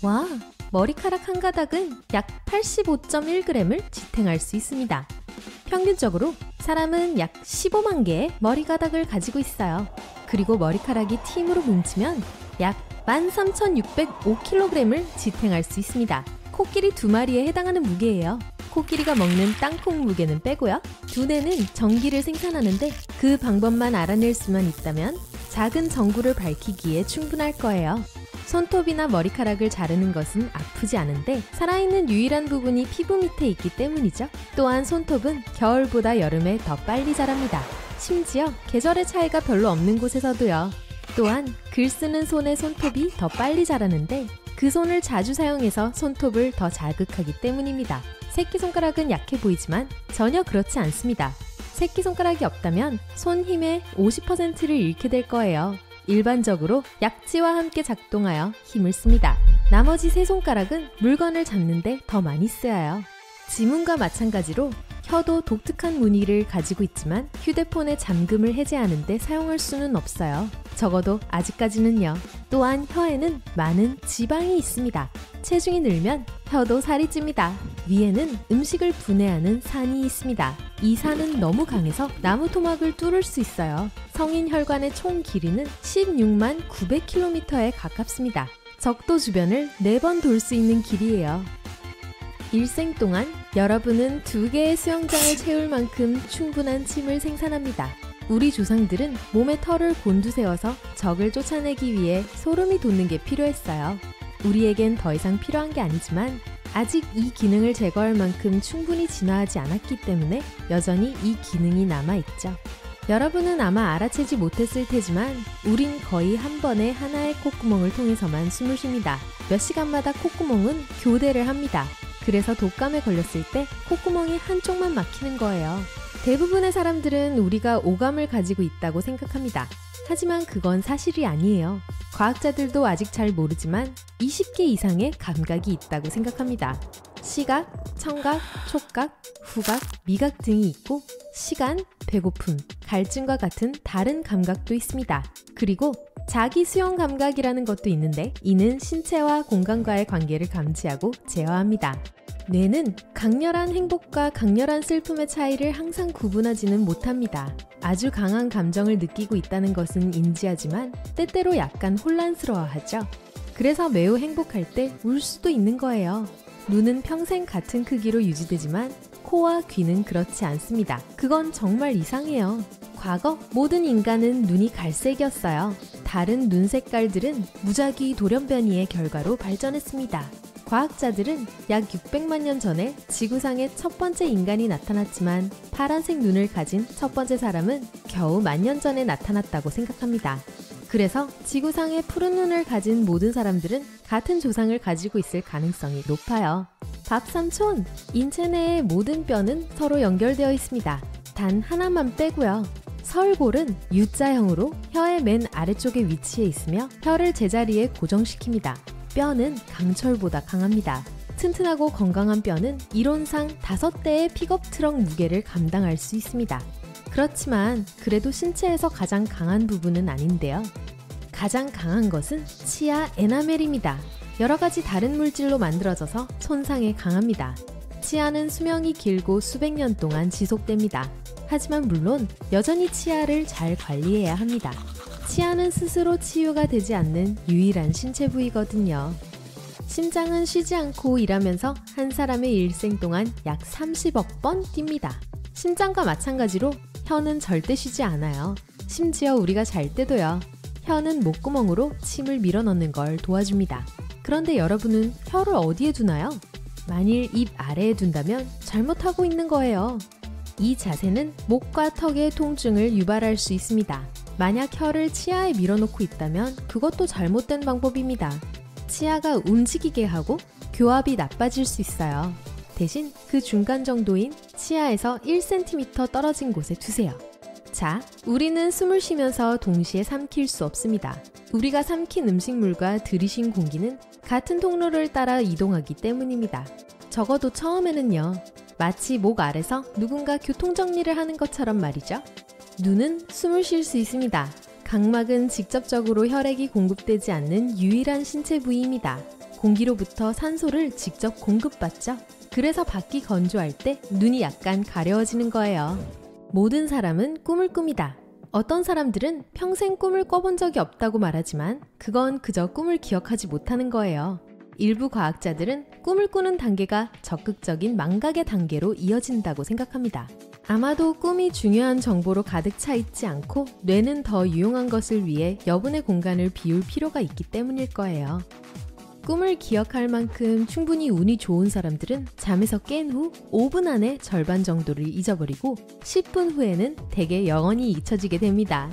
와, 머리카락 한 가닥은 약 85.1g을 지탱할 수 있습니다. 평균적으로 사람은 약 15만 개의 머리가닥을 가지고 있어요. 그리고 머리카락이 팀으로 뭉치면 약 13,605kg을 지탱할 수 있습니다. 코끼리 2마리에 해당하는 무게예요. 코끼리가 먹는 땅콩 무게는 빼고요. 두뇌는 전기를 생산하는데 그 방법만 알아낼 수만 있다면 작은 전구를 밝히기에 충분할 거예요. 손톱이나 머리카락을 자르는 것은 아프지 않은데 살아있는 유일한 부분이 피부 밑에 있기 때문이죠. 또한 손톱은 겨울보다 여름에 더 빨리 자랍니다. 심지어 계절의 차이가 별로 없는 곳에서도요. 또한 글 쓰는 손의 손톱이 더 빨리 자라는데 그 손을 자주 사용해서 손톱을 더 자극하기 때문입니다. 새끼손가락은 약해 보이지만 전혀 그렇지 않습니다. 새끼손가락이 없다면 손 힘의 50%를 잃게 될 거예요. 일반적으로 약지와 함께 작동하여 힘을 씁니다. 나머지 세 손가락은 물건을 잡는데 더 많이 쓰여요. 지문과 마찬가지로 혀도 독특한 무늬를 가지고 있지만 휴대폰의 잠금을 해제하는 데 사용할 수는 없어요. 적어도 아직까지는요. 또한 혀에는 많은 지방이 있습니다. 체중이 늘면 혀도 살이 찝니다. 위에는 음식을 분해하는 산이 있습니다. 이 산은 너무 강해서 나무 토막을 뚫을 수 있어요. 성인 혈관의 총 길이는 16만 900km에 가깝습니다. 적도 주변을 4번 돌 수 있는 길이에요. 일생 동안 여러분은 2개의 수영장을 채울 만큼 충분한 침을 생산합니다. 우리 조상들은 몸에 털을 곤두세워서 적을 쫓아내기 위해 소름이 돋는 게 필요했어요. 우리에겐 더 이상 필요한 게 아니지만 아직 이 기능을 제거할 만큼 충분히 진화하지 않았기 때문에 여전히 이 기능이 남아있죠. 여러분은 아마 알아채지 못했을 테지만 우린 거의 한 번에 하나의 콧구멍을 통해서만 숨을 쉽니다. 몇 시간마다 콧구멍은 교대를 합니다. 그래서 독감에 걸렸을 때 콧구멍이 한쪽만 막히는 거예요. 대부분의 사람들은 우리가 오감을 가지고 있다고 생각합니다. 하지만 그건 사실이 아니에요. 과학자들도 아직 잘 모르지만 20개 이상의 감각이 있다고 생각합니다. 시각, 청각, 촉각, 후각, 미각 등이 있고 시간, 배고픔, 갈증과 같은 다른 감각도 있습니다. 그리고 자기 수용 감각이라는 것도 있는데 이는 신체와 공간과의 관계를 감지하고 제어합니다. 뇌는 강렬한 행복과 강렬한 슬픔의 차이를 항상 구분하지는 못합니다. 아주 강한 감정을 느끼고 있다는 것은 인지하지만 때때로 약간 혼란스러워하죠. 그래서 매우 행복할 때 울 수도 있는 거예요. 눈은 평생 같은 크기로 유지되지만 코와 귀는 그렇지 않습니다. 그건 정말 이상해요. 과거 모든 인간은 눈이 갈색이었어요. 다른 눈 색깔들은 무작위 돌연변이의 결과로 발전했습니다. 과학자들은 약 600만 년 전에 지구상에 첫 번째 인간이 나타났지만 파란색 눈을 가진 첫 번째 사람은 겨우 10,000년 전에 나타났다고 생각합니다. 그래서 지구상에 푸른 눈을 가진 모든 사람들은 같은 조상을 가지고 있을 가능성이 높아요. 밥삼촌! 인체 내의 모든 뼈는 서로 연결되어 있습니다. 단 하나만 빼고요. 설골은 U자형으로 혀의 맨 아래쪽에 위치해 있으며 혀를 제자리에 고정시킵니다. 뼈는 강철보다 강합니다. 튼튼하고 건강한 뼈는 이론상 5대의 픽업 트럭 무게를 감당할 수 있습니다. 그렇지만 그래도 신체에서 가장 강한 부분은 아닌데요. 가장 강한 것은 치아 에나멜입니다. 여러 가지 다른 물질로 만들어져서 손상에 강합니다. 치아는 수명이 길고 수백 년 동안 지속됩니다. 하지만 물론 여전히 치아를 잘 관리해야 합니다. 치아는 스스로 치유가 되지 않는 유일한 신체 부위거든요. 심장은 쉬지 않고 일하면서 한 사람의 일생 동안 약 30억 번 뜁니다. 심장과 마찬가지로 혀는 절대 쉬지 않아요. 심지어 우리가 잘 때도요. 혀는 목구멍으로 침을 밀어넣는 걸 도와줍니다. 그런데 여러분은 혀를 어디에 두나요? 만일 입 아래에 둔다면 잘못하고 있는 거예요. 이 자세는 목과 턱의 통증을 유발할 수 있습니다. 만약 혀를 치아에 밀어놓고 있다면 그것도 잘못된 방법입니다. 치아가 움직이게 하고 교합이 나빠질 수 있어요. 대신 그 중간 정도인 치아에서 1cm 떨어진 곳에 두세요. 자, 우리는 숨을 쉬면서 동시에 삼킬 수 없습니다. 우리가 삼킨 음식물과 들이쉰 공기는 같은 통로를 따라 이동하기 때문입니다. 적어도 처음에는요. 마치 목 아래서 누군가 교통정리를 하는 것처럼 말이죠. 눈은 숨을 쉴 수 있습니다. 각막은 직접적으로 혈액이 공급되지 않는 유일한 신체 부위입니다. 공기로부터 산소를 직접 공급받죠. 그래서 밖이 건조할 때 눈이 약간 가려워지는 거예요. 모든 사람은 꿈을 꿉니다. 어떤 사람들은 평생 꿈을 꿔본 적이 없다고 말하지만 그건 그저 꿈을 기억하지 못하는 거예요. 일부 과학자들은 꿈을 꾸는 단계가 적극적인 망각의 단계로 이어진다고 생각합니다. 아마도 꿈이 중요한 정보로 가득 차 있지 않고 뇌는 더 유용한 것을 위해 여분의 공간을 비울 필요가 있기 때문일 거예요. 꿈을 기억할 만큼 충분히 운이 좋은 사람들은 잠에서 깬 후 5분 안에 절반 정도를 잊어버리고 10분 후에는 대개 영원히 잊혀지게 됩니다.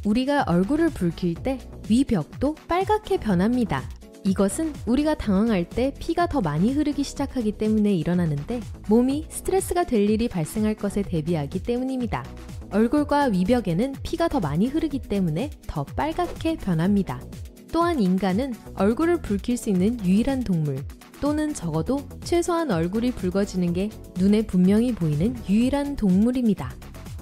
우리가 얼굴을 붉힐 때 위벽도 빨갛게 변합니다. 이것은 우리가 당황할 때 피가 더 많이 흐르기 시작하기 때문에 일어나는데 몸이 스트레스가 될 일이 발생할 것에 대비하기 때문입니다. 얼굴과 위벽에는 피가 더 많이 흐르기 때문에 더 빨갛게 변합니다. 또한 인간은 얼굴을 붉힐 수 있는 유일한 동물 또는 적어도 최소한 얼굴이 붉어지는 게 눈에 분명히 보이는 유일한 동물입니다.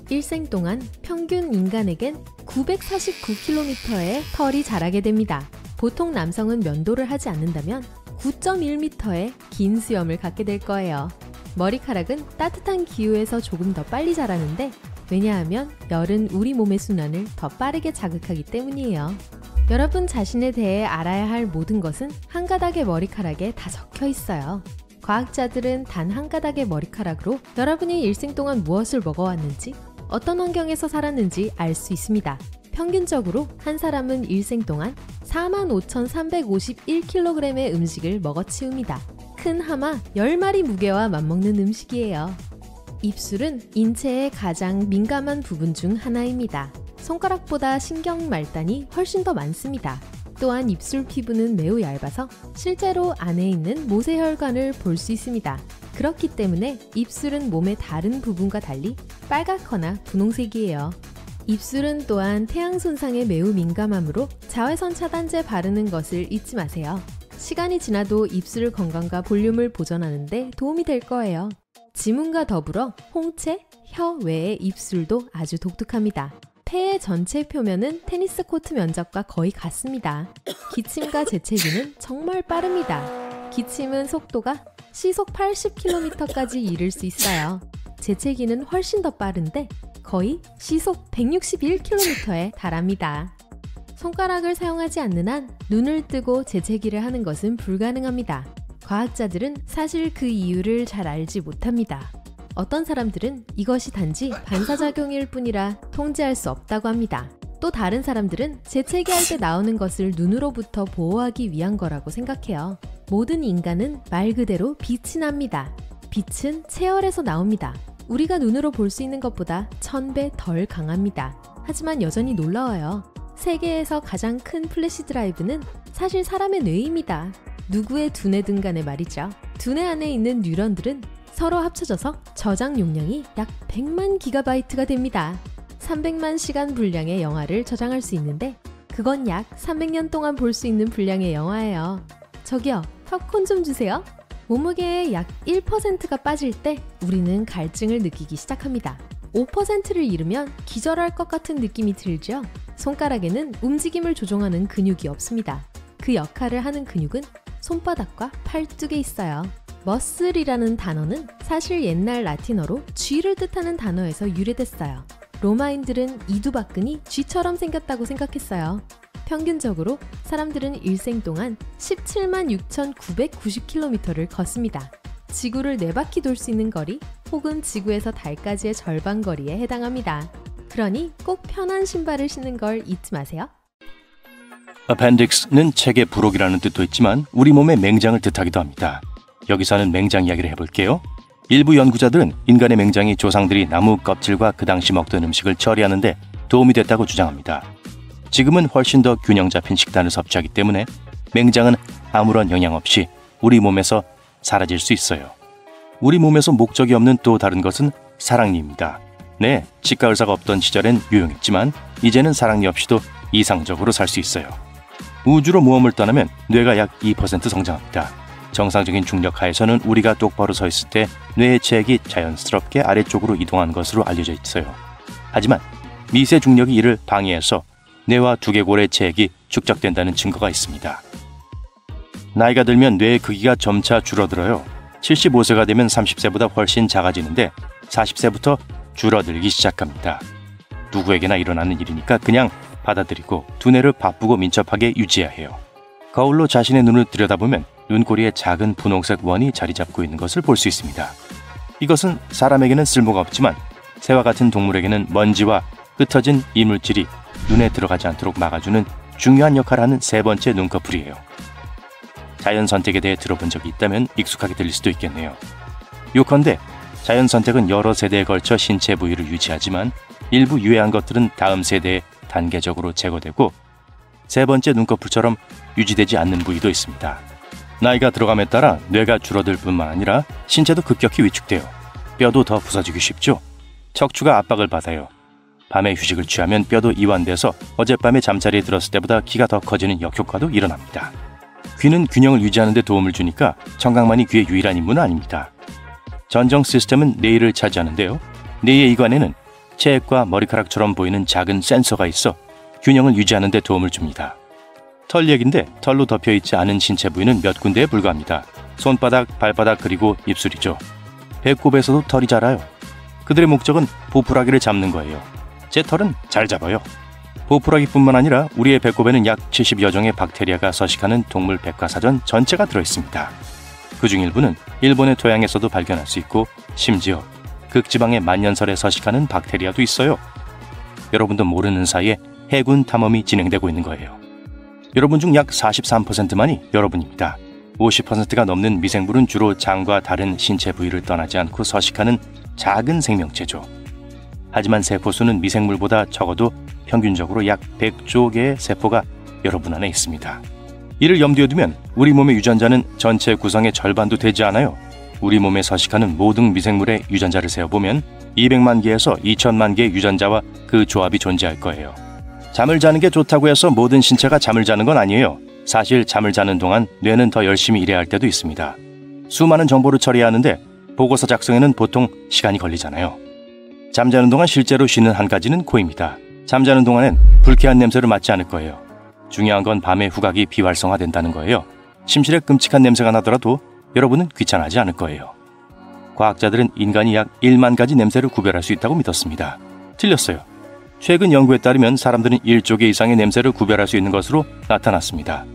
일생 동안 평균 인간에겐 949km의 털이 자라게 됩니다. 보통 남성은 면도를 하지 않는다면 9.1m의 긴 수염을 갖게 될 거예요. 머리카락은 따뜻한 기후에서 조금 더 빨리 자라는데 왜냐하면 열은 우리 몸의 순환을 더 빠르게 자극하기 때문이에요. 여러분 자신에 대해 알아야 할 모든 것은 한 가닥의 머리카락에 다 적혀 있어요. 과학자들은 단 한 가닥의 머리카락으로 여러분이 일생 동안 무엇을 먹어왔는지, 어떤 환경에서 살았는지 알 수 있습니다. 평균적으로 한 사람은 일생 동안 45,351kg의 음식을 먹어치웁니다. 큰 하마 10마리 무게와 맞먹는 음식이에요. 입술은 인체의 가장 민감한 부분 중 하나입니다. 손가락보다 신경 말단이 훨씬 더 많습니다. 또한 입술 피부는 매우 얇아서 실제로 안에 있는 모세혈관을 볼 수 있습니다. 그렇기 때문에 입술은 몸의 다른 부분과 달리 빨갛거나 분홍색이에요. 입술은 또한 태양 손상에 매우 민감하므로 자외선 차단제 바르는 것을 잊지 마세요. 시간이 지나도 입술 건강과 볼륨을 보존하는 데 도움이 될 거예요. 지문과 더불어 홍채, 혀 외의 입술도 아주 독특합니다. 폐의 전체 표면은 테니스 코트 면적과 거의 같습니다. 기침과 재채기는 정말 빠릅니다. 기침은 속도가 시속 80km까지 이를 수 있어요. 재채기는 훨씬 더 빠른데 거의 시속 161km에 달합니다. 손가락을 사용하지 않는 한 눈을 뜨고 재채기를 하는 것은 불가능합니다. 과학자들은 사실 그 이유를 잘 알지 못합니다. 어떤 사람들은 이것이 단지 반사작용일 뿐이라 통제할 수 없다고 합니다. 또 다른 사람들은 재채기할 때 나오는 것을 눈으로부터 보호하기 위한 거라고 생각해요. 모든 인간은 말 그대로 빛이 납니다. 빛은 체열에서 나옵니다. 우리가 눈으로 볼 수 있는 것보다 1000배 덜 강합니다. 하지만 여전히 놀라워요. 세계에서 가장 큰 플래시 드라이브는 사실 사람의 뇌입니다. 누구의 두뇌든 간에 말이죠. 두뇌 안에 있는 뉴런들은 서로 합쳐져서 저장 용량이 약 100만 기가바이트가 됩니다. 300만 시간 분량의 영화를 저장할 수 있는데 그건 약 300년 동안 볼 수 있는 분량의 영화예요. 저기요, 팝콘 좀 주세요. 몸무게의 약 1%가 빠질 때 우리는 갈증을 느끼기 시작합니다. 5%를 잃으면 기절할 것 같은 느낌이 들죠? 손가락에는 움직임을 조종하는 근육이 없습니다. 그 역할을 하는 근육은 손바닥과 팔뚝에 있어요. 머슬이라는 단어는 사실 옛날 라틴어로 쥐를 뜻하는 단어에서 유래됐어요. 로마인들은 이두박근이 쥐처럼 생겼다고 생각했어요. 평균적으로 사람들은 일생 동안 17만 6,990km를 걷습니다. 지구를 4바퀴 돌 수 있는 거리 혹은 지구에서 달까지의 절반 거리에 해당합니다. 그러니 꼭 편한 신발을 신는 걸 잊지 마세요. appendix는 책의 부록이라는 뜻도 있지만 우리 몸의 맹장을 뜻하기도 합니다. 여기서는 맹장 이야기를 해볼게요. 일부 연구자들은 인간의 맹장이 조상들이 나무 껍질과 그 당시 먹던 음식을 처리하는 데 도움이 됐다고 주장합니다. 지금은 훨씬 더 균형 잡힌 식단을 섭취하기 때문에 맹장은 아무런 영향 없이 우리 몸에서 사라질 수 있어요. 우리 몸에서 목적이 없는 또 다른 것은 사랑니입니다. 네, 치과 의사가 없던 시절엔 유용했지만 이제는 사랑니 없이도 이상적으로 살 수 있어요. 우주로 모험을 떠나면 뇌가 약 2% 성장합니다. 정상적인 중력 하에서는 우리가 똑바로 서 있을 때 뇌의 체액이 자연스럽게 아래쪽으로 이동하는 것으로 알려져 있어요. 하지만 미세 중력이 이를 방해해서 뇌와 두개골의 체액이 축적된다는 증거가 있습니다. 나이가 들면 뇌의 크기가 점차 줄어들어요. 75세가 되면 30세보다 훨씬 작아지는데 40세부터 줄어들기 시작합니다. 누구에게나 일어나는 일이니까 그냥 받아들이고 두뇌를 바쁘고 민첩하게 유지해야 해요. 거울로 자신의 눈을 들여다보면 눈꼬리에 작은 분홍색 원이 자리 잡고 있는 것을 볼 수 있습니다. 이것은 사람에게는 쓸모가 없지만 새와 같은 동물에게는 먼지와 흩어진 이물질이 눈에 들어가지 않도록 막아주는 중요한 역할을 하는 세 번째 눈꺼풀이에요. 자연 선택에 대해 들어본 적이 있다면 익숙하게 들릴 수도 있겠네요. 요컨대 자연 선택은 여러 세대에 걸쳐 신체 부위를 유지하지만 일부 유해한 것들은 다음 세대에 단계적으로 제거되고 세 번째 눈꺼풀처럼 유지되지 않는 부위도 있습니다. 나이가 들어감에 따라 뇌가 줄어들 뿐만 아니라 신체도 급격히 위축돼요. 뼈도 더 부서지기 쉽죠. 척추가 압박을 받아요. 밤에 휴식을 취하면 뼈도 이완돼서 어젯밤에 잠자리에 들었을 때보다 키가 더 커지는 역효과도 일어납니다. 귀는 균형을 유지하는 데 도움을 주니까 청각만이 귀의 유일한 임무는 아닙니다. 전정 시스템은 뇌를 차지하는데요. 뇌의 이관에는 체액과 머리카락처럼 보이는 작은 센서가 있어 균형을 유지하는 데 도움을 줍니다. 털 얘긴데 털로 덮여있지 않은 신체 부위는 몇 군데에 불과합니다. 손바닥, 발바닥 그리고 입술이죠. 배꼽에서도 털이 자라요. 그들의 목적은 보풀아기를 잡는 거예요. 제 털은 잘 잡아요. 보풀아기뿐만 아니라 우리의 배꼽에는 약 70여 종의 박테리아가 서식하는 동물 백과사전 전체가 들어있습니다. 그중 일부는 일본의 토양에서도 발견할 수 있고 심지어 극지방의 만년설에 서식하는 박테리아도 있어요. 여러분도 모르는 사이에 해군 탐험이 진행되고 있는 거예요. 여러분 중 약 43%만이 여러분입니다. 50%가 넘는 미생물은 주로 장과 다른 신체 부위를 떠나지 않고 서식하는 작은 생명체죠. 하지만 세포수는 미생물보다 적어도 평균적으로 약 100조 개의 세포가 여러분 안에 있습니다. 이를 염두에 두면 우리 몸의 유전자는 전체 구성의 절반도 되지 않아요. 우리 몸에 서식하는 모든 미생물의 유전자를 세어보면 200만 개에서 2000만 개의 유전자와 그 조합이 존재할 거예요. 잠을 자는 게 좋다고 해서 모든 신체가 잠을 자는 건 아니에요. 사실 잠을 자는 동안 뇌는 더 열심히 일해야 할 때도 있습니다. 수많은 정보를 처리해야 하는데 보고서 작성에는 보통 시간이 걸리잖아요. 잠자는 동안 실제로 쉬는 한 가지는 코입니다. 잠자는 동안엔 불쾌한 냄새를 맡지 않을 거예요. 중요한 건 밤에 후각이 비활성화된다는 거예요. 침실에 끔찍한 냄새가 나더라도 여러분은 귀찮아하지 않을 거예요. 과학자들은 인간이 약 1만 가지 냄새를 구별할 수 있다고 믿었습니다. 틀렸어요. 최근 연구에 따르면 사람들은 1조 개 이상의 냄새를 구별할 수 있는 것으로 나타났습니다.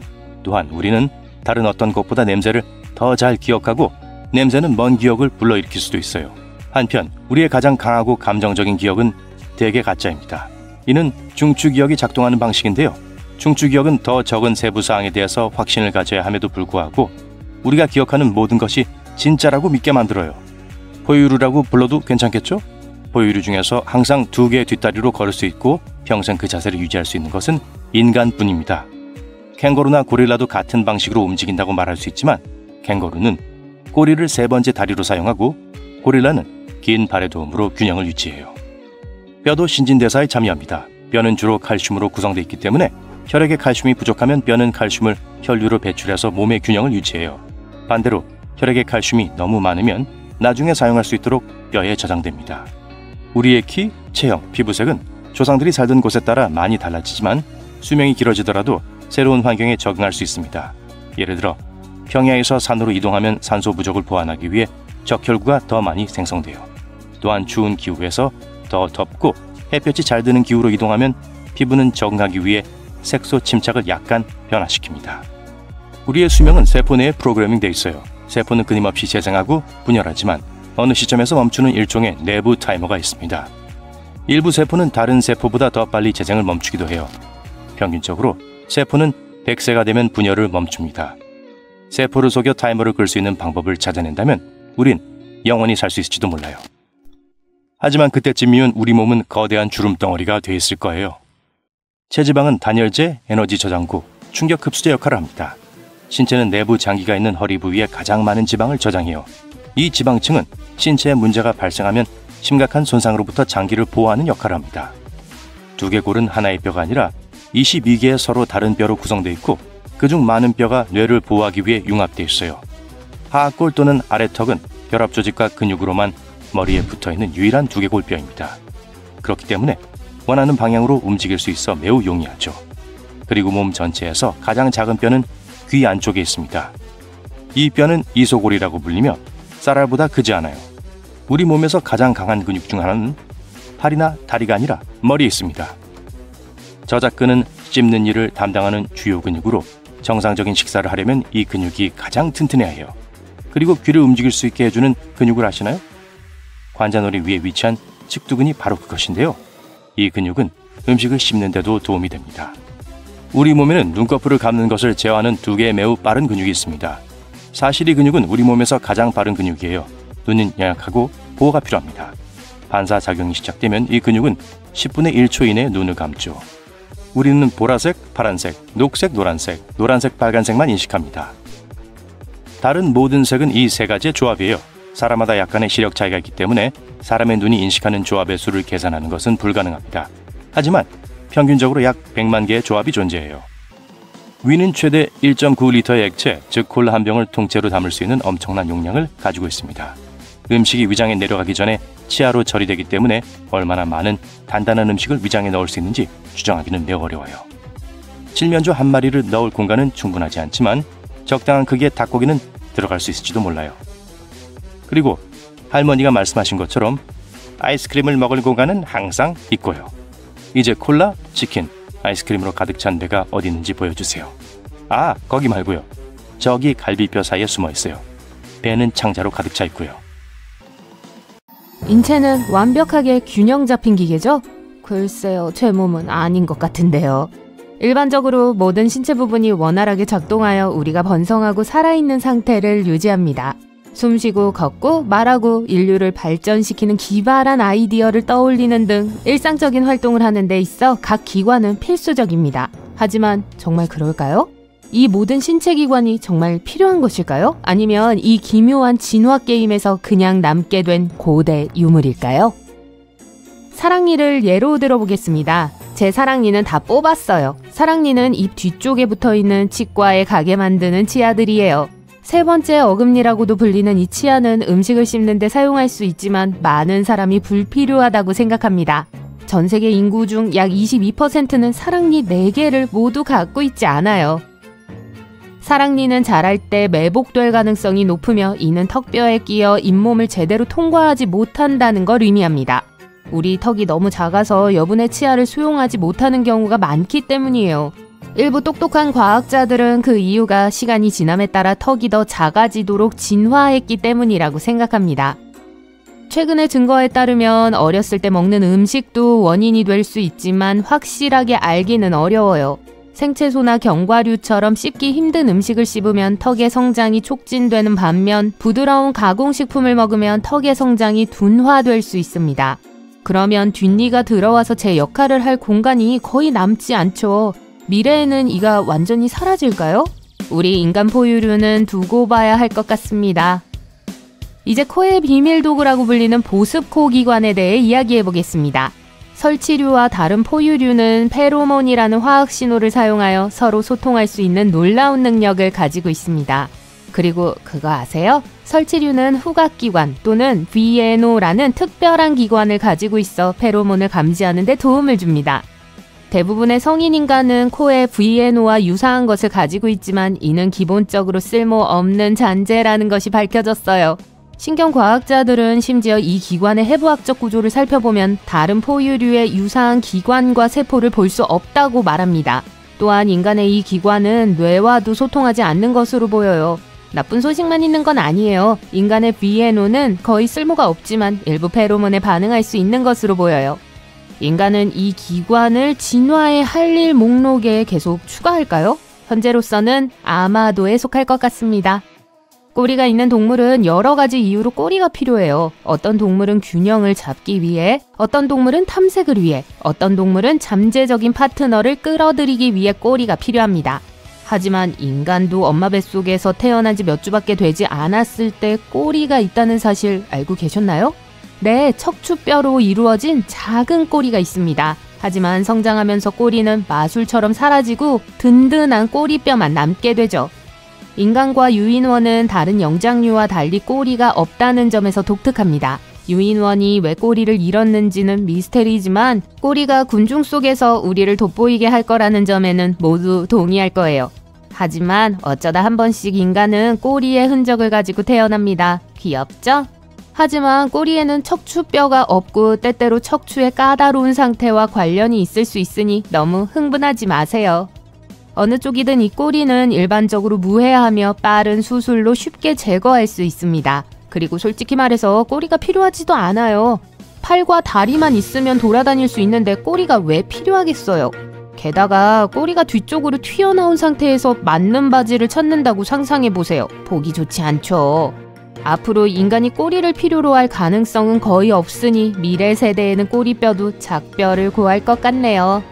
또한 우리는 다른 어떤 것보다 냄새를 더 잘 기억하고 냄새는 먼 기억을 불러일으킬 수도 있어요. 한편 우리의 가장 강하고 감정적인 기억은 대개 가짜입니다. 이는 중추기억이 작동하는 방식인데요. 중추기억은 더 적은 세부 사항에 대해서 확신을 가져야 함에도 불구하고 우리가 기억하는 모든 것이 진짜라고 믿게 만들어요. 포유류라고 불러도 괜찮겠죠? 포유류 중에서 항상 2개의 뒷다리로 걸을 수 있고 평생 그 자세를 유지할 수 있는 것은 인간뿐입니다. 캥거루나 고릴라도 같은 방식으로 움직인다고 말할 수 있지만 캥거루는 꼬리를 3번째 다리로 사용하고 고릴라는 긴 발의 도움으로 균형을 유지해요. 뼈도 신진대사에 참여합니다. 뼈는 주로 칼슘으로 구성되어 있기 때문에 혈액에 칼슘이 부족하면 뼈는 칼슘을 혈류로 배출해서 몸의 균형을 유지해요. 반대로 혈액에 칼슘이 너무 많으면 나중에 사용할 수 있도록 뼈에 저장됩니다. 우리의 키, 체형, 피부색은 조상들이 살던 곳에 따라 많이 달라지지만 수명이 길어지더라도 새로운 환경에 적응할 수 있습니다. 예를 들어 평야에서 산으로 이동하면 산소 부족을 보완하기 위해 적혈구가 더 많이 생성돼요. 또한 추운 기후에서 더 덥고 햇볕이 잘 드는 기후로 이동하면 피부는 적응하기 위해 색소 침착을 약간 변화시킵니다. 우리의 수명은 세포 내에 프로그래밍 돼 있어요. 세포는 끊임없이 재생하고 분열하지만 어느 시점에서 멈추는 일종의 내부 타이머가 있습니다. 일부 세포는 다른 세포보다 더 빨리 재생을 멈추기도 해요. 평균적으로 세포는 100세가 되면 분열을 멈춥니다. 세포를 속여 타이머를 끌 수 있는 방법을 찾아낸다면 우린 영원히 살 수 있을지도 몰라요. 하지만 그때쯤이면 우리 몸은 거대한 주름덩어리가 돼 있을 거예요. 체지방은 단열재, 에너지 저장고, 충격 흡수제 역할을 합니다. 신체는 내부 장기가 있는 허리 부위에 가장 많은 지방을 저장해요. 이 지방층은 신체에 문제가 발생하면 심각한 손상으로부터 장기를 보호하는 역할을 합니다. 두개골은 하나의 뼈가 아니라 22개의 서로 다른 뼈로 구성되어 있고 그중 많은 뼈가 뇌를 보호하기 위해 융합되어 있어요. 하악골 또는 아래턱은 혈압 조직과 근육으로만 머리에 붙어있는 유일한 두개골뼈입니다. 그렇기 때문에 원하는 방향으로 움직일 수 있어 매우 용이하죠. 그리고 몸 전체에서 가장 작은 뼈는 귀 안쪽에 있습니다. 이 뼈는 이소골이라고 불리며 쌀알보다 크지 않아요. 우리 몸에서 가장 강한 근육 중 하나는 팔이나 다리가 아니라 머리에 있습니다. 저작근은 씹는 일을 담당하는 주요 근육으로 정상적인 식사를 하려면 이 근육이 가장 튼튼해야 해요. 그리고 귀를 움직일 수 있게 해주는 근육을 아시나요? 관자놀이 위에 위치한 측두근이 바로 그것인데요. 이 근육은 음식을 씹는 데도 도움이 됩니다. 우리 몸에는 눈꺼풀을 감는 것을 제어하는 두 개의 매우 빠른 근육이 있습니다. 사실 이 근육은 우리 몸에서 가장 빠른 근육이에요. 눈은 연약하고 보호가 필요합니다. 반사작용이 시작되면 이 근육은 10분의 1초 이내에 눈을 감죠. 우리는 보라색, 파란색, 녹색, 노란색, 노란색, 빨간색만 인식합니다. 다른 모든 색은 이 세 가지의 조합이에요. 사람마다 약간의 시력 차이가 있기 때문에 사람의 눈이 인식하는 조합의 수를 계산하는 것은 불가능합니다. 하지만 평균적으로 약 100만 개의 조합이 존재해요. 위는 최대 1.9리터의 액체, 즉 콜라 한 병을 통째로 담을 수 있는 엄청난 용량을 가지고 있습니다. 음식이 위장에 내려가기 전에 치아로 처리되기 때문에 얼마나 많은 단단한 음식을 위장에 넣을 수 있는지 추정하기는 매우 어려워요. 칠면조 한 마리를 넣을 공간은 충분하지 않지만 적당한 크기의 닭고기는 들어갈 수 있을지도 몰라요. 그리고 할머니가 말씀하신 것처럼 아이스크림을 먹을 공간은 항상 있고요. 이제 콜라, 치킨, 아이스크림으로 가득 찬 배가 어디 있는지 보여주세요. 아, 거기 말고요. 저기 갈비뼈 사이에 숨어 있어요. 배는 창자로 가득 차 있고요. 인체는 완벽하게 균형 잡힌 기계죠? 글쎄요, 제 몸은 아닌 것 같은데요. 일반적으로 모든 신체 부분이 원활하게 작동하여 우리가 번성하고 살아있는 상태를 유지합니다. 숨쉬고 걷고 말하고 인류를 발전시키는 기발한 아이디어를 떠올리는 등 일상적인 활동을 하는 데 있어 각 기관은 필수적입니다. 하지만 정말 그럴까요? 이 모든 신체 기관이 정말 필요한 것일까요? 아니면 이 기묘한 진화 게임에서 그냥 남게 된 고대 유물일까요? 사랑니를 예로 들어보겠습니다. 제 사랑니는 다 뽑았어요. 사랑니는 입 뒤쪽에 붙어있는 치과에 가게 만드는 치아들이에요. 세 번째 어금니라고도 불리는 이 치아는 음식을 씹는 데 사용할 수 있지만 많은 사람이 불필요하다고 생각합니다. 전 세계 인구 중 약 22%는 사랑니 4개를 모두 갖고 있지 않아요. 사랑니는 자랄 때 매복될 가능성이 높으며 이는 턱뼈에 끼어 잇몸을 제대로 통과하지 못한다는 걸 의미합니다. 우리 턱이 너무 작아서 여분의 치아를 수용하지 못하는 경우가 많기 때문이에요. 일부 똑똑한 과학자들은 그 이유가 시간이 지남에 따라 턱이 더 작아지도록 진화했기 때문이라고 생각합니다. 최근의 증거에 따르면 어렸을 때 먹는 음식도 원인이 될 수 있지만 확실하게 알기는 어려워요. 생채소나 견과류처럼 씹기 힘든 음식을 씹으면 턱의 성장이 촉진되는 반면 부드러운 가공식품을 먹으면 턱의 성장이 둔화될 수 있습니다. 그러면 뒷니가 들어와서 제 역할을 할 공간이 거의 남지 않죠. 미래에는 이가 완전히 사라질까요? 우리 인간 포유류는 두고 봐야 할 것 같습니다. 이제 코의 비밀 도구라고 불리는 보습코 기관에 대해 이야기해 보겠습니다. 설치류와 다른 포유류는 페로몬이라는 화학 신호를 사용하여 서로 소통할 수 있는 놀라운 능력을 가지고 있습니다. 그리고 그거 아세요? 설치류는 후각기관 또는 VNO라는 특별한 기관을 가지고 있어 페로몬을 감지하는 데 도움을 줍니다. 대부분의 성인 인간은 코에 VNO와 유사한 것을 가지고 있지만 이는 기본적으로 쓸모없는 잔재라는 것이 밝혀졌어요. 신경과학자들은 심지어 이 기관의 해부학적 구조를 살펴보면 다른 포유류의 유사한 기관과 세포를 볼 수 없다고 말합니다. 또한 인간의 이 기관은 뇌와도 소통하지 않는 것으로 보여요. 나쁜 소식만 있는 건 아니에요. 인간의 VNO는 거의 쓸모가 없지만 일부 페로몬에 반응할 수 있는 것으로 보여요. 인간은 이 기관을 진화의 할 일 목록에 계속 추가할까요? 현재로서는 아마도에 속할 것 같습니다. 꼬리가 있는 동물은 여러 가지 이유로 꼬리가 필요해요. 어떤 동물은 균형을 잡기 위해, 어떤 동물은 탐색을 위해, 어떤 동물은 잠재적인 파트너를 끌어들이기 위해 꼬리가 필요합니다. 하지만 인간도 엄마 뱃속에서 태어난 지 몇 주밖에 되지 않았을 때 꼬리가 있다는 사실 알고 계셨나요? 네, 척추뼈로 이루어진 작은 꼬리가 있습니다. 하지만 성장하면서 꼬리는 마술처럼 사라지고 든든한 꼬리뼈만 남게 되죠. 인간과 유인원은 다른 영장류와 달리 꼬리가 없다는 점에서 독특합니다. 유인원이 왜 꼬리를 잃었는지는 미스테리지만 꼬리가 군중 속에서 우리를 돋보이게 할 거라는 점에는 모두 동의할 거예요. 하지만 어쩌다 한 번씩 인간은 꼬리의 흔적을 가지고 태어납니다. 귀엽죠? 하지만 꼬리에는 척추뼈가 없고 때때로 척추의 까다로운 상태와 관련이 있을 수 있으니 너무 흥분하지 마세요. 어느 쪽이든 이 꼬리는 일반적으로 무해하며 빠른 수술로 쉽게 제거할 수 있습니다. 그리고 솔직히 말해서 꼬리가 필요하지도 않아요. 팔과 다리만 있으면 돌아다닐 수 있는데 꼬리가 왜 필요하겠어요? 게다가 꼬리가 뒤쪽으로 튀어나온 상태에서 맞는 바지를 찾는다고 상상해보세요. 보기 좋지 않죠. 앞으로 인간이 꼬리를 필요로 할 가능성은 거의 없으니 미래 세대에는 꼬리뼈도 작뼈를 구할 것 같네요.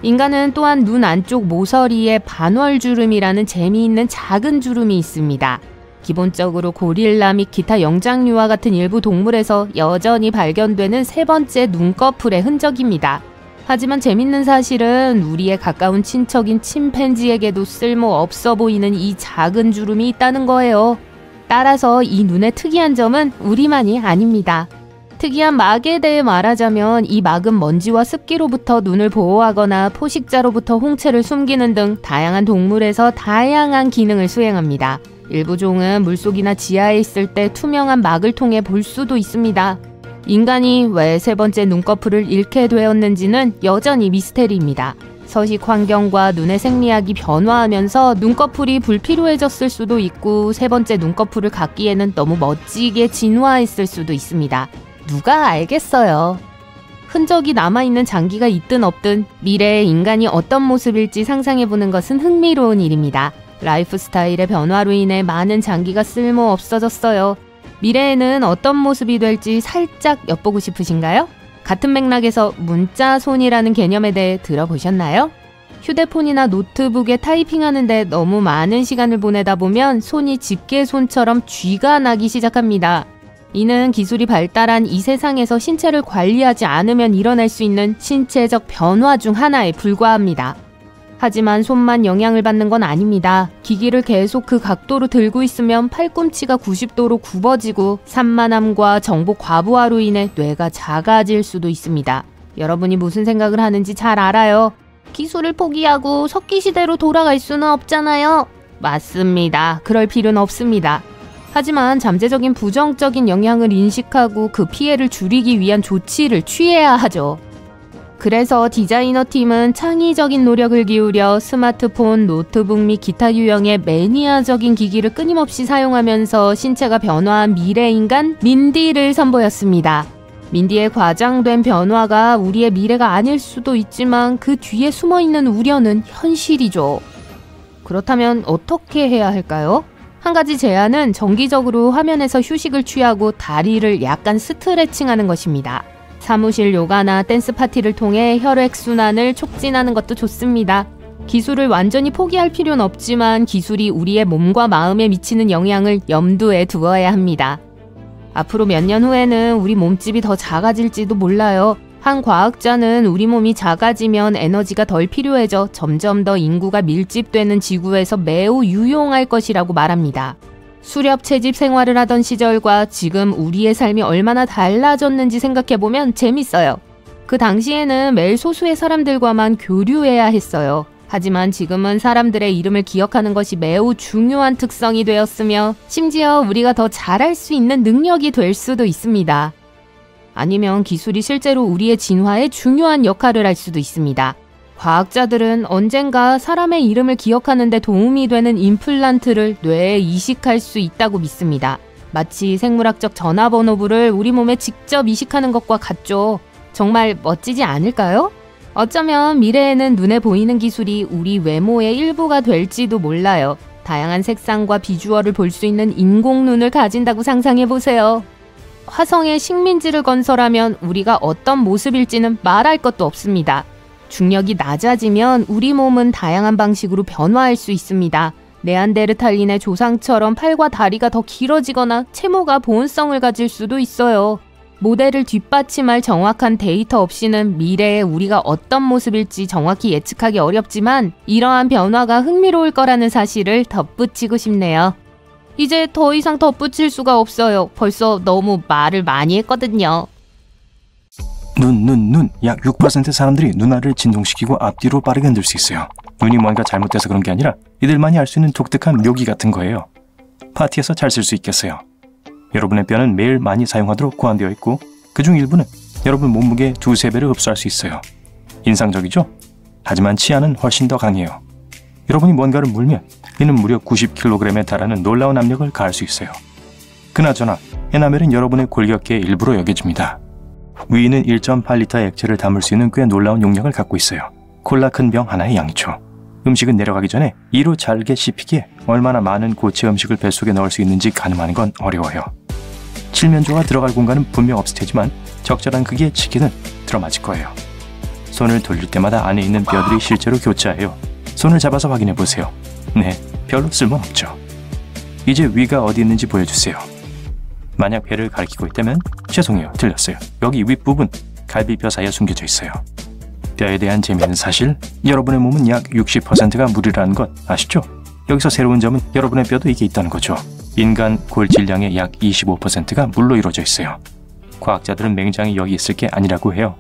인간은 또한 눈 안쪽 모서리에 반월주름이라는 재미있는 작은 주름이 있습니다. 기본적으로 고릴라 및 기타 영장류와 같은 일부 동물에서 여전히 발견되는 세 번째 눈꺼풀의 흔적입니다. 하지만 재밌는 사실은 우리의 가까운 친척인 침팬지에게도 쓸모없어 보이는 이 작은 주름이 있다는 거예요. 따라서 이 눈의 특이한 점은 우리만이 아닙니다. 특이한 막에 대해 말하자면 이 막은 먼지와 습기로부터 눈을 보호하거나 포식자로부터 홍채를 숨기는 등 다양한 동물에서 다양한 기능을 수행합니다. 일부 종은 물속이나 지하에 있을 때 투명한 막을 통해 볼 수도 있습니다. 인간이 왜 세 번째 눈꺼풀을 잃게 되었는지는 여전히 미스테리입니다. 서식 환경과 눈의 생리학이 변화하면서 눈꺼풀이 불필요해졌을 수도 있고 세 번째 눈꺼풀을 갖기에는 너무 멋지게 진화했을 수도 있습니다. 누가 알겠어요. 흔적이 남아있는 장기가 있든 없든 미래의 인간이 어떤 모습일지 상상해보는 것은 흥미로운 일입니다. 라이프 스타일의 변화로 인해 많은 장기가 쓸모 없어졌어요. 미래에는 어떤 모습이 될지 살짝 엿보고 싶으신가요? 같은 맥락에서 문자손이라는 개념에 대해 들어보셨나요? 휴대폰이나 노트북에 타이핑하는데 너무 많은 시간을 보내다 보면 손이 집게손처럼 쥐가 나기 시작합니다. 이는 기술이 발달한 이 세상에서 신체를 관리하지 않으면 일어날 수 있는 신체적 변화 중 하나에 불과합니다. 하지만 손만 영향을 받는 건 아닙니다. 기기를 계속 그 각도로 들고 있으면 팔꿈치가 90도로 굽어지고 산만함과 정보 과부하로 인해 뇌가 작아질 수도 있습니다. 여러분이 무슨 생각을 하는지 잘 알아요. 기술을 포기하고 석기 시대로 돌아갈 수는 없잖아요. 맞습니다. 그럴 필요는 없습니다. 하지만 잠재적인 부정적인 영향을 인식하고 그 피해를 줄이기 위한 조치를 취해야 하죠. 그래서 디자이너 팀은 창의적인 노력을 기울여 스마트폰, 노트북 및 기타 유형의 매니아적인 기기를 끊임없이 사용하면서 신체가 변화한 미래인간 민디를 선보였습니다. 민디의 과장된 변화가 우리의 미래가 아닐 수도 있지만 그 뒤에 숨어있는 우려는 현실이죠. 그렇다면 어떻게 해야 할까요? 한 가지 제안은 정기적으로 화면에서 휴식을 취하고 다리를 약간 스트레칭하는 것입니다. 사무실 요가나 댄스 파티를 통해 혈액순환을 촉진하는 것도 좋습니다. 기술을 완전히 포기할 필요는 없지만 기술이 우리의 몸과 마음에 미치는 영향을 염두에 두어야 합니다. 앞으로 몇 년 후에는 우리 몸집이 더 작아질지도 몰라요. 한 과학자는 우리 몸이 작아지면 에너지가 덜 필요해져 점점 더 인구가 밀집되는 지구에서 매우 유용할 것이라고 말합니다. 수렵 채집 생활을 하던 시절과 지금 우리의 삶이 얼마나 달라졌는지 생각해보면 재밌어요. 그 당시에는 매일 소수의 사람들과만 교류해야 했어요. 하지만 지금은 사람들의 이름을 기억하는 것이 매우 중요한 특성이 되었으며 심지어 우리가 더 잘할 수 있는 능력이 될 수도 있습니다. 아니면 기술이 실제로 우리의 진화에 중요한 역할을 할 수도 있습니다. 과학자들은 언젠가 사람의 이름을 기억하는 데 도움이 되는 임플란트를 뇌에 이식할 수 있다고 믿습니다. 마치 생물학적 전화번호부를 우리 몸에 직접 이식하는 것과 같죠. 정말 멋지지 않을까요? 어쩌면 미래에는 눈에 보이는 기술이 우리 외모의 일부가 될지도 몰라요. 다양한 색상과 비주얼을 볼 수 있는 인공눈을 가진다고 상상해보세요. 화성에 식민지를 건설하면 우리가 어떤 모습일지는 말할 것도 없습니다. 중력이 낮아지면 우리 몸은 다양한 방식으로 변화할 수 있습니다. 네안데르탈린의 조상처럼 팔과 다리가 더 길어지거나 채모가 보온성을 가질 수도 있어요. 모델을 뒷받침할 정확한 데이터 없이는 미래에 우리가 어떤 모습일지 정확히 예측하기 어렵지만 이러한 변화가 흥미로울 거라는 사실을 덧붙이고 싶네요. 이제 더 이상 덧붙일 수가 없어요. 벌써 너무 말을 많이 했거든요. 눈. 약 6% 사람들이 눈알을 진동시키고 앞뒤로 빠르게 흔들 수 있어요. 눈이 뭔가 잘못돼서 그런 게 아니라 이들만이 알 수 있는 독특한 묘기 같은 거예요. 파티에서 잘 쓸 수 있겠어요. 여러분의 뼈는 매일 많이 사용하도록 고안되어 있고 그중 일부는 여러분 몸무게의 2~3배를 흡수할 수 있어요. 인상적이죠? 하지만 치아는 훨씬 더 강해요. 여러분이 뭔가를 물면 이는 무려 90kg에 달하는 놀라운 압력을 가할 수 있어요. 그나저나 에나멜은 여러분의 골격계의 일부로 여겨집니다. 위는 1.8리터의 액체를 담을 수 있는 꽤 놀라운 용량을 갖고 있어요. 콜라 큰 병 하나의 양이죠. 음식은 내려가기 전에 이로 잘게 씹히기에 얼마나 많은 고체 음식을 뱃속에 넣을 수 있는지 가늠하는 건 어려워요. 칠면조가 들어갈 공간은 분명 없을 테지만 적절한 크기의 치킨은 들어맞을 거예요. 손을 돌릴 때마다 안에 있는 뼈들이 실제로 교차해요. 손을 잡아서 확인해 보세요. 네, 별로 쓸모없죠. 이제 위가 어디 있는지 보여주세요. 만약 배를 가리키고 있다면 죄송해요, 틀렸어요. 여기 윗부분 갈비뼈 사이에 숨겨져 있어요. 뼈에 대한 재미있는 사실, 여러분의 몸은 약 60%가 물이라는 것 아시죠? 여기서 새로운 점은 여러분의 뼈도 이게 있다는 거죠. 인간 골질량의 약 25%가 물로 이루어져 있어요. 과학자들은 맹장이 여기 있을 게 아니라고 해요.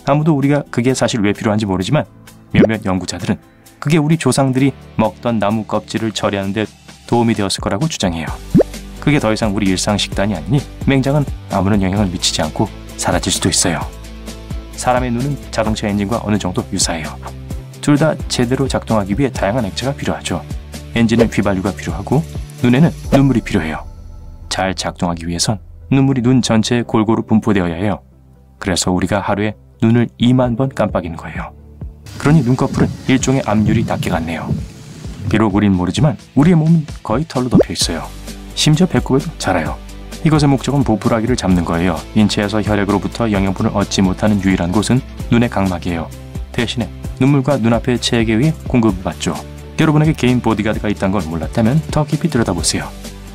아무도 우리가 그게 사실 왜 필요한지 모르지만 몇몇 연구자들은 그게 우리 조상들이 먹던 나무 껍질을 처리하는 데 도움이 되었을 거라고 주장해요. 그게 더 이상 우리 일상 식단이 아니니 맹장은 아무런 영향을 미치지 않고 사라질 수도 있어요. 사람의 눈은 자동차 엔진과 어느 정도 유사해요. 둘 다 제대로 작동하기 위해 다양한 액체가 필요하죠. 엔진은 휘발유가 필요하고 눈에는 눈물이 필요해요. 잘 작동하기 위해선 눈물이 눈 전체에 골고루 분포되어야 해요. 그래서 우리가 하루에 눈을 2만 번 깜빡이는 거예요. 그러니 눈꺼풀은 일종의 압률이 닿게 같네요. 비록 우린 모르지만 우리의 몸은 거의 털로 덮여 있어요. 심지어 배꼽에도 자라요. 이것의 목적은 보풀아기를 잡는 거예요. 인체에서 혈액으로부터 영양분을 얻지 못하는 유일한 곳은 눈의 각막이에요. 대신에 눈물과 눈앞의 체액에 의해 공급을 받죠. 여러분에게 개인 보디가드가 있다는 걸 몰랐다면 더 깊이 들여다보세요.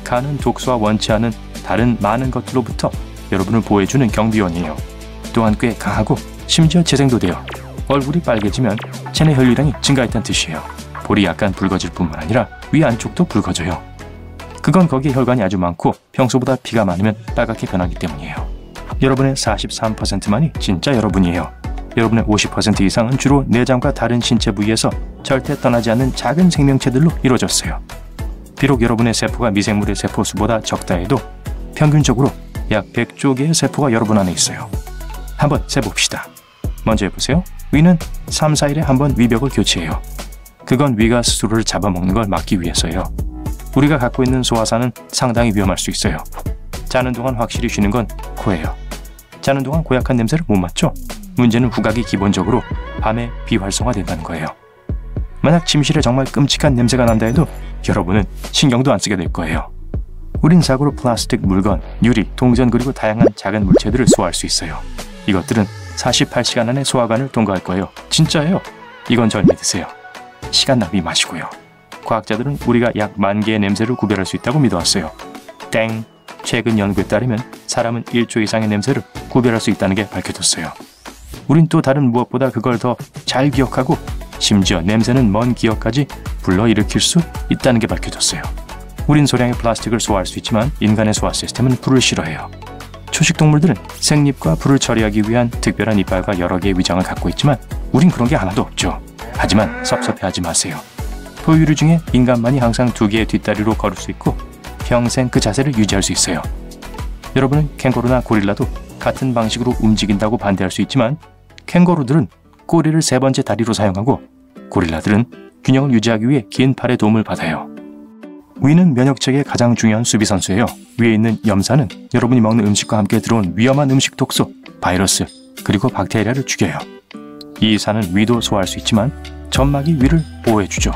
간은 독소와 원치 않은 다른 많은 것들로부터 여러분을 보호해주는 경비원이에요. 또한 꽤 강하고 심지어 재생도 돼요. 얼굴이 빨개지면 체내 혈류량이 증가했다는 뜻이에요. 볼이 약간 붉어질 뿐만 아니라 위 안쪽도 붉어져요. 그건 거기에 혈관이 아주 많고 평소보다 피가 많으면 빨갛게 변하기 때문이에요. 여러분의 43%만이 진짜 여러분이에요. 여러분의 50% 이상은 주로 내장과 다른 신체 부위에서 절대 떠나지 않는 작은 생명체들로 이루어졌어요. 비록 여러분의 세포가 미생물의 세포수보다 적다 해도 평균적으로 약 100조 개의 세포가 여러분 안에 있어요. 한번 세봅시다. 먼저 해보세요. 위는 3, 4일에 한 번 위벽을 교체해요. 그건 위가 스스로를 잡아먹는 걸 막기 위해서예요. 우리가 갖고 있는 소화산은 상당히 위험할 수 있어요. 자는 동안 확실히 쉬는 건 코예요. 자는 동안 고약한 냄새를 못 맡죠? 문제는 후각이 기본적으로 밤에 비활성화된다는 거예요. 만약 침실에 정말 끔찍한 냄새가 난다 해도 여러분은 신경도 안 쓰게 될 거예요. 우린 사고로 플라스틱, 물건, 유리, 동전 그리고 다양한 작은 물체들을 소화할 수 있어요. 이것들은 48시간 안에 소화관을 통과할 거예요. 진짜예요. 이건 절 믿으세요. 시간 낭비 마시고요. 과학자들은 우리가 약 10,000개의 냄새를 구별할 수 있다고 믿어왔어요. 땡! 최근 연구에 따르면 사람은 1조 이상의 냄새를 구별할 수 있다는 게 밝혀졌어요. 우린 또 다른 무엇보다 그걸 더 잘 기억하고 심지어 냄새는 먼 기억까지 불러일으킬 수 있다는 게 밝혀졌어요. 우린 소량의 플라스틱을 소화할 수 있지만 인간의 소화 시스템은 불을 싫어해요. 초식동물들은 생립과 불을 처리하기 위한 특별한 이빨과 여러 개의 위장을 갖고 있지만 우린 그런 게 하나도 없죠. 하지만 섭섭해하지 마세요. 포유류 중에 인간만이 항상 2개의 뒷다리로 걸을 수 있고 평생 그 자세를 유지할 수 있어요. 여러분은 캥거루나 고릴라도 같은 방식으로 움직인다고 반대할 수 있지만 캥거루들은 꼬리를 3번째 다리로 사용하고 고릴라들은 균형을 유지하기 위해 긴 팔의 도움을 받아요. 위는 면역체계의 가장 중요한 수비선수예요. 위에 있는 염산은 여러분이 먹는 음식과 함께 들어온 위험한 음식 독소, 바이러스, 그리고 박테리아를 죽여요. 이 산은 위도 소화할 수 있지만 점막이 위를 보호해주죠.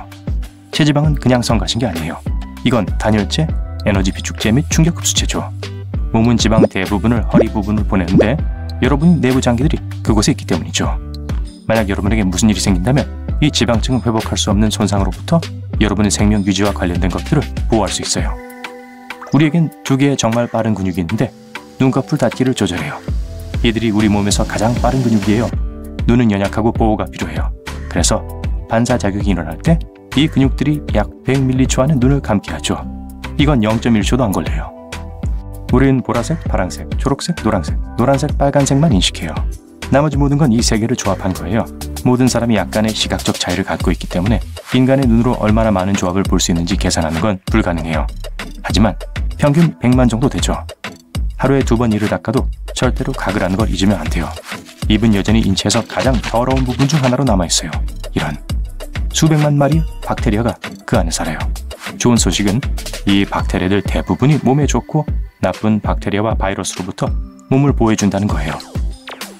체지방은 그냥 성가신 게 아니에요. 이건 단열재, 에너지 비축제 및 충격 흡수체죠. 몸은 지방 대부분을 허리 부분으로 보내는데 여러분이 내부 장기들이 그곳에 있기 때문이죠. 만약 여러분에게 무슨 일이 생긴다면 이 지방층은 회복할 수 없는 손상으로부터 여러분의 생명 유지와 관련된 것들을 보호할 수 있어요. 우리에겐 2개의 정말 빠른 근육이 있는데 눈꺼풀 닫기를 조절해요. 이들이 우리 몸에서 가장 빠른 근육이에요. 눈은 연약하고 보호가 필요해요. 그래서 반사작용이 일어날 때 이 근육들이 약 100m초 안에 눈을 감게 하죠. 이건 0.1초도 안 걸려요. 우린 보라색, 파란색, 초록색, 노란색, 빨간색만 인식해요. 나머지 모든 건 이 3개를 조합한 거예요. 모든 사람이 약간의 시각적 차이를 갖고 있기 때문에 인간의 눈으로 얼마나 많은 조합을 볼 수 있는지 계산하는 건 불가능해요. 하지만 평균 100만 정도 되죠. 하루에 2번 이를 닦아도 절대로 가글하는 걸 잊으면 안 돼요. 입은 여전히 인체에서 가장 더러운 부분 중 하나로 남아있어요. 이런 수백만 마리의 박테리아가 그 안에 살아요. 좋은 소식은 이 박테리아들 대부분이 몸에 좋고 나쁜 박테리아와 바이러스로부터 몸을 보호해준다는 거예요.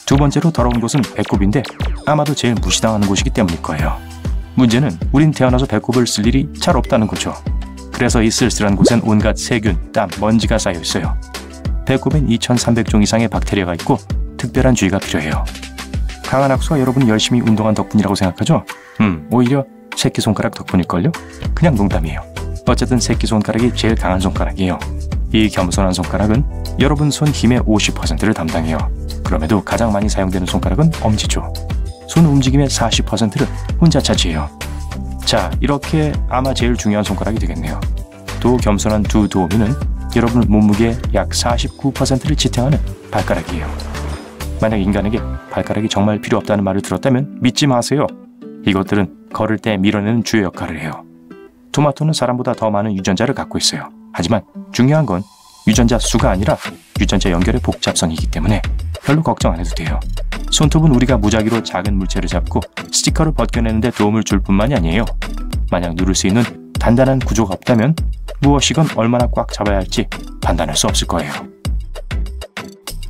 두 번째로 더러운 곳은 배꼽인데 아마도 제일 무시당하는 곳이기 때문일 거예요. 문제는 우린 태어나서 배꼽을 쓸 일이 잘 없다는 거죠. 그래서 이 쓸쓸한 곳엔 온갖 세균, 땀, 먼지가 쌓여 있어요. 배꼽엔 2,300종 이상의 박테리아가 있고 특별한 주의가 필요해요. 강한 학수가 여러분이 열심히 운동한 덕분이라고 생각하죠? 오히려 새끼손가락 덕분일걸요? 그냥 농담이에요. 어쨌든 새끼손가락이 제일 강한 손가락이에요. 이 겸손한 손가락은 여러분 손 힘의 50%를 담당해요. 그럼에도 가장 많이 사용되는 손가락은 엄지죠. 손 움직임의 40%를 혼자 차지해요. 자, 이렇게 아마 제일 중요한 손가락이 되겠네요. 또 겸손한 두 도우미는 여러분 몸무게의 약 49%를 지탱하는 발가락이에요. 만약 인간에게 발가락이 정말 필요 없다는 말을 들었다면 믿지 마세요. 이것들은 걸을 때 밀어내는 주요 역할을 해요. 토마토는 사람보다 더 많은 유전자를 갖고 있어요. 하지만 중요한 건 유전자 수가 아니라 유전자 연결의 복잡성이기 때문에 별로 걱정 안 해도 돼요. 손톱은 우리가 무작위로 작은 물체를 잡고 스티커를 벗겨내는데 도움을 줄 뿐만이 아니에요. 만약 누를 수 있는 단단한 구조가 없다면 무엇이건 얼마나 꽉 잡아야 할지 판단할 수 없을 거예요.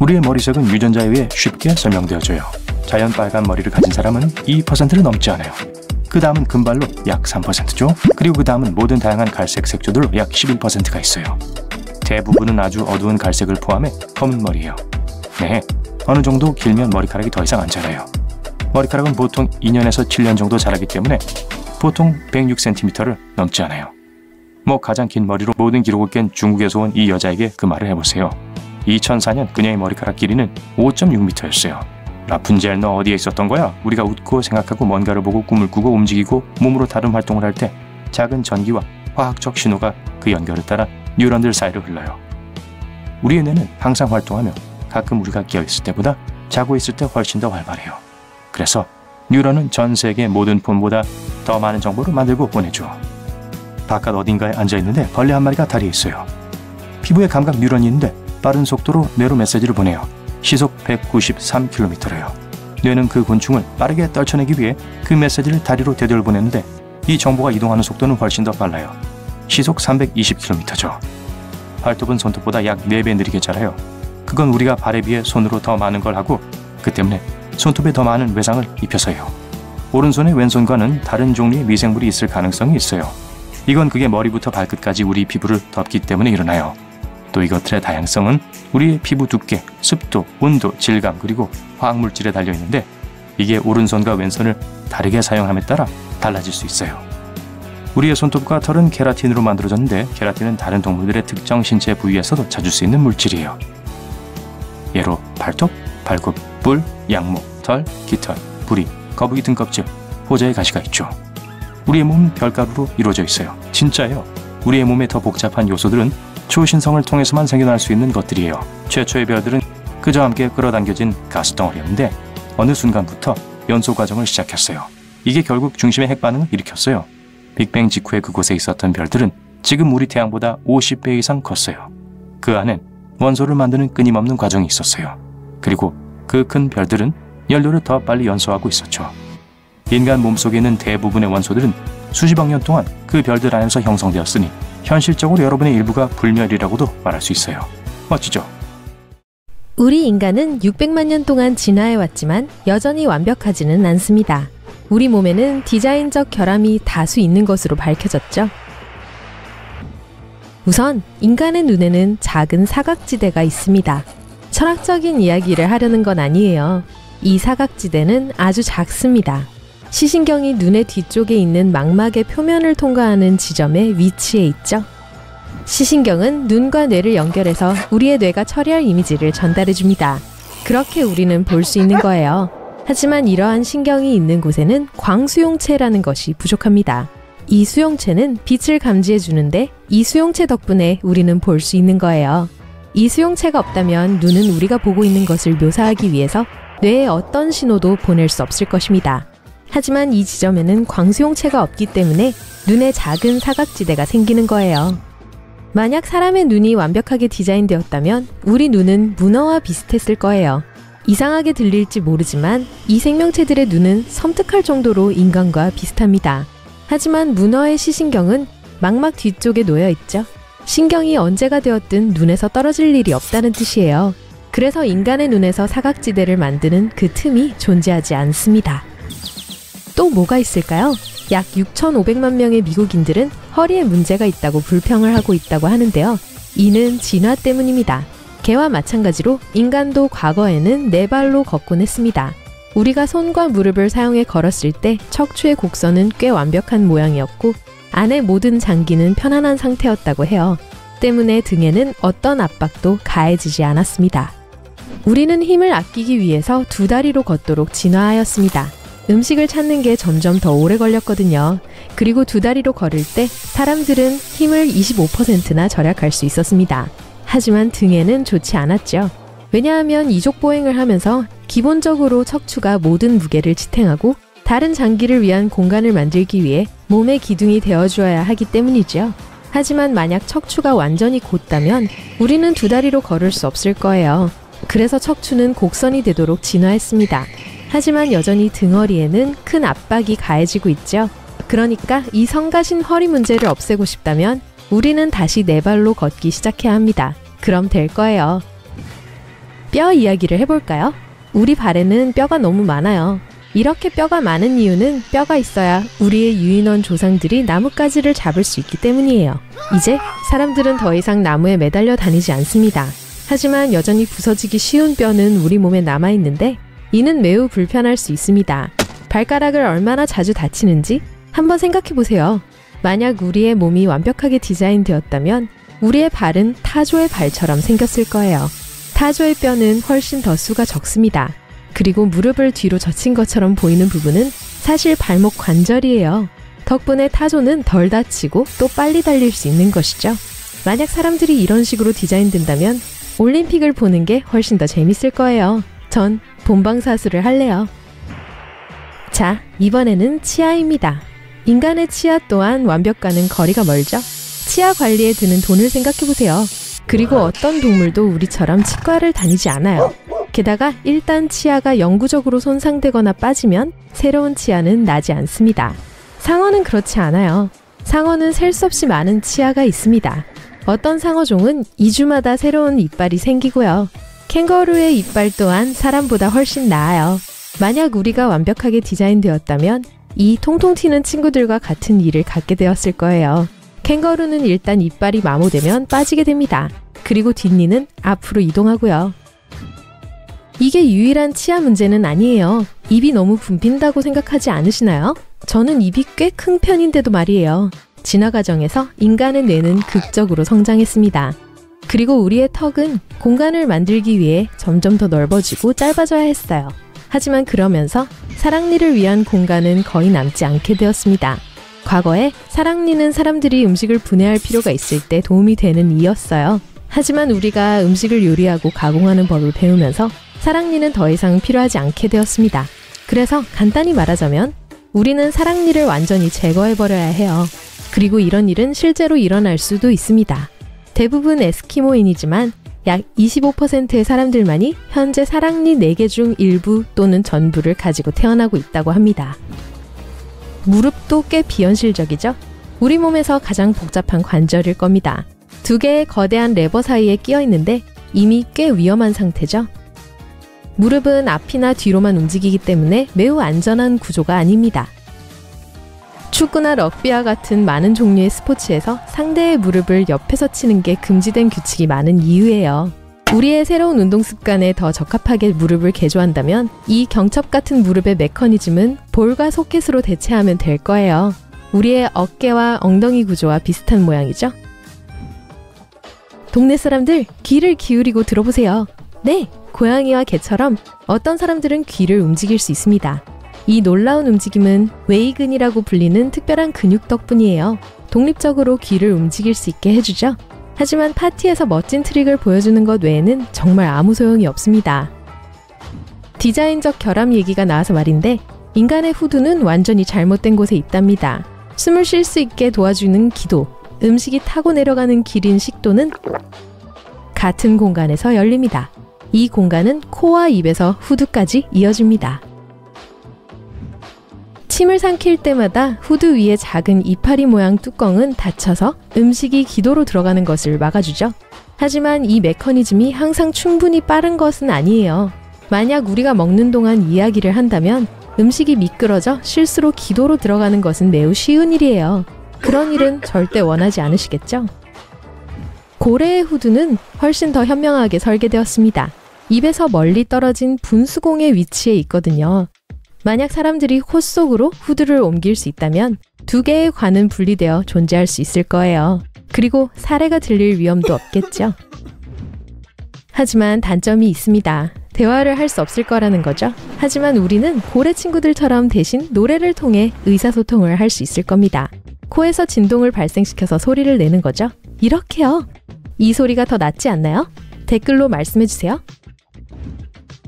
우리의 머리색은 유전자에 의해 쉽게 설명되어져요. 자연 빨간 머리를 가진 사람은 2%를 넘지 않아요. 그 다음은 금발로 약 3%죠. 그리고 그 다음은 모든 다양한 갈색 색조들로 약 11%가 있어요. 대부분은 아주 어두운 갈색을 포함해 검은 머리예요. 네, 어느 정도 길면 머리카락이 더 이상 안 자라요. 머리카락은 보통 2년에서 7년 정도 자라기 때문에 보통 106cm를 넘지 않아요. 가장 긴 머리로 모든 기록을 깬 중국에서 온 이 여자에게 그 말을 해보세요. 2004년 그녀의 머리카락 길이는 5.6m였어요. 라푼젤, 너 어디에 있었던 거야? 우리가 웃고 생각하고 뭔가를 보고 꿈을 꾸고 움직이고 몸으로 다른 활동을 할 때 작은 전기와 화학적 신호가 그 연결을 따라 뉴런들 사이로 흘러요. 우리의 뇌는 항상 활동하며 가끔 우리가 깨어있을 때보다 자고 있을 때 훨씬 더 활발해요. 그래서 뉴런은 전 세계 모든 폰보다 더 많은 정보를 만들고 보내죠. 바깥 어딘가에 앉아있는데 벌레 한 마리가 다리에 있어요. 피부에 감각 뉴런이 있는데 빠른 속도로 뇌로 메시지를 보내요. 시속 193km래요. 뇌는 그 곤충을 빠르게 떨쳐내기 위해 그 메시지를 다리로 되돌보내는데 이 정보가 이동하는 속도는 훨씬 더 빨라요. 시속 320km죠. 발톱은 손톱보다 약 4배 느리게 자라요. 그건 우리가 발에 비해 손으로 더 많은 걸 하고 그 때문에 손톱에 더 많은 외상을 입혀서요. 오른손의 왼손과는 다른 종류의 미생물이 있을 가능성이 있어요. 이건 그게 머리부터 발끝까지 우리 피부를 덮기 때문에 일어나요. 또 이것들의 다양성은 우리의 피부 두께, 습도, 온도, 질감 그리고 화학물질에 달려있는데 이게 오른손과 왼손을 다르게 사용함에 따라 달라질 수 있어요. 우리의 손톱과 털은 케라틴으로 만들어졌는데 케라틴은 다른 동물들의 특정 신체 부위에서도 찾을 수 있는 물질이에요. 예로 발톱, 발굽, 뿔, 양목, 털, 깃털, 부리, 거북이 등껍질, 호자의 가시가 있죠. 우리의 몸은 별가루로 이루어져 있어요. 진짜예요. 우리의 몸의 더 복잡한 요소들은 초신성을 통해서만 생겨날 수 있는 것들이에요. 최초의 별들은 그저 함께 끌어당겨진 가스덩어리였는데 어느 순간부터 연소 과정을 시작했어요. 이게 결국 중심의 핵반응을 일으켰어요. 빅뱅 직후에 그곳에 있었던 별들은 지금 우리 태양보다 50배 이상 컸어요. 그 안엔 원소를 만드는 끊임없는 과정이 있었어요. 그리고 그 큰 별들은 연료를 더 빨리 연소하고 있었죠. 인간 몸속에 있는 대부분의 원소들은 수십억 년 동안 그 별들 안에서 형성되었으니 현실적으로 여러분의 일부가 불멸이라고도 말할 수 있어요. 멋지죠? 우리 인간은 600만 년 동안 진화해왔지만 여전히 완벽하지는 않습니다. 우리 몸에는 디자인적 결함이 다수 있는 것으로 밝혀졌죠. 우선 인간의 눈에는 작은 사각지대가 있습니다. 철학적인 이야기를 하려는 건 아니에요. 이 사각지대는 아주 작습니다. 시신경이 눈의 뒤쪽에 있는 망막의 표면을 통과하는 지점에 위치해 있죠. 시신경은 눈과 뇌를 연결해서 우리의 뇌가 처리할 이미지를 전달해줍니다. 그렇게 우리는 볼 수 있는 거예요. 하지만 이러한 신경이 있는 곳에는 광수용체라는 것이 부족합니다. 이 수용체는 빛을 감지해주는데 이 수용체 덕분에 우리는 볼 수 있는 거예요. 이 수용체가 없다면 눈은 우리가 보고 있는 것을 묘사하기 위해서 뇌에 어떤 신호도 보낼 수 없을 것입니다. 하지만 이 지점에는 광수용체가 없기 때문에 눈에 작은 사각지대가 생기는 거예요. 만약 사람의 눈이 완벽하게 디자인되었다면 우리 눈은 문어와 비슷했을 거예요. 이상하게 들릴지 모르지만 이 생명체들의 눈은 섬뜩할 정도로 인간과 비슷합니다. 하지만 문어의 시신경은 망막 뒤쪽에 놓여 있죠. 신경이 언제가 되었든 눈에서 떨어질 일이 없다는 뜻이에요. 그래서 인간의 눈에서 사각지대를 만드는 그 틈이 존재하지 않습니다. 또 뭐가 있을까요? 약 6,500만 명의 미국인들은 허리에 문제가 있다고 불평을 하고 있다고 하는데요. 이는 진화 때문입니다. 개와 마찬가지로 인간도 과거에는 네 발로 걷곤 했습니다. 우리가 손과 무릎을 사용해 걸었을 때 척추의 곡선은 꽤 완벽한 모양이었고 안의 모든 장기는 편안한 상태였다고 해요. 때문에 등에는 어떤 압박도 가해지지 않았습니다. 우리는 힘을 아끼기 위해서 두 다리로 걷도록 진화하였습니다. 음식을 찾는 게 점점 더 오래 걸렸거든요. 그리고 두 다리로 걸을 때 사람들은 힘을 25%나 절약할 수 있었습니다. 하지만 등에는 좋지 않았죠. 왜냐하면 이족 보행을 하면서 기본적으로 척추가 모든 무게를 지탱하고 다른 장기를 위한 공간을 만들기 위해 몸의 기둥이 되어주어야 하기 때문이죠. 하지만 만약 척추가 완전히 곧다면 우리는 두 다리로 걸을 수 없을 거예요. 그래서 척추는 곡선이 되도록 진화했습니다. 하지만 여전히 등허리에는 큰 압박이 가해지고 있죠. 그러니까 이 성가신 허리 문제를 없애고 싶다면 우리는 다시 네 발로 걷기 시작해야 합니다. 그럼 될 거예요. 뼈 이야기를 해볼까요? 우리 발에는 뼈가 너무 많아요. 이렇게 뼈가 많은 이유는 뼈가 있어야 우리의 유인원 조상들이 나뭇가지를 잡을 수 있기 때문이에요. 이제 사람들은 더 이상 나무에 매달려 다니지 않습니다. 하지만 여전히 부서지기 쉬운 뼈는 우리 몸에 남아있는데 이는 매우 불편할 수 있습니다. 발가락을 얼마나 자주 다치는지 한번 생각해보세요. 만약 우리의 몸이 완벽하게 디자인되었다면 우리의 발은 타조의 발처럼 생겼을 거예요. 타조의 뼈는 훨씬 더 수가 적습니다. 그리고 무릎을 뒤로 젖힌 것처럼 보이는 부분은 사실 발목 관절이에요. 덕분에 타조는 덜 다치고 또 빨리 달릴 수 있는 것이죠. 만약 사람들이 이런 식으로 디자인된다면 올림픽을 보는 게 훨씬 더 재밌을 거예요. 전 본방사수를 할래요. 자, 이번에는 치아입니다. 인간의 치아 또한 완벽과는 거리가 멀죠? 치아 관리에 드는 돈을 생각해보세요. 그리고 어떤 동물도 우리처럼 치과를 다니지 않아요. 게다가 일단 치아가 영구적으로 손상되거나 빠지면 새로운 치아는 나지 않습니다. 상어는 그렇지 않아요. 상어는 셀 수 없이 많은 치아가 있습니다. 어떤 상어종은 2주마다 새로운 이빨이 생기고요. 캥거루의 이빨 또한 사람보다 훨씬 나아요. 만약 우리가 완벽하게 디자인되었다면 이 통통 튀는 친구들과 같은 일을 갖게 되었을 거예요. 캥거루는 일단 이빨이 마모되면 빠지게 됩니다. 그리고 뒷니는 앞으로 이동하고요. 이게 유일한 치아 문제는 아니에요. 입이 너무 붐빈다고 생각하지 않으시나요? 저는 입이 꽤 큰 편인데도 말이에요. 진화 과정에서 인간의 뇌는 극적으로 성장했습니다. 그리고 우리의 턱은 공간을 만들기 위해 점점 더 넓어지고 짧아져야 했어요. 하지만 그러면서 사랑니를 위한 공간은 거의 남지 않게 되었습니다. 과거에 사랑니는 사람들이 음식을 분해할 필요가 있을 때 도움이 되는 이였어요. 하지만 우리가 음식을 요리하고 가공하는 법을 배우면서 사랑니는 더 이상 필요하지 않게 되었습니다. 그래서 간단히 말하자면 우리는 사랑니를 완전히 제거해버려야 해요. 그리고 이런 일은 실제로 일어날 수도 있습니다. 대부분 에스키모인이지만 약 25%의 사람들만이 현재 사랑니 4개 중 일부 또는 전부를 가지고 태어나고 있다고 합니다. 무릎도 꽤 비현실적이죠? 우리 몸에서 가장 복잡한 관절일 겁니다. 2개의 거대한 레버 사이에 끼어 있는데 이미 꽤 위험한 상태죠? 무릎은 앞이나 뒤로만 움직이기 때문에 매우 안전한 구조가 아닙니다. 축구나 럭비와 같은 많은 종류의 스포츠에서 상대의 무릎을 옆에서 치는 게 금지된 규칙이 많은 이유예요. 우리의 새로운 운동 습관에 더 적합하게 무릎을 개조한다면 이 경첩 같은 무릎의 메커니즘은 볼과 소켓으로 대체하면 될 거예요. 우리의 어깨와 엉덩이 구조와 비슷한 모양이죠? 동네 사람들 귀를 기울이고 들어보세요. 네, 고양이와 개처럼 어떤 사람들은 귀를 움직일 수 있습니다. 이 놀라운 움직임은 웨이근이라고 불리는 특별한 근육 덕분이에요. 독립적으로 귀를 움직일 수 있게 해주죠. 하지만 파티에서 멋진 트릭을 보여주는 것 외에는 정말 아무 소용이 없습니다. 디자인적 결함 얘기가 나와서 말인데 인간의 후두는 완전히 잘못된 곳에 있답니다. 숨을 쉴 수 있게 도와주는 기도, 음식이 타고 내려가는 길인 식도는 같은 공간에서 열립니다. 이 공간은 코와 입에서 후두까지 이어집니다. 침을 삼킬 때마다 후두 위에 작은 이파리 모양 뚜껑은 닫혀서 음식이 기도로 들어가는 것을 막아주죠. 하지만 이 메커니즘이 항상 충분히 빠른 것은 아니에요. 만약 우리가 먹는 동안 이야기를 한다면 음식이 미끄러져 실수로 기도로 들어가는 것은 매우 쉬운 일이에요. 그런 일은 절대 원하지 않으시겠죠? 고래의 후두는 훨씬 더 현명하게 설계되었습니다. 입에서 멀리 떨어진 분수공의 위치에 있거든요. 만약 사람들이 코 속으로 후두를 옮길 수 있다면 두 개의 관은 분리되어 존재할 수 있을 거예요. 그리고 사례가 들릴 위험도 없겠죠. 하지만 단점이 있습니다. 대화를 할 수 없을 거라는 거죠. 하지만 우리는 고래 친구들처럼 대신 노래를 통해 의사소통을 할 수 있을 겁니다. 코에서 진동을 발생시켜서 소리를 내는 거죠. 이렇게요. 이 소리가 더 낫지 않나요? 댓글로 말씀해주세요.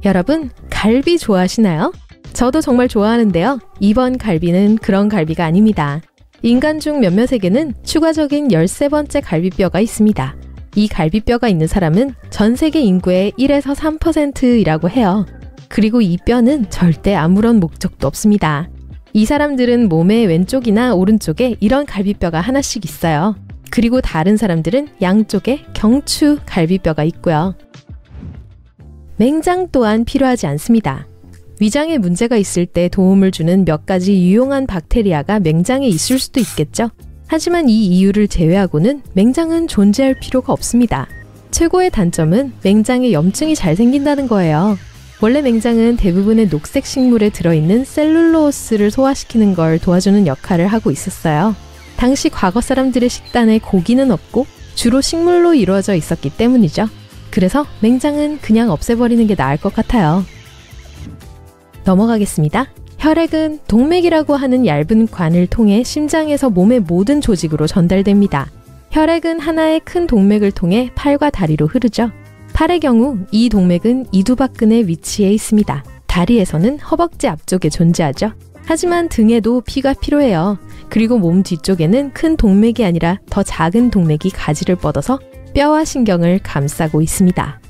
여러분, 갈비 좋아하시나요? 저도 정말 좋아하는데요. 이번 갈비는 그런 갈비가 아닙니다. 인간 중 몇몇에게는 추가적인 13번째 갈비뼈가 있습니다. 이 갈비뼈가 있는 사람은 전 세계 인구의 1에서 3%이라고 해요. 그리고 이 뼈는 절대 아무런 목적도 없습니다. 이 사람들은 몸의 왼쪽이나 오른쪽에 이런 갈비뼈가 하나씩 있어요. 그리고 다른 사람들은 양쪽에 경추 갈비뼈가 있고요. 맹장 또한 필요하지 않습니다. 위장에 문제가 있을 때 도움을 주는 몇 가지 유용한 박테리아가 맹장에 있을 수도 있겠죠. 하지만 이 이유를 제외하고는 맹장은 존재할 필요가 없습니다. 최고의 단점은 맹장에 염증이 잘 생긴다는 거예요. 원래 맹장은 대부분의 녹색 식물에 들어있는 셀룰로스를 소화시키는 걸 도와주는 역할을 하고 있었어요. 당시 과거 사람들의 식단에 고기는 없고 주로 식물로 이루어져 있었기 때문이죠. 그래서 맹장은 그냥 없애버리는 게 나을 것 같아요. 넘어가겠습니다. 혈액은 동맥이라고 하는 얇은 관을 통해 심장에서 몸의 모든 조직으로 전달됩니다. 혈액은 하나의 큰 동맥을 통해 팔과 다리로 흐르죠. 팔의 경우 이 동맥은 이두박근의 위치에 있습니다. 다리에서는 허벅지 앞쪽에 존재하죠. 하지만 등에도 피가 필요해요. 그리고 몸 뒤쪽에는 큰 동맥이 아니라 더 작은 동맥이 가지를 뻗어서 뼈와 신경을 감싸고 있습니다.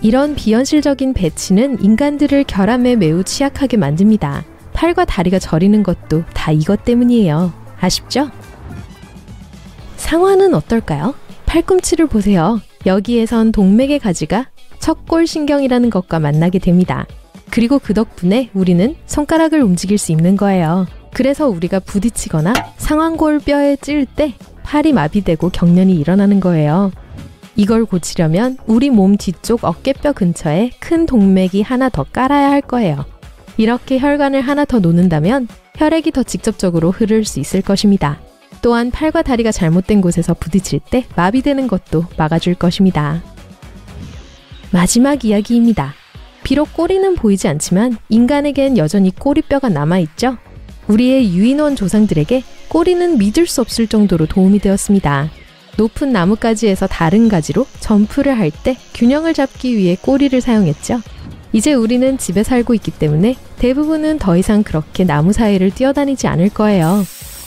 이런 비현실적인 배치는 인간들을 결함에 매우 취약하게 만듭니다. 팔과 다리가 저리는 것도 다 이것 때문이에요. 아쉽죠? 상완은 어떨까요? 팔꿈치를 보세요. 여기에선 동맥의 가지가 척골신경이라는 것과 만나게 됩니다. 그리고 그 덕분에 우리는 손가락을 움직일 수 있는 거예요. 그래서 우리가 부딪히거나 상완골 뼈에 찔 때 팔이 마비되고 경련이 일어나는 거예요. 이걸 고치려면 우리 몸 뒤쪽 어깨뼈 근처에 큰 동맥이 하나 더 깔아야 할 거예요. 이렇게 혈관을 하나 더 놓는다면 혈액이 더 직접적으로 흐를 수 있을 것입니다. 또한 팔과 다리가 잘못된 곳에서 부딪힐 때 마비되는 것도 막아줄 것입니다. 마지막 이야기입니다. 비록 꼬리는 보이지 않지만 인간에겐 여전히 꼬리뼈가 남아있죠? 우리의 유인원 조상들에게 꼬리는 믿을 수 없을 정도로 도움이 되었습니다. 높은 나뭇가지에서 다른 가지로 점프를 할 때 균형을 잡기 위해 꼬리를 사용했죠. 이제 우리는 집에 살고 있기 때문에 대부분은 더 이상 그렇게 나무 사이를 뛰어다니지 않을 거예요.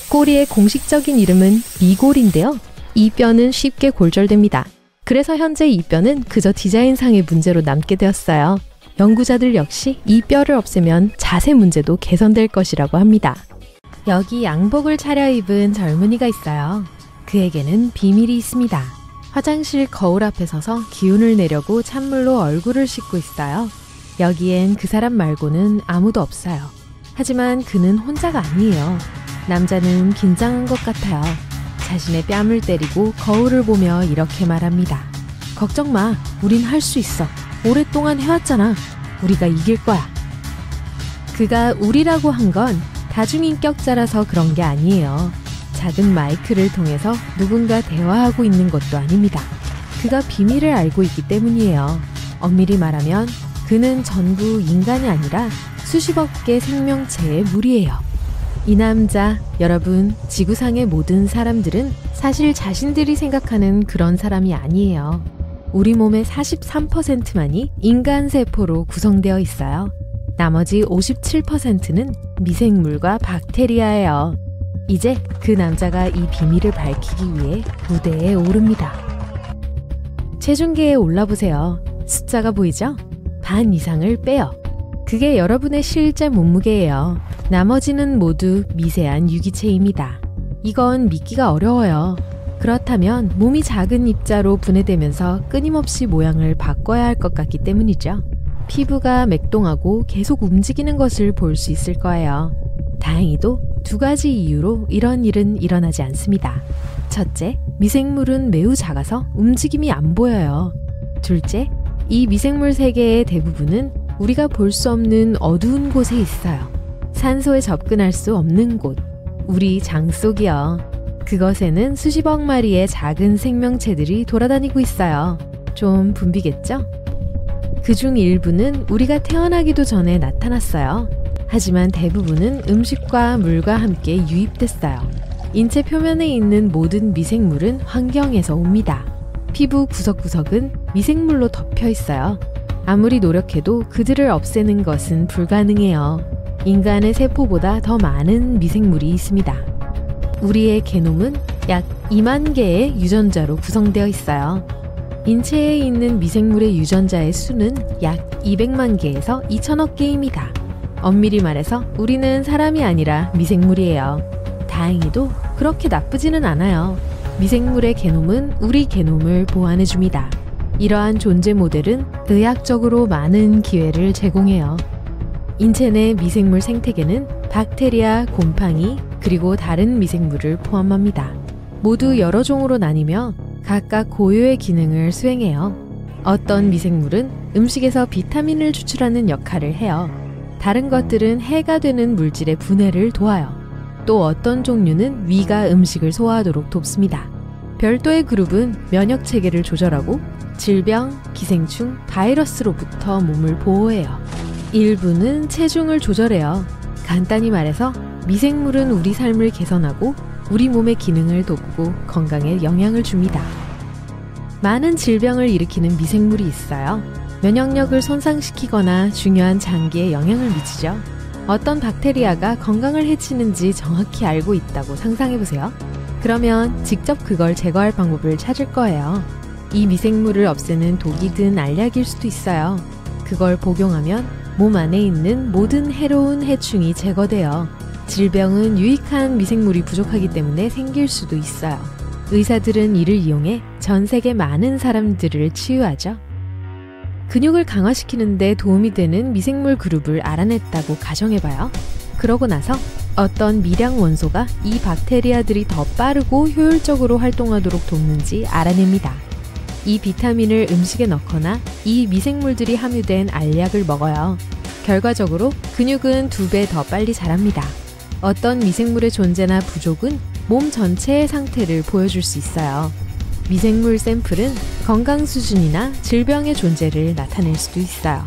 꼬리의 공식적인 이름은 미골인데요. 이 뼈는 쉽게 골절됩니다. 그래서 현재 이 뼈는 그저 디자인상의 문제로 남게 되었어요. 연구자들 역시 이 뼈를 없애면 자세 문제도 개선될 것이라고 합니다. 여기 양복을 차려입은 젊은이가 있어요. 그에게는 비밀이 있습니다. 화장실 거울 앞에 서서 기운을 내려고 찬물로 얼굴을 씻고 있어요. 여기엔 그 사람 말고는 아무도 없어요. 하지만 그는 혼자가 아니에요. 남자는 긴장한 것 같아요. 자신의 뺨을 때리고 거울을 보며 이렇게 말합니다. 걱정 마. 우린 할 수 있어. 오랫동안 해왔잖아. 우리가 이길 거야. 그가 우리라고 한 건 다중인격자라서 그런 게 아니에요. 작은 마이크를 통해서 누군가 대화하고 있는 것도 아닙니다. 그가 비밀을 알고 있기 때문이에요. 엄밀히 말하면 그는 전부 인간이 아니라 수십억 개 생명체의 무리예요. 이 남자, 여러분, 지구상의 모든 사람들은 사실 자신들이 생각하는 그런 사람이 아니에요. 우리 몸의 43%만이 인간 세포로 구성되어 있어요. 나머지 57%는 미생물과 박테리아예요. 이제 그 남자가 이 비밀을 밝히기 위해 무대에 오릅니다. 체중계에 올라보세요. 숫자가 보이죠? 반 이상을 빼요. 그게 여러분의 실제 몸무게예요. 나머지는 모두 미세한 유기체입니다. 이건 믿기가 어려워요. 그렇다면 몸이 작은 입자로 분해되면서 끊임없이 모양을 바꿔야 할 것 같기 때문이죠. 피부가 맥동하고 계속 움직이는 것을 볼 수 있을 거예요. 다행히도 두 가지 이유로 이런 일은 일어나지 않습니다. 첫째, 미생물은 매우 작아서 움직임이 안 보여요. 둘째, 이 미생물 세계의 대부분은 우리가 볼 수 없는 어두운 곳에 있어요. 산소에 접근할 수 없는 곳, 우리 장 속이요. 그것에는 수십억 마리의 작은 생명체들이 돌아다니고 있어요. 좀 붐비겠죠? 그중 일부는 우리가 태어나기도 전에 나타났어요. 하지만 대부분은 음식과 물과 함께 유입됐어요. 인체 표면에 있는 모든 미생물은 환경에서 옵니다. 피부 구석구석은 미생물로 덮여 있어요. 아무리 노력해도 그들을 없애는 것은 불가능해요. 인간의 세포보다 더 많은 미생물이 있습니다. 우리의 게놈은 약 2만 개의 유전자로 구성되어 있어요. 인체에 있는 미생물의 유전자의 수는 약 200만 개에서 2천억 개입니다. 엄밀히 말해서 우리는 사람이 아니라 미생물이에요. 다행히도 그렇게 나쁘지는 않아요. 미생물의 게놈은 우리 게놈을 보완해줍니다. 이러한 존재 모델은 의학적으로 많은 기회를 제공해요. 인체 내 미생물 생태계는 박테리아, 곰팡이, 그리고 다른 미생물을 포함합니다. 모두 여러 종으로 나뉘며 각각 고유의 기능을 수행해요. 어떤 미생물은 음식에서 비타민을 추출하는 역할을 해요. 다른 것들은 해가 되는 물질의 분해를 도와요. 또 어떤 종류는 위가 음식을 소화하도록 돕습니다. 별도의 그룹은 면역 체계를 조절하고 질병, 기생충, 바이러스로부터 몸을 보호해요. 일부는 체중을 조절해요. 간단히 말해서 미생물은 우리 삶을 개선하고 우리 몸의 기능을 돕고 건강에 영향을 줍니다. 많은 질병을 일으키는 미생물이 있어요. 면역력을 손상시키거나 중요한 장기에 영향을 미치죠. 어떤 박테리아가 건강을 해치는지 정확히 알고 있다고 상상해보세요. 그러면 직접 그걸 제거할 방법을 찾을 거예요. 이 미생물을 없애는 독이든 알약일 수도 있어요. 그걸 복용하면 몸 안에 있는 모든 해로운 해충이 제거돼요. 질병은 유익한 미생물이 부족하기 때문에 생길 수도 있어요. 의사들은 이를 이용해 전 세계 많은 사람들을 치유하죠. 근육을 강화시키는데 도움이 되는 미생물 그룹을 알아냈다고 가정해봐요. 그러고 나서 어떤 미량 원소가 이 박테리아들이 더 빠르고 효율적으로 활동하도록 돕는지 알아냅니다. 이 비타민을 음식에 넣거나 이 미생물들이 함유된 알약을 먹어요. 결과적으로 근육은 2배 더 빨리 자랍니다. 어떤 미생물의 존재나 부족은 몸 전체의 상태를 보여줄 수 있어요. 미생물 샘플은 건강 수준이나 질병의 존재를 나타낼 수도 있어요.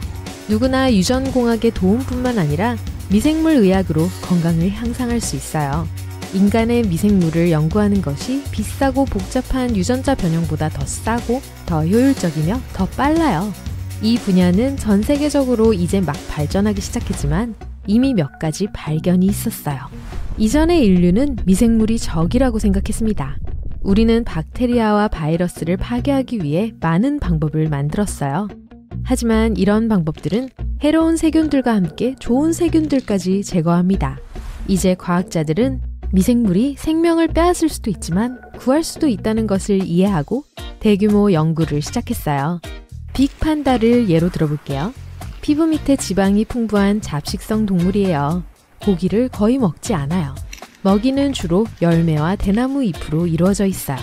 누구나 유전공학의 도움뿐만 아니라 미생물 의학으로 건강을 향상할 수 있어요. 인간의 미생물을 연구하는 것이 비싸고 복잡한 유전자 변형보다 더 싸고 더 효율적이며 더 빨라요. 이 분야는 전 세계적으로 이제 막 발전하기 시작했지만 이미 몇 가지 발견이 있었어요. 이전의 인류는 미생물이 적이라고 생각했습니다. 우리는 박테리아와 바이러스를 파괴하기 위해 많은 방법을 만들었어요. 하지만 이런 방법들은 해로운 세균들과 함께 좋은 세균들까지 제거합니다. 이제 과학자들은 미생물이 생명을 빼앗을 수도 있지만 구할 수도 있다는 것을 이해하고 대규모 연구를 시작했어요. 빅판다를 예로 들어볼게요. 피부 밑에 지방이 풍부한 잡식성 동물이에요. 고기를 거의 먹지 않아요. 먹이는 주로 열매와 대나무 잎으로 이루어져 있어요.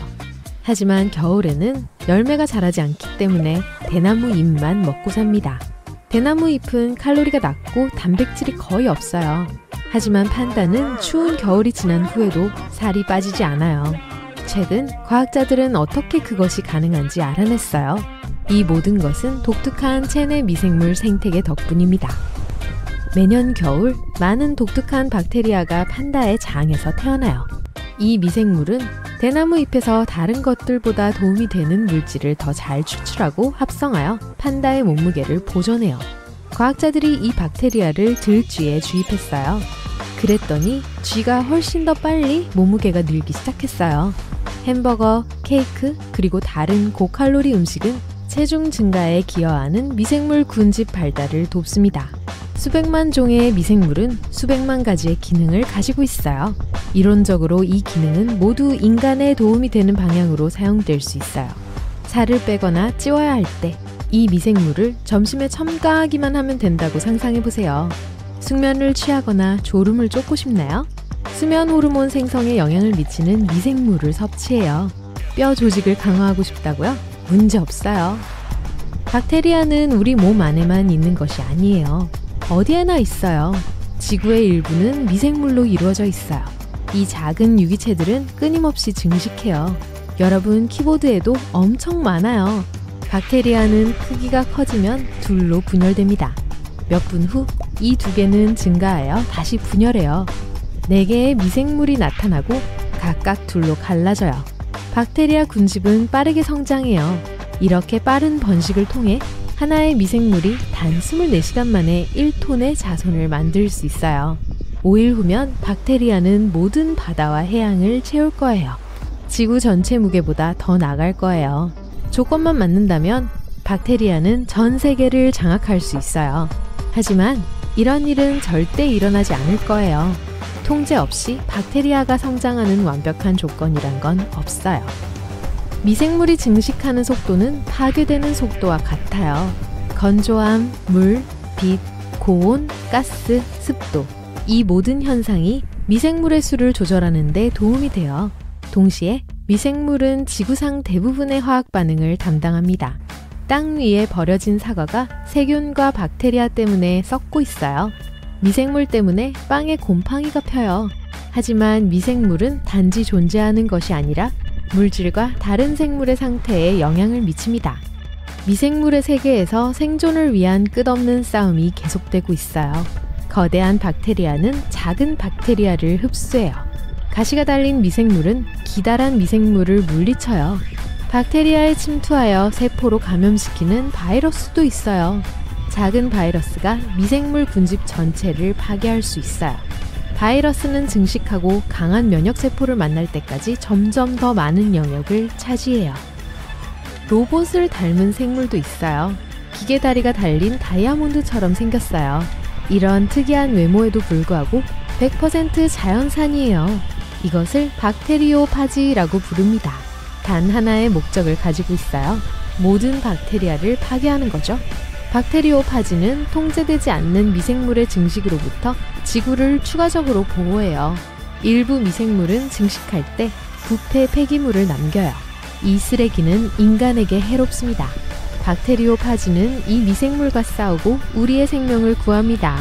하지만 겨울에는 열매가 자라지 않기 때문에 대나무 잎만 먹고 삽니다. 대나무 잎은 칼로리가 낮고 단백질이 거의 없어요. 하지만 판다는 추운 겨울이 지난 후에도 살이 빠지지 않아요. 최근 과학자들은 어떻게 그것이 가능한지 알아냈어요. 이 모든 것은 독특한 체내 미생물 생태계 덕분입니다. 매년 겨울 많은 독특한 박테리아가 판다의 장에서 태어나요. 이 미생물은 대나무 잎에서 다른 것들보다 도움이 되는 물질을 더 잘 추출하고 합성하여 판다의 몸무게를 보존해요. 과학자들이 이 박테리아를 들쥐에 주입했어요. 그랬더니 쥐가 훨씬 더 빨리 몸무게가 늘기 시작했어요. 햄버거, 케이크, 그리고 다른 고칼로리 음식은 체중 증가에 기여하는 미생물 군집 발달을 돕습니다. 수백만 종의 미생물은 수백만 가지의 기능을 가지고 있어요. 이론적으로 이 기능은 모두 인간에 도움이 되는 방향으로 사용될 수 있어요. 살을 빼거나 찌워야 할 때 이 미생물을 점심에 첨가하기만 하면 된다고 상상해보세요. 숙면을 취하거나 졸음을 쫓고 싶나요? 수면 호르몬 생성에 영향을 미치는 미생물을 섭취해요. 뼈 조직을 강화하고 싶다고요? 문제 없어요. 박테리아는 우리 몸 안에만 있는 것이 아니에요. 어디에나 있어요. 지구의 일부는 미생물로 이루어져 있어요. 이 작은 유기체들은 끊임없이 증식해요. 여러분 키보드에도 엄청 많아요. 박테리아는 크기가 커지면 둘로 분열됩니다. 몇 분 후 이 두 개는 증가하여 다시 분열해요. 4개의 미생물이 나타나고 각각 둘로 갈라져요. 박테리아 군집은 빠르게 성장해요. 이렇게 빠른 번식을 통해 하나의 미생물이 단 24시간 만에 1톤의 자손을 만들 수 있어요. 5일 후면 박테리아는 모든 바다와 해양을 채울 거예요. 지구 전체 무게보다 더 나갈 거예요. 조건만 맞는다면 박테리아는 전 세계를 장악할 수 있어요. 하지만 이런 일은 절대 일어나지 않을 거예요. 통제 없이 박테리아가 성장하는 완벽한 조건이란 건 없어요. 미생물이 증식하는 속도는 파괴되는 속도와 같아요. 건조함, 물, 빛, 고온, 가스, 습도 이 모든 현상이 미생물의 수를 조절하는 데 도움이 돼요. 동시에 미생물은 지구상 대부분의 화학 반응을 담당합니다. 땅 위에 버려진 사과가 세균과 박테리아 때문에 썩고 있어요. 미생물 때문에 빵에 곰팡이가 펴요. 하지만 미생물은 단지 존재하는 것이 아니라 물질과 다른 생물의 상태에 영향을 미칩니다. 미생물의 세계에서 생존을 위한 끝없는 싸움이 계속되고 있어요. 거대한 박테리아는 작은 박테리아를 흡수해요. 가시가 달린 미생물은 기다란 미생물을 물리쳐요. 박테리아에 침투하여 세포로 감염시키는 바이러스도 있어요. 작은 바이러스가 미생물 군집 전체를 파괴할 수 있어요. 바이러스는 증식하고 강한 면역세포를 만날 때까지 점점 더 많은 영역을 차지해요. 로봇을 닮은 생물도 있어요. 기계다리가 달린 다이아몬드처럼 생겼어요. 이런 특이한 외모에도 불구하고 100% 자연산이에요. 이것을 박테리오파지라고 부릅니다. 단 하나의 목적을 가지고 있어요. 모든 박테리아를 파괴하는 거죠. 박테리오파지는 통제되지 않는 미생물의 증식으로부터 지구를 추가적으로 보호해요. 일부 미생물은 증식할 때 부패 폐기물을 남겨요. 이 쓰레기는 인간에게 해롭습니다. 박테리오파지는 이 미생물과 싸우고 우리의 생명을 구합니다.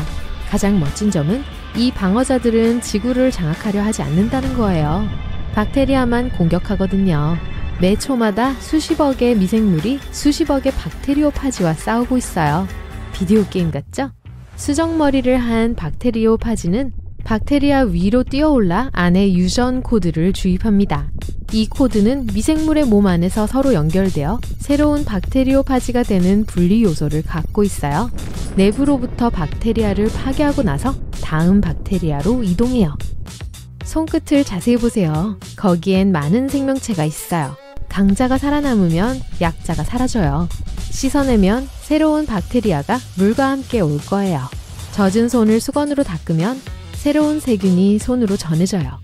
가장 멋진 점은 이 방어자들은 지구를 장악하려 하지 않는다는 거예요. 박테리아만 공격하거든요. 매 초마다 수십억의 미생물이 수십억의 박테리오파지와 싸우고 있어요. 비디오 게임 같죠? 수정머리를 한 박테리오파지는 박테리아 위로 뛰어올라 안에 유전 코드를 주입합니다. 이 코드는 미생물의 몸 안에서 서로 연결되어 새로운 박테리오파지가 되는 분리 요소를 갖고 있어요. 내부로부터 박테리아를 파괴하고 나서 다음 박테리아로 이동해요. 손끝을 자세히 보세요. 거기엔 많은 생명체가 있어요. 강자가 살아남으면 약자가 사라져요. 씻어내면 새로운 박테리아가 물과 함께 올 거예요. 젖은 손을 수건으로 닦으면 새로운 세균이 손으로 전해져요.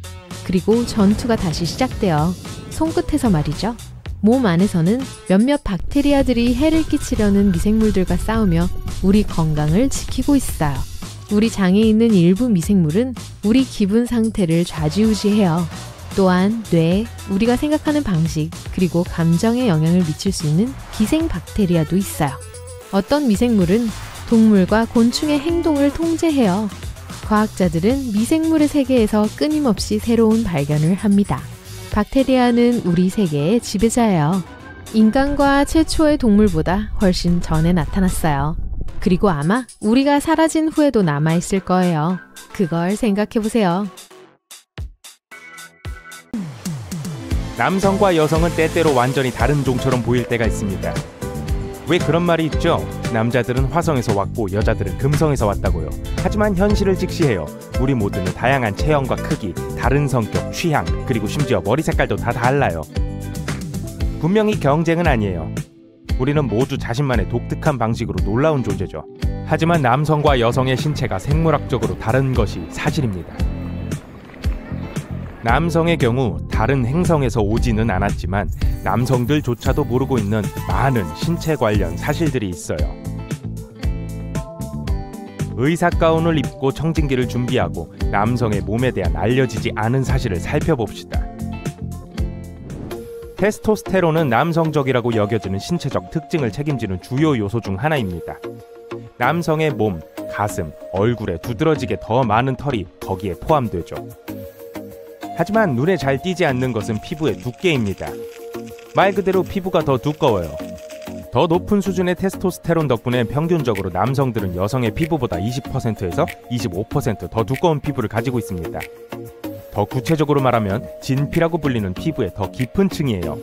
그리고 전투가 다시 시작돼요. 손끝에서 말이죠. 몸 안에서는 몇몇 박테리아들이 해를 끼치려는 미생물들과 싸우며 우리 건강을 지키고 있어요. 우리 장에 있는 일부 미생물은 우리 기분 상태를 좌지우지해요. 또한 뇌, 우리가 생각하는 방식, 그리고 감정에 영향을 미칠 수 있는 기생 박테리아도 있어요. 어떤 미생물은 동물과 곤충의 행동을 통제해요. 과학자들은 미생물의 세계에서 끊임없이 새로운 발견을 합니다. 박테리아는 우리 세계의 지배자예요. 인간과 최초의 동물보다 훨씬 전에 나타났어요. 그리고 아마 우리가 사라진 후에도 남아있을 거예요. 그걸 생각해보세요. 남성과 여성은 때때로 완전히 다른 종처럼 보일 때가 있습니다. 왜 그런 말이 있죠? 남자들은 화성에서 왔고 여자들은 금성에서 왔다고요. 하지만 현실을 직시해요. 우리 모두는 다양한 체형과 크기, 다른 성격, 취향, 그리고 심지어 머리 색깔도 다 달라요. 분명히 경쟁은 아니에요. 우리는 모두 자신만의 독특한 방식으로 놀라운 존재죠. 하지만 남성과 여성의 신체가 생물학적으로 다른 것이 사실입니다. 남성의 경우 다른 행성에서 오지는 않았지만 남성들조차도 모르고 있는 많은 신체 관련 사실들이 있어요. 의사 가운을 입고 청진기를 준비하고 남성의 몸에 대한 알려지지 않은 사실을 살펴봅시다. 테스토스테론은 남성적이라고 여겨지는 신체적 특징을 책임지는 주요 요소 중 하나입니다. 남성의 몸, 가슴, 얼굴에 두드러지게 더 많은 털이 거기에 포함되죠. 하지만 눈에 잘 띄지 않는 것은 피부의 두께입니다. 말 그대로 피부가 더 두꺼워요. 더 높은 수준의 테스토스테론 덕분에 평균적으로 남성들은 여성의 피부보다 20%에서 25% 더 두꺼운 피부를 가지고 있습니다. 더 구체적으로 말하면 진피라고 불리는 피부의 더 깊은 층이에요.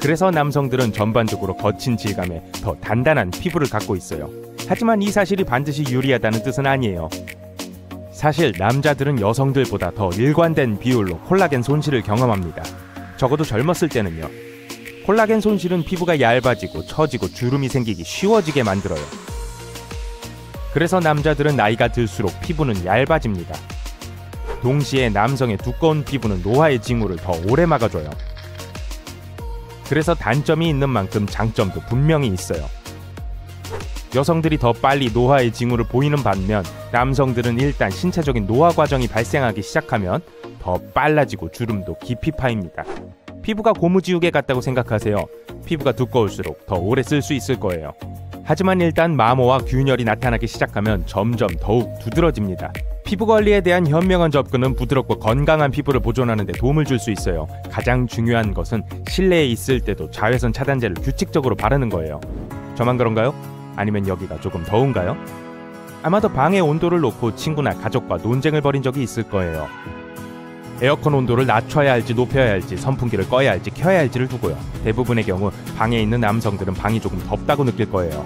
그래서 남성들은 전반적으로 거친 질감의 더 단단한 피부를 갖고 있어요. 하지만 이 사실이 반드시 유리하다는 뜻은 아니에요. 사실 남자들은 여성들보다 더 일관된 비율로 콜라겐 손실을 경험합니다. 적어도 젊었을 때는요. 콜라겐 손실은 피부가 얇아지고 처지고 주름이 생기기 쉬워지게 만들어요. 그래서 남자들은 나이가 들수록 피부는 얇아집니다. 동시에 남성의 두꺼운 피부는 노화의 징후를 더 오래 막아줘요. 그래서 단점이 있는 만큼 장점도 분명히 있어요. 여성들이 더 빨리 노화의 징후를 보이는 반면 남성들은 일단 신체적인 노화 과정이 발생하기 시작하면 더 빨라지고 주름도 깊이 파입니다. 피부가 고무지우개 같다고 생각하세요. 피부가 두꺼울수록 더 오래 쓸 수 있을 거예요. 하지만 일단 마모와 균열이 나타나기 시작하면 점점 더욱 두드러집니다. 피부 관리에 대한 현명한 접근은 부드럽고 건강한 피부를 보존하는 데 도움을 줄 수 있어요. 가장 중요한 것은 실내에 있을 때도 자외선 차단제를 규칙적으로 바르는 거예요. 저만 그런가요? 아니면 여기가 조금 더운가요? 아마도 방의 온도를 놓고 친구나 가족과 논쟁을 벌인 적이 있을 거예요. 에어컨 온도를 낮춰야 할지 높여야 할지 선풍기를 꺼야 할지 켜야 할지를 두고요. 대부분의 경우 방에 있는 남성들은 방이 조금 덥다고 느낄 거예요.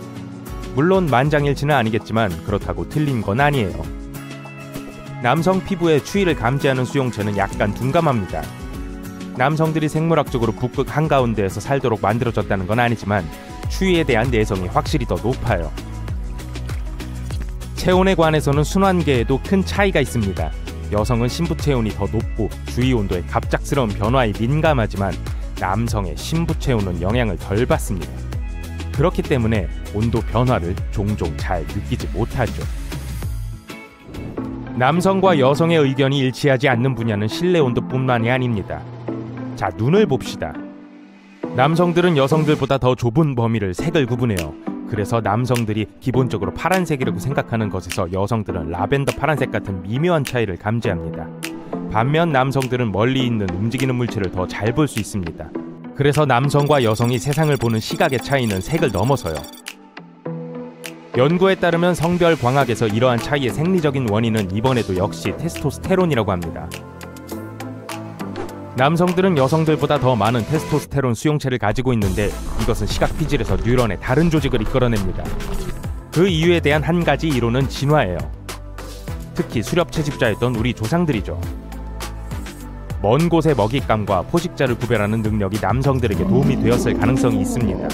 물론 만장일치는 아니겠지만 그렇다고 틀린 건 아니에요. 남성 피부의 추위를 감지하는 수용체는 약간 둔감합니다. 남성들이 생물학적으로 북극 한가운데에서 살도록 만들어졌다는 건 아니지만 추위에 대한 내성이 확실히 더 높아요. 체온에 관해서는 순환계에도 큰 차이가 있습니다. 여성은 신부 체온이 더 높고 주위 온도의 갑작스러운 변화에 민감하지만 남성의 신부 체온은 영향을 덜 받습니다. 그렇기 때문에 온도 변화를 종종 잘 느끼지 못하죠. 남성과 여성의 의견이 일치하지 않는 분야는 실내 온도뿐만이 아닙니다. 자, 눈을 봅시다. 남성들은 여성들보다 더 좁은 범위를 색을 구분해요. 그래서 남성들이 기본적으로 파란색이라고 생각하는 것에서 여성들은 라벤더 파란색 같은 미묘한 차이를 감지합니다. 반면 남성들은 멀리 있는 움직이는 물체를 더 잘 볼 수 있습니다. 그래서 남성과 여성이 세상을 보는 시각의 차이는 색을 넘어서요. 연구에 따르면 성별 광학에서 이러한 차이의 생리적인 원인은 이번에도 역시 테스토스테론이라고 합니다. 남성들은 여성들보다 더 많은 테스토스테론 수용체를 가지고 있는데 이것은 시각 피질에서 뉴런의 다른 조직을 이끌어냅니다. 그 이유에 대한 한 가지 이론은 진화예요. 특히 수렵 채집자였던 우리 조상들이죠. 먼 곳의 먹잇감과 포식자를 구별하는 능력이 남성들에게 도움이 되었을 가능성이 있습니다.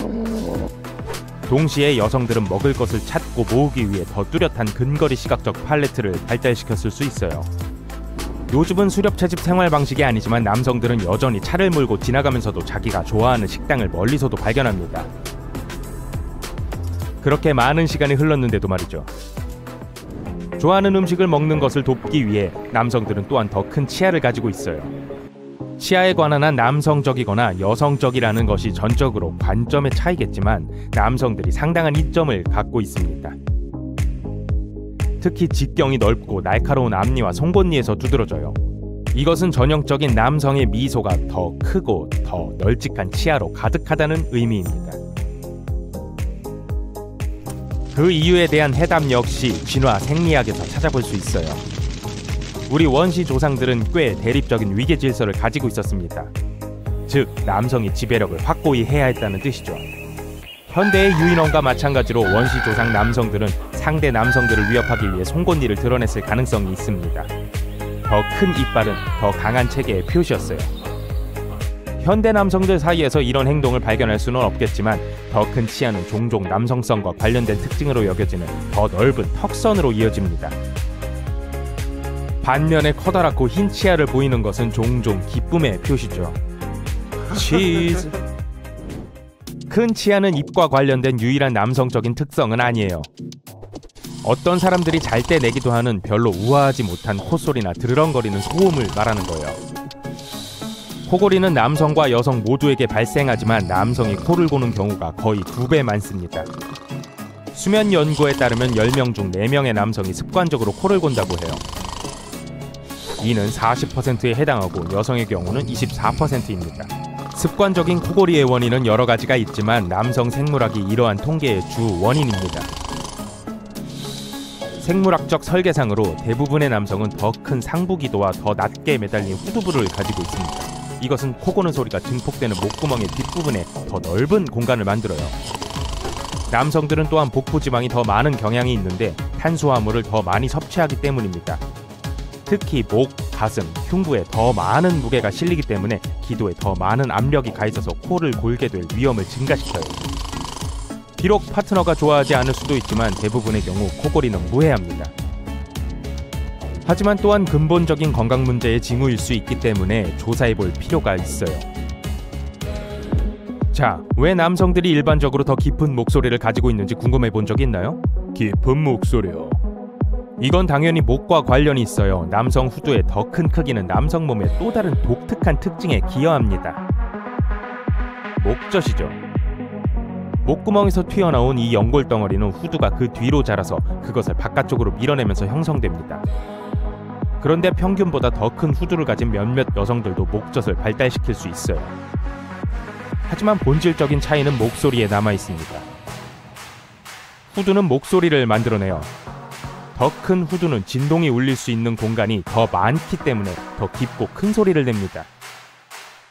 동시에 여성들은 먹을 것을 찾고 모으기 위해 더 뚜렷한 근거리 시각적 팔레트를 발달시켰을 수 있어요. 요즘은 수렵 채집 생활 방식이 아니지만 남성들은 여전히 차를 몰고 지나가면서도 자기가 좋아하는 식당을 멀리서도 발견합니다. 그렇게 많은 시간이 흘렀는데도 말이죠. 좋아하는 음식을 먹는 것을 돕기 위해 남성들은 또한 더 큰 치아를 가지고 있어요. 치아에 관한 한 남성적이거나 여성적이라는 것이 전적으로 관점의 차이겠지만 남성들이 상당한 이점을 갖고 있습니다. 특히 직경이 넓고 날카로운 앞니와 송곳니에서 두드러져요. 이것은 전형적인 남성의 미소가 더 크고 더 널찍한 치아로 가득하다는 의미입니다. 그 이유에 대한 해답 역시 진화 생리학에서 찾아볼 수 있어요. 우리 원시 조상들은 꽤 대립적인 위계 질서를 가지고 있었습니다. 즉, 남성이 지배력을 확고히 해야 했다는 뜻이죠. 현대의 유인원과 마찬가지로 원시 조상 남성들은 상대 남성들을 위협하기 위해 송곳니를 드러냈을 가능성이 있습니다. 더 큰 이빨은 더 강한 체계의 표시였어요. 현대 남성들 사이에서 이런 행동을 발견할 수는 없겠지만 더 큰 치아는 종종 남성성과 관련된 특징으로 여겨지는 더 넓은 턱선으로 이어집니다. 반면에 커다랗고 흰 치아를 보이는 것은 종종 기쁨의 표시죠. 치즈. 큰 치아는 입과 관련된 유일한 남성적인 특성은 아니에요. 어떤 사람들이 잘 때 내기도 하는 별로 우아하지 못한 콧소리나 드르렁거리는 소음을 말하는 거예요. 코골이는 남성과 여성 모두에게 발생하지만 남성이 코를 고는 경우가 거의 2배 많습니다. 수면 연구에 따르면 10명 중 4명의 남성이 습관적으로 코를 곤다고 해요. 이는 40%에 해당하고 여성의 경우는 24%입니다. 습관적인 코골이의 원인은 여러 가지가 있지만 남성 생물학이 이러한 통계의 주 원인입니다. 생물학적 설계상으로 대부분의 남성은 더 큰 상부기도와 더 낮게 매달린 후두부를 가지고 있습니다. 이것은 코 고는 소리가 증폭되는 목구멍의 뒷부분에 더 넓은 공간을 만들어요. 남성들은 또한 복부 지방이 더 많은 경향이 있는데 탄수화물을 더 많이 섭취하기 때문입니다. 특히 목, 가슴, 흉부에 더 많은 무게가 실리기 때문에 기도에 더 많은 압력이 가해져서 코를 골게 될 위험을 증가시켜요. 비록 파트너가 좋아하지 않을 수도 있지만 대부분의 경우 코골이는 무해합니다. 하지만 또한 근본적인 건강 문제의 징후일 수 있기 때문에 조사해볼 필요가 있어요. 자, 왜 남성들이 일반적으로 더 깊은 목소리를 가지고 있는지 궁금해 본 적 있나요? 깊은 목소리요. 이건 당연히 목과 관련이 있어요. 남성 후두의 더 큰 크기는 남성 몸의 또 다른 독특한 특징에 기여합니다. 목젖이죠. 목구멍에서 튀어나온 이 연골 덩어리는 후두가 그 뒤로 자라서 그것을 바깥쪽으로 밀어내면서 형성됩니다. 그런데 평균보다 더 큰 후두를 가진 몇몇 여성들도 목젖을 발달시킬 수 있어요. 하지만 본질적인 차이는 목소리에 남아 있습니다. 후두는 목소리를 만들어내요. 더 큰 후두는 진동이 울릴 수 있는 공간이 더 많기 때문에 더 깊고 큰 소리를 냅니다.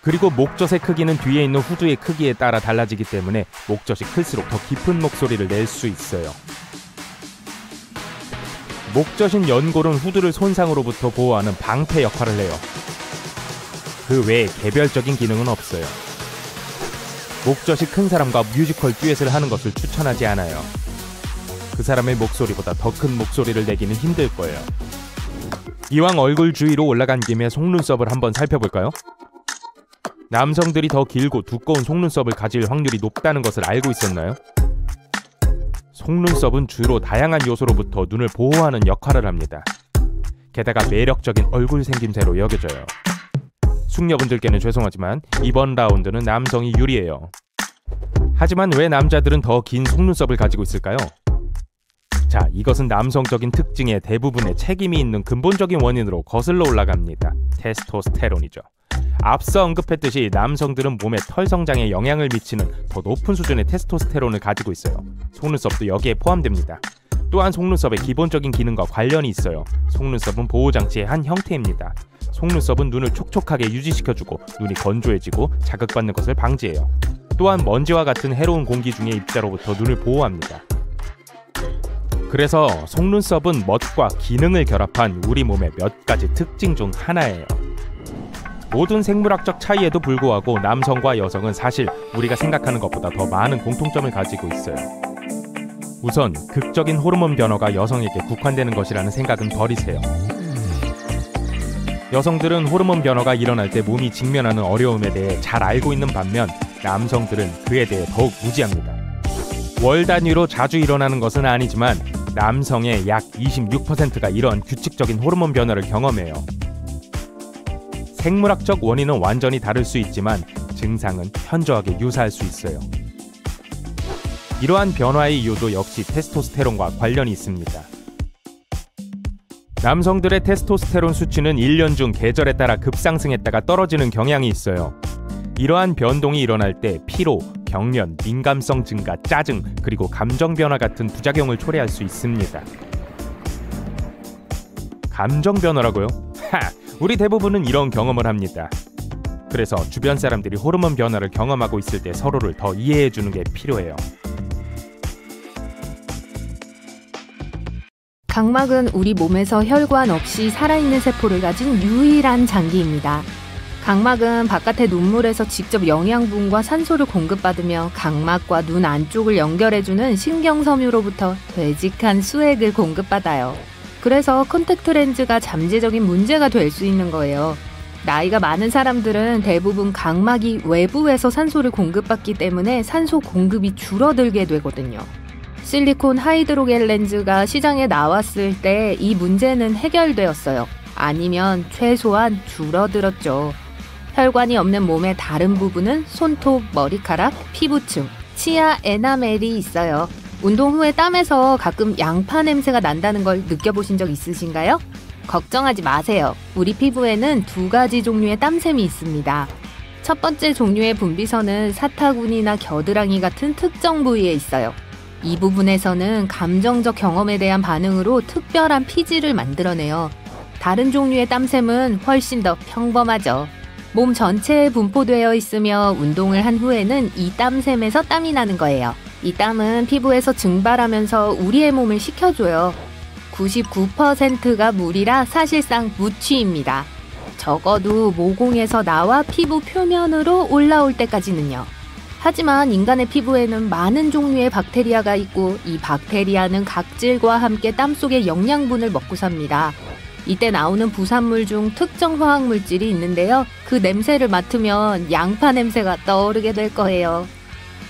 그리고 목젖의 크기는 뒤에 있는 후두의 크기에 따라 달라지기 때문에 목젖이 클수록 더 깊은 목소리를 낼 수 있어요. 목젖인 연골은 후두를 손상으로부터 보호하는 방패 역할을 해요. 그 외에 개별적인 기능은 없어요. 목젖이 큰 사람과 뮤지컬 듀엣을 하는 것을 추천하지 않아요. 그 사람의 목소리보다 더 큰 목소리를 내기는 힘들 거예요. 이왕 얼굴 주위로 올라간 김에 속눈썹을 한번 살펴볼까요? 남성들이 더 길고 두꺼운 속눈썹을 가질 확률이 높다는 것을 알고 있었나요? 속눈썹은 주로 다양한 요소로부터 눈을 보호하는 역할을 합니다. 게다가 매력적인 얼굴 생김새로 여겨져요. 숙녀분들께는 죄송하지만 이번 라운드는 남성이 유리해요. 하지만 왜 남자들은 더 긴 속눈썹을 가지고 있을까요? 자, 이것은 남성적인 특징에 대부분의 책임이 있는 근본적인 원인으로 거슬러 올라갑니다. 테스토스테론이죠. 앞서 언급했듯이 남성들은 몸의 털 성장에 영향을 미치는 더 높은 수준의 테스토스테론을 가지고 있어요. 속눈썹도 여기에 포함됩니다. 또한 속눈썹의 기본적인 기능과 관련이 있어요. 속눈썹은 보호장치의 한 형태입니다. 속눈썹은 눈을 촉촉하게 유지시켜주고 눈이 건조해지고 자극받는 것을 방지해요. 또한 먼지와 같은 해로운 공기 중의 입자로부터 눈을 보호합니다. 그래서 속눈썹은 멋과 기능을 결합한 우리 몸의 몇 가지 특징 중 하나예요. 모든 생물학적 차이에도 불구하고 남성과 여성은 사실 우리가 생각하는 것보다 더 많은 공통점을 가지고 있어요. 우선 극적인 호르몬 변화가 여성에게 국한되는 것이라는 생각은 버리세요. 여성들은 호르몬 변화가 일어날 때 몸이 직면하는 어려움에 대해 잘 알고 있는 반면 남성들은 그에 대해 더욱 무지합니다. 월 단위로 자주 일어나는 것은 아니지만 남성의 약 26%가 이러한 규칙적인 호르몬 변화를 경험해요. 생물학적 원인은 완전히 다를 수 있지만 증상은 현저하게 유사할 수 있어요. 이러한 변화의 이유도 역시 테스토스테론과 관련이 있습니다. 남성들의 테스토스테론 수치는 1년 중 계절에 따라 급상승했다가 떨어지는 경향이 있어요. 이러한 변동이 일어날 때 피로, 경련, 민감성 증가, 짜증, 그리고 감정 변화 같은 부작용을 초래할 수 있습니다. 감정 변화라고요? 우리 대부분은 이런 경험을 합니다. 그래서 주변 사람들이 호르몬 변화를 경험하고 있을 때 서로를 더 이해해주는 게 필요해요. 각막은 우리 몸에서 혈관 없이 살아있는 세포를 가진 유일한 장기입니다. 각막은 바깥의 눈물에서 직접 영양분과 산소를 공급받으며 각막과 눈 안쪽을 연결해주는 신경섬유로부터 되직한 수액을 공급받아요. 그래서 컨택트 렌즈가 잠재적인 문제가 될 수 있는 거예요. 나이가 많은 사람들은 대부분 각막이 외부에서 산소를 공급받기 때문에 산소 공급이 줄어들게 되거든요. 실리콘 하이드로겔 렌즈가 시장에 나왔을 때 이 문제는 해결되었어요. 아니면 최소한 줄어들었죠. 혈관이 없는 몸의 다른 부분은 손톱, 머리카락, 피부층, 치아 에나멜이 있어요. 운동 후에 땀에서 가끔 양파 냄새가 난다는 걸 느껴보신 적 있으신가요? 걱정하지 마세요. 우리 피부에는 2가지 종류의 땀샘이 있습니다. 첫 번째 종류의 분비선은 사타구니나 겨드랑이 같은 특정 부위에 있어요. 이 부분에서는 감정적 경험에 대한 반응으로 특별한 피지를 만들어내요. 다른 종류의 땀샘은 훨씬 더 평범하죠. 몸 전체에 분포되어 있으며 운동을 한 후에는 이 땀샘에서 땀이 나는 거예요. 이 땀은 피부에서 증발하면서 우리의 몸을 식혀줘요. 99%가 물이라 사실상 무취입니다. 적어도 모공에서 나와 피부 표면으로 올라올 때까지는요. 하지만 인간의 피부에는 많은 종류의 박테리아가 있고 이 박테리아는 각질과 함께 땀 속의 영양분을 먹고 삽니다. 이때 나오는 부산물 중 특정 화학물질이 있는데요. 그 냄새를 맡으면 양파 냄새가 떠오르게 될 거예요.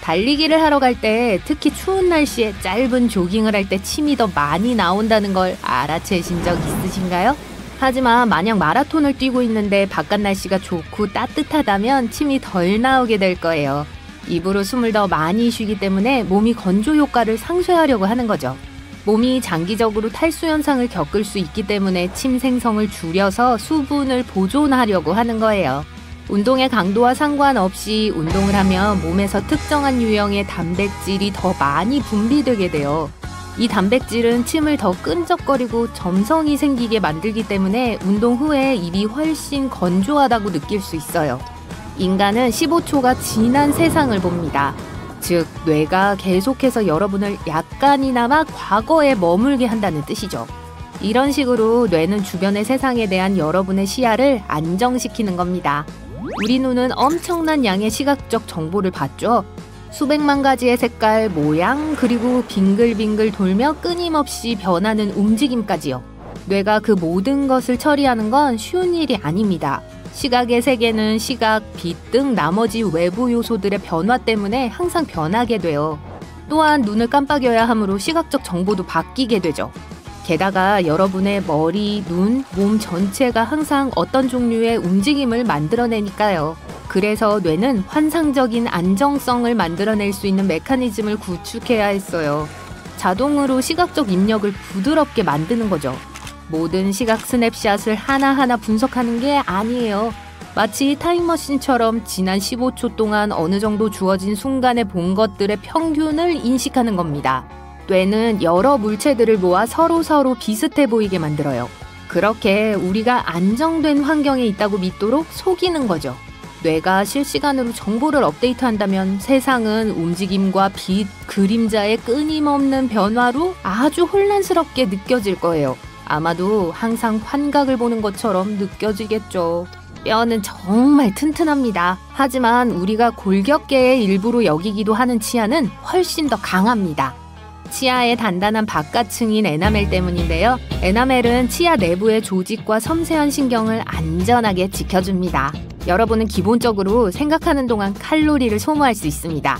달리기를 하러 갈 때, 특히 추운 날씨에 짧은 조깅을 할 때 침이 더 많이 나온다는 걸 알아채신 적 있으신가요? 하지만 만약 마라톤을 뛰고 있는데 바깥 날씨가 좋고 따뜻하다면 침이 덜 나오게 될 거예요. 입으로 숨을 더 많이 쉬기 때문에 몸이 건조 효과를 상쇄하려고 하는 거죠. 몸이 장기적으로 탈수 현상을 겪을 수 있기 때문에 침 생성을 줄여서 수분을 보존하려고 하는 거예요. 운동의 강도와 상관없이 운동을 하면 몸에서 특정한 유형의 단백질이 더 많이 분비되게 돼요. 이 단백질은 침을 더 끈적거리고 점성이 생기게 만들기 때문에 운동 후에 입이 훨씬 건조하다고 느낄 수 있어요. 인간은 15초가 지난 세상을 봅니다. 즉, 뇌가 계속해서 여러분을 약간이나마 과거에 머물게 한다는 뜻이죠. 이런 식으로 뇌는 주변의 세상에 대한 여러분의 시야를 안정시키는 겁니다. 우리 눈은 엄청난 양의 시각적 정보를 받죠. 수백만 가지의 색깔, 모양, 그리고 빙글빙글 돌며 끊임없이 변하는 움직임까지요. 뇌가 그 모든 것을 처리하는 건 쉬운 일이 아닙니다. 시각의 세계는 시각, 빛 등 나머지 외부 요소들의 변화 때문에 항상 변하게 돼요. 또한 눈을 깜빡여야 하므로 시각적 정보도 바뀌게 되죠. 게다가 여러분의 머리, 눈, 몸 전체가 항상 어떤 종류의 움직임을 만들어내니까요. 그래서 뇌는 환상적인 안정성을 만들어낼 수 있는 메커니즘을 구축해야 했어요. 자동으로 시각적 입력을 부드럽게 만드는 거죠. 모든 시각 스냅샷을 하나하나 분석하는 게 아니에요. 마치 타임머신처럼 지난 15초 동안 어느 정도 주어진 순간에 본 것들의 평균을 인식하는 겁니다. 뇌는 여러 물체들을 모아 서로 비슷해 보이게 만들어요. 그렇게 우리가 안정된 환경에 있다고 믿도록 속이는 거죠. 뇌가 실시간으로 정보를 업데이트한다면 세상은 움직임과 빛, 그림자의 끊임없는 변화로 아주 혼란스럽게 느껴질 거예요. 아마도 항상 환각을 보는 것처럼 느껴지겠죠. 뼈는 정말 튼튼합니다. 하지만 우리가 골격계의 일부로 여기기도 하는 치아는 훨씬 더 강합니다. 치아의 단단한 바깥층인 에나멜 때문인데요. 에나멜은 치아 내부의 조직과 섬세한 신경을 안전하게 지켜줍니다. 여러분은 기본적으로 생각하는 동안 칼로리를 소모할 수 있습니다.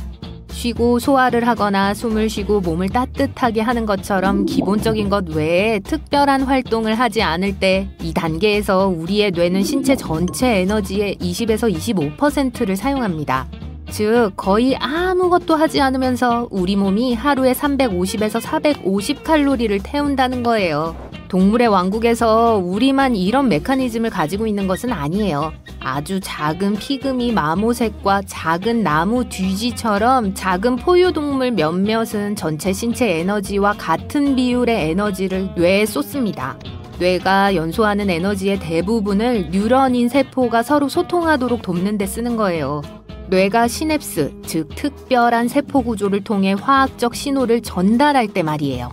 쉬고 소화를 하거나 숨을 쉬고 몸을 따뜻하게 하는 것처럼 기본적인 것 외에 특별한 활동을 하지 않을 때 이 단계에서 우리의 뇌는 신체 전체 에너지의 20에서 25%를 사용합니다. 즉 거의 아무것도 하지 않으면서 우리 몸이 하루에 350에서 450 칼로리를 태운다는 거예요. 동물의 왕국에서 우리만 이런 메커니즘을 가지고 있는 것은 아니에요. 아주 작은 피그미 마모색과 작은 나무 뒤지처럼 작은 포유동물 몇몇은 전체 신체 에너지와 같은 비율의 에너지를 뇌에 쏟습니다. 뇌가 연소하는 에너지의 대부분을 뉴런인 세포가 서로 소통하도록 돕는 데 쓰는 거예요. 뇌가 시냅스, 즉 특별한 세포 구조를 통해 화학적 신호를 전달할 때 말이에요.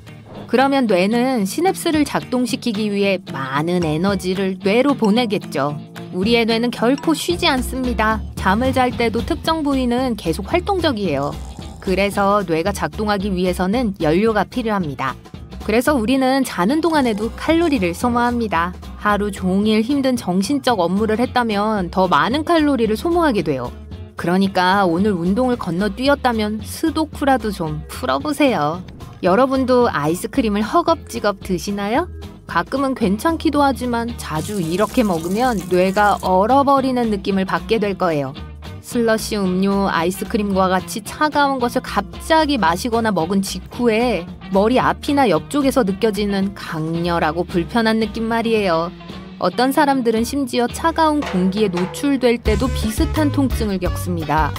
그러면 뇌는 시냅스를 작동시키기 위해 많은 에너지를 뇌로 보내겠죠. 우리의 뇌는 결코 쉬지 않습니다. 잠을 잘 때도 특정 부위는 계속 활동적이에요. 그래서 뇌가 작동하기 위해서는 연료가 필요합니다. 그래서 우리는 자는 동안에도 칼로리를 소모합니다. 하루 종일 힘든 정신적 업무를 했다면 더 많은 칼로리를 소모하게 돼요. 그러니까 오늘 운동을 건너뛰었다면 스도쿠라도 좀 풀어보세요. 여러분도 아이스크림을 허겁지겁 드시나요? 가끔은 괜찮기도 하지만 자주 이렇게 먹으면 뇌가 얼어버리는 느낌을 받게 될 거예요. 슬러시 음료, 아이스크림과 같이 차가운 것을 갑자기 마시거나 먹은 직후에 머리 앞이나 옆쪽에서 느껴지는 강렬하고 불편한 느낌 말이에요. 어떤 사람들은 심지어 차가운 공기에 노출될 때도 비슷한 통증을 겪습니다.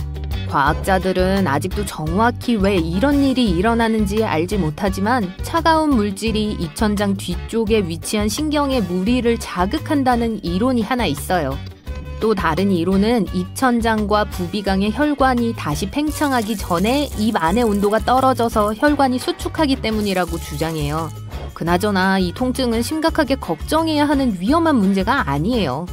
과학자들은 아직도 정확히 왜 이런 일이 일어나는지 알지 못하지만 차가운 물질이 입천장 뒤쪽에 위치한 신경의 무리를 자극한다는 이론이 하나 있어요. 또 다른 이론은 입천장과 부비강의 혈관이 다시 팽창하기 전에 입 안의 온도가 떨어져서 혈관이 수축하기 때문이라고 주장해요. 그나저나 이 통증은 심각하게 걱정해야 하는 위험한 문제가 아니에요.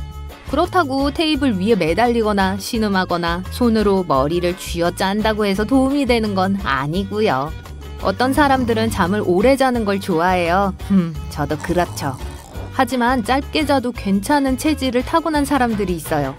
그렇다고 테이블 위에 매달리거나 신음하거나 손으로 머리를 쥐어짠다고 해서 도움이 되는 건 아니고요. 어떤 사람들은 잠을 오래 자는 걸 좋아해요. 저도 그렇죠. 하지만 짧게 자도 괜찮은 체질을 타고난 사람들이 있어요.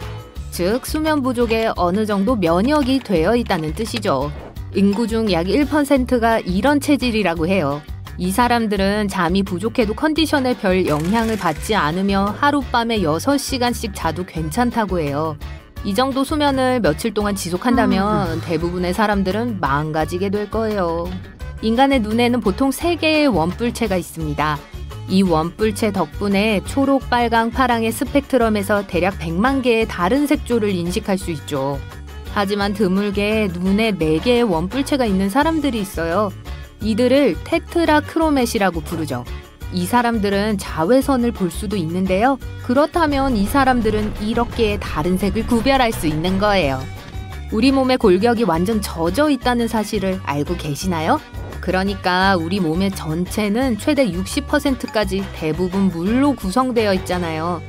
즉 수면 부족에 어느 정도 면역이 되어 있다는 뜻이죠. 인구 중 약 1%가 이런 체질이라고 해요. 이 사람들은 잠이 부족해도 컨디션에 별 영향을 받지 않으며 하룻밤에 6시간씩 자도 괜찮다고 해요. 이 정도 수면을 며칠 동안 지속한다면 대부분의 사람들은 망가지게 될 거예요. 인간의 눈에는 보통 3개의 원뿔체가 있습니다. 이 원뿔체 덕분에 초록, 빨강, 파랑의 스펙트럼에서 대략 100만 개의 다른 색조를 인식할 수 있죠. 하지만 드물게 눈에 4개의 원뿔체가 있는 사람들이 있어요. 이들을 테트라크로맷이라고 부르죠. 이 사람들은 자외선을 볼 수도 있는데요. 그렇다면 이 사람들은 이렇게 다른 색을 구별할 수 있는 거예요. 우리 몸의 골격이 완전 젖어 있다는 사실을 알고 계시나요? 그러니까 우리 몸의 전체는 최대 60%까지 대부분 물로 구성되어 있잖아요.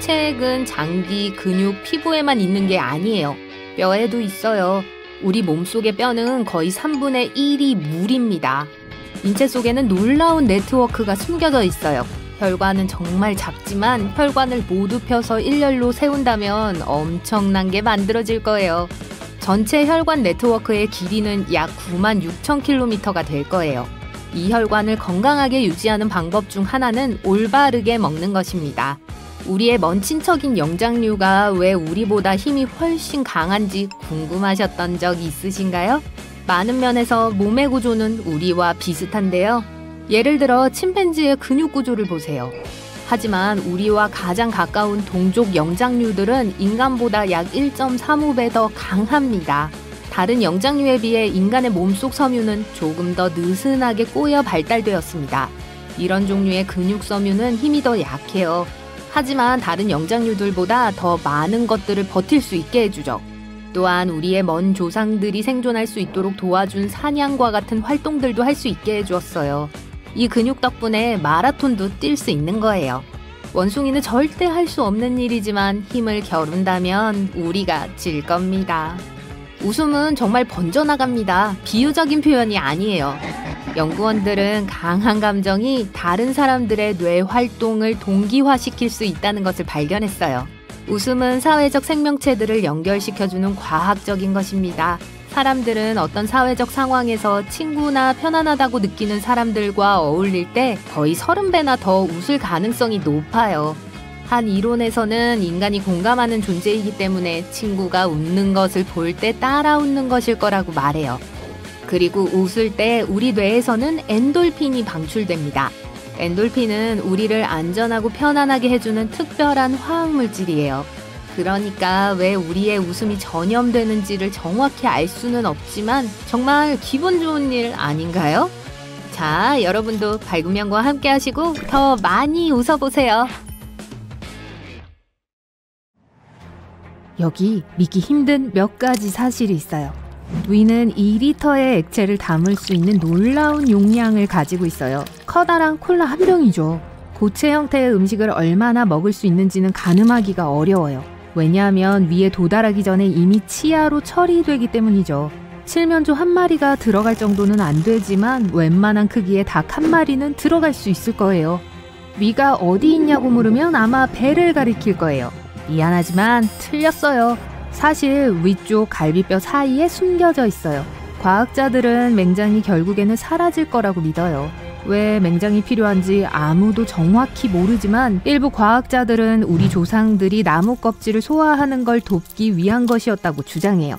체액은 장기, 근육, 피부에만 있는 게 아니에요. 뼈에도 있어요. 우리 몸속의 뼈는 거의 3분의 1이 물입니다. 인체 속에는 놀라운 네트워크가 숨겨져 있어요. 혈관은 정말 작지만 혈관을 모두 펴서 일렬로 세운다면 엄청난 게 만들어질 거예요. 전체 혈관 네트워크의 길이는 약 96,000km가 될 거예요. 이 혈관을 건강하게 유지하는 방법 중 하나는 올바르게 먹는 것입니다. 우리의 먼 친척인 영장류가 왜 우리보다 힘이 훨씬 강한지 궁금하셨던 적 있으신가요? 많은 면에서 몸의 구조는 우리와 비슷한데요. 예를 들어 침팬지의 근육 구조를 보세요. 하지만 우리와 가장 가까운 동족 영장류들은 인간보다 약 1.35배 더 강합니다. 다른 영장류에 비해 인간의 몸속 섬유는 조금 더 느슨하게 꼬여 발달되었습니다. 이런 종류의 근육 섬유는 힘이 더 약해요. 하지만 다른 영장류들보다 더 많은 것들을 버틸 수 있게 해주죠. 또한 우리의 먼 조상들이 생존할 수 있도록 도와준 사냥과 같은 활동들도 할 수 있게 해주었어요. 이 근육 덕분에 마라톤도 뛸 수 있는 거예요. 원숭이는 절대 할 수 없는 일이지만 힘을 겨룬다면 우리가 질 겁니다. 웃음은 정말 번져나갑니다. 비유적인 표현이 아니에요. 연구원들은 강한 감정이 다른 사람들의 뇌 활동을 동기화시킬 수 있다는 것을 발견했어요. 웃음은 사회적 생명체들을 연결시켜주는 과학적인 것입니다. 사람들은 어떤 사회적 상황에서 친구나 편안하다고 느끼는 사람들과 어울릴 때 거의 30배나 더 웃을 가능성이 높아요. 한 이론에서는 인간이 공감하는 존재이기 때문에 친구가 웃는 것을 볼 때 따라 웃는 것일 거라고 말해요. 그리고 웃을 때 우리 뇌에서는 엔돌핀이 방출됩니다. 엔돌핀은 우리를 안전하고 편안하게 해주는 특별한 화학물질이에요. 그러니까 왜 우리의 웃음이 전염되는지를 정확히 알 수는 없지만 정말 기분 좋은 일 아닌가요? 자, 여러분도 발구명과 함께 하시고 더 많이 웃어보세요. 여기 믿기 힘든 몇 가지 사실이 있어요. 위는 2리터의 액체를 담을 수 있는 놀라운 용량을 가지고 있어요. 커다란 콜라 한 병이죠. 고체 형태의 음식을 얼마나 먹을 수 있는지는 가늠하기가 어려워요. 왜냐하면 위에 도달하기 전에 이미 치아로 처리되기 때문이죠. 칠면조 한 마리가 들어갈 정도는 안 되지만 웬만한 크기의 닭 한 마리는 들어갈 수 있을 거예요. 위가 어디 있냐고 물으면 아마 배를 가리킬 거예요. 미안하지만 틀렸어요. 사실 위쪽 갈비뼈 사이에 숨겨져 있어요. 과학자들은 맹장이 결국에는 사라질 거라고 믿어요. 왜 맹장이 필요한지 아무도 정확히 모르지만 일부 과학자들은 우리 조상들이 나무 껍질을 소화하는 걸 돕기 위한 것이었다고 주장해요.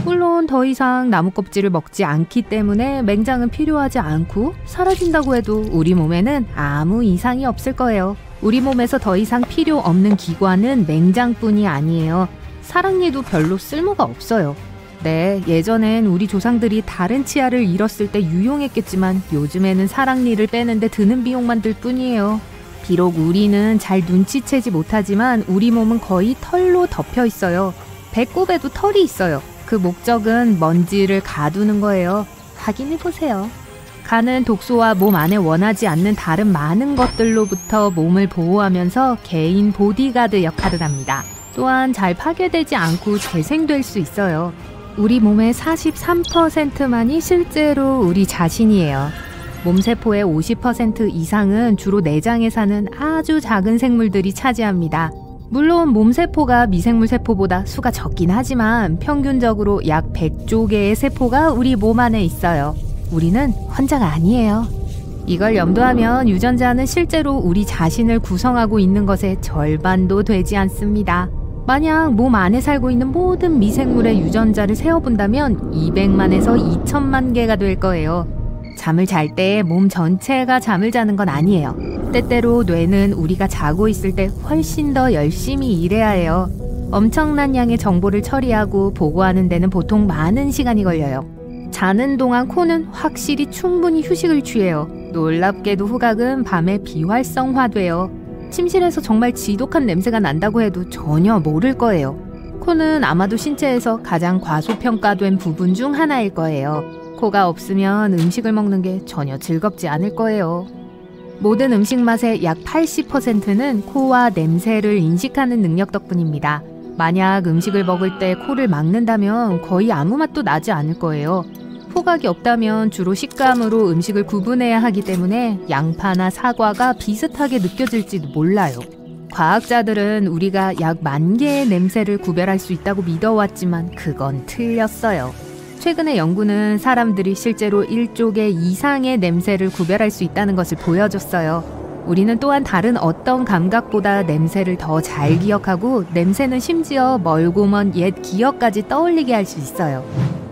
물론 더 이상 나무 껍질을 먹지 않기 때문에 맹장은 필요하지 않고 사라진다고 해도 우리 몸에는 아무 이상이 없을 거예요. 우리 몸에서 더 이상 필요 없는 기관은 맹장뿐이 아니에요. 사랑니도 별로 쓸모가 없어요. 네, 예전엔 우리 조상들이 다른 치아를 잃었을 때 유용했겠지만 요즘에는 사랑니를 빼는데 드는 비용만 들 뿐이에요. 비록 우리는 잘 눈치채지 못하지만 우리 몸은 거의 털로 덮여 있어요. 배꼽에도 털이 있어요. 그 목적은 먼지를 가두는 거예요. 확인해보세요. 간은 독소와 몸 안에 원하지 않는 다른 많은 것들로부터 몸을 보호하면서 개인 보디가드 역할을 합니다. 또한 잘 파괴되지 않고 재생될 수 있어요. 우리 몸의 43%만이 실제로 우리 자신이에요. 몸세포의 50% 이상은 주로 내장에 사는 아주 작은 생물들이 차지합니다. 물론 몸세포가 미생물 세포보다 수가 적긴 하지만 평균적으로 약 100조 개의 세포가 우리 몸 안에 있어요. 우리는 혼자가 아니에요. 이걸 염두하면 유전자는 실제로 우리 자신을 구성하고 있는 것의 절반도 되지 않습니다. 만약 몸 안에 살고 있는 모든 미생물의 유전자를 세어본다면 200만에서 2천만 개가 될 거예요. 잠을 잘 때 몸 전체가 잠을 자는 건 아니에요. 때때로 뇌는 우리가 자고 있을 때 훨씬 더 열심히 일해야 해요. 엄청난 양의 정보를 처리하고 보고하는 데는 보통 많은 시간이 걸려요. 자는 동안 코는 확실히 충분히 휴식을 취해요. 놀랍게도 후각은 밤에 비활성화돼요. 침실에서 정말 지독한 냄새가 난다고 해도 전혀 모를 거예요. 코는 아마도 신체에서 가장 과소평가된 부분 중 하나일 거예요. 코가 없으면 음식을 먹는 게 전혀 즐겁지 않을 거예요. 모든 음식 맛의 약 80%는 코와 냄새를 인식하는 능력 덕분입니다. 만약 음식을 먹을 때 코를 막는다면 거의 아무 맛도 나지 않을 거예요. 후각이 없다면 주로 식감으로 음식을 구분해야 하기 때문에 양파나 사과가 비슷하게 느껴질지도 몰라요. 과학자들은 우리가 약 10,000개의 냄새를 구별할 수 있다고 믿어왔지만 그건 틀렸어요. 최근의 연구는 사람들이 실제로 1조 개 이상의 냄새를 구별할 수 있다는 것을 보여줬어요. 우리는 또한 다른 어떤 감각보다 냄새를 더 잘 기억하고 냄새는 심지어 멀고 먼 옛 기억까지 떠올리게 할 수 있어요.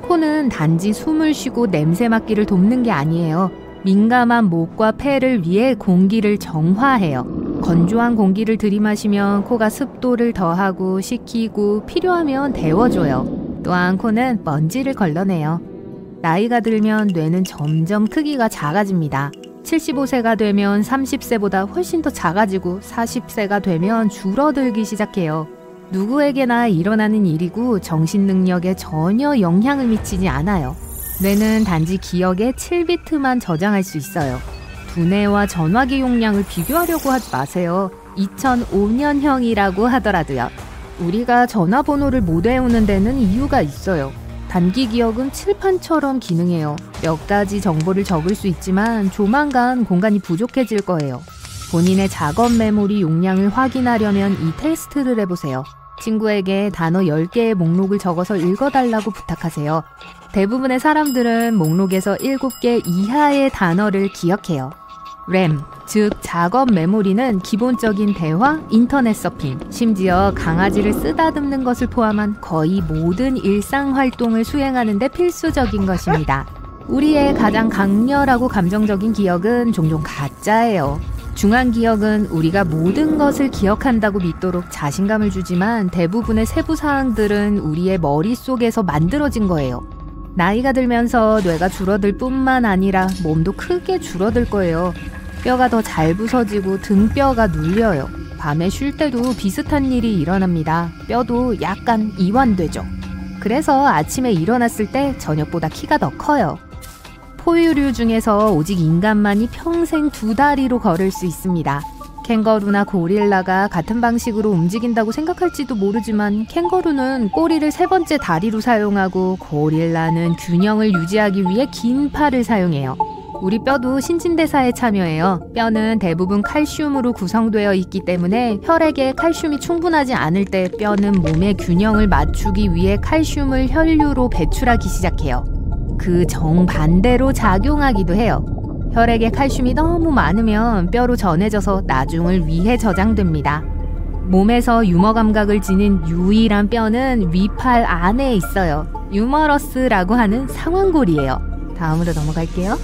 코는 단지 숨을 쉬고 냄새 맡기를 돕는 게 아니에요. 민감한 목과 폐를 위해 공기를 정화해요. 건조한 공기를 들이마시면 코가 습도를 더하고 식히고 필요하면 데워줘요. 또한 코는 먼지를 걸러내요. 나이가 들면 뇌는 점점 크기가 작아집니다. 75세가 되면 30세보다 훨씬 더 작아지고 40세가 되면 줄어들기 시작해요. 누구에게나 일어나는 일이고 정신 능력에 전혀 영향을 미치지 않아요. 뇌는 단지 기억의 7비트만 저장할 수 있어요. 두뇌와 전화기 용량을 비교하려고 하지 마세요. 2005년형이라고 하더라도요. 우리가 전화번호를 못 외우는 데는 이유가 있어요. 단기 기억은 칠판처럼 기능해요. 몇 가지 정보를 적을 수 있지만 조만간 공간이 부족해질 거예요. 본인의 작업 메모리 용량을 확인하려면 이 테스트를 해보세요. 친구에게 단어 10개의 목록을 적어서 읽어달라고 부탁하세요. 대부분의 사람들은 목록에서 7개 이하의 단어를 기억해요. 램, 즉 작업 메모리는 기본적인 대화, 인터넷 서핑, 심지어 강아지를 쓰다듬는 것을 포함한 거의 모든 일상 활동을 수행하는 데 필수적인 것입니다. 우리의 가장 강렬하고 감정적인 기억은 종종 가짜예요. 중한 기억은 우리가 모든 것을 기억한다고 믿도록 자신감을 주지만 대부분의 세부 사항들은 우리의 머릿속에서 만들어진 거예요. 나이가 들면서 뇌가 줄어들 뿐만 아니라 몸도 크게 줄어들 거예요. 뼈가 더 잘 부서지고 등뼈가 눌려요. 밤에 쉴 때도 비슷한 일이 일어납니다. 뼈도 약간 이완되죠. 그래서 아침에 일어났을 때 저녁보다 키가 더 커요. 포유류 중에서 오직 인간만이 평생 두 다리로 걸을 수 있습니다. 캥거루나 고릴라가 같은 방식으로 움직인다고 생각할지도 모르지만 캥거루는 꼬리를 세 번째 다리로 사용하고 고릴라는 균형을 유지하기 위해 긴 팔을 사용해요. 우리 뼈도 신진대사에 참여해요. 뼈는 대부분 칼슘으로 구성되어 있기 때문에 혈액에 칼슘이 충분하지 않을 때 뼈는 몸의 균형을 맞추기 위해 칼슘을 혈류로 배출하기 시작해요. 그 정반대로 작용하기도 해요. 혈액에 칼슘이 너무 많으면 뼈로 전해져서 나중을 위해 저장됩니다. 몸에서 유머 감각을 지닌 유일한 뼈는 위팔 안에 있어요. 유머러스라고 하는 상완골이에요. 다음으로 넘어갈게요.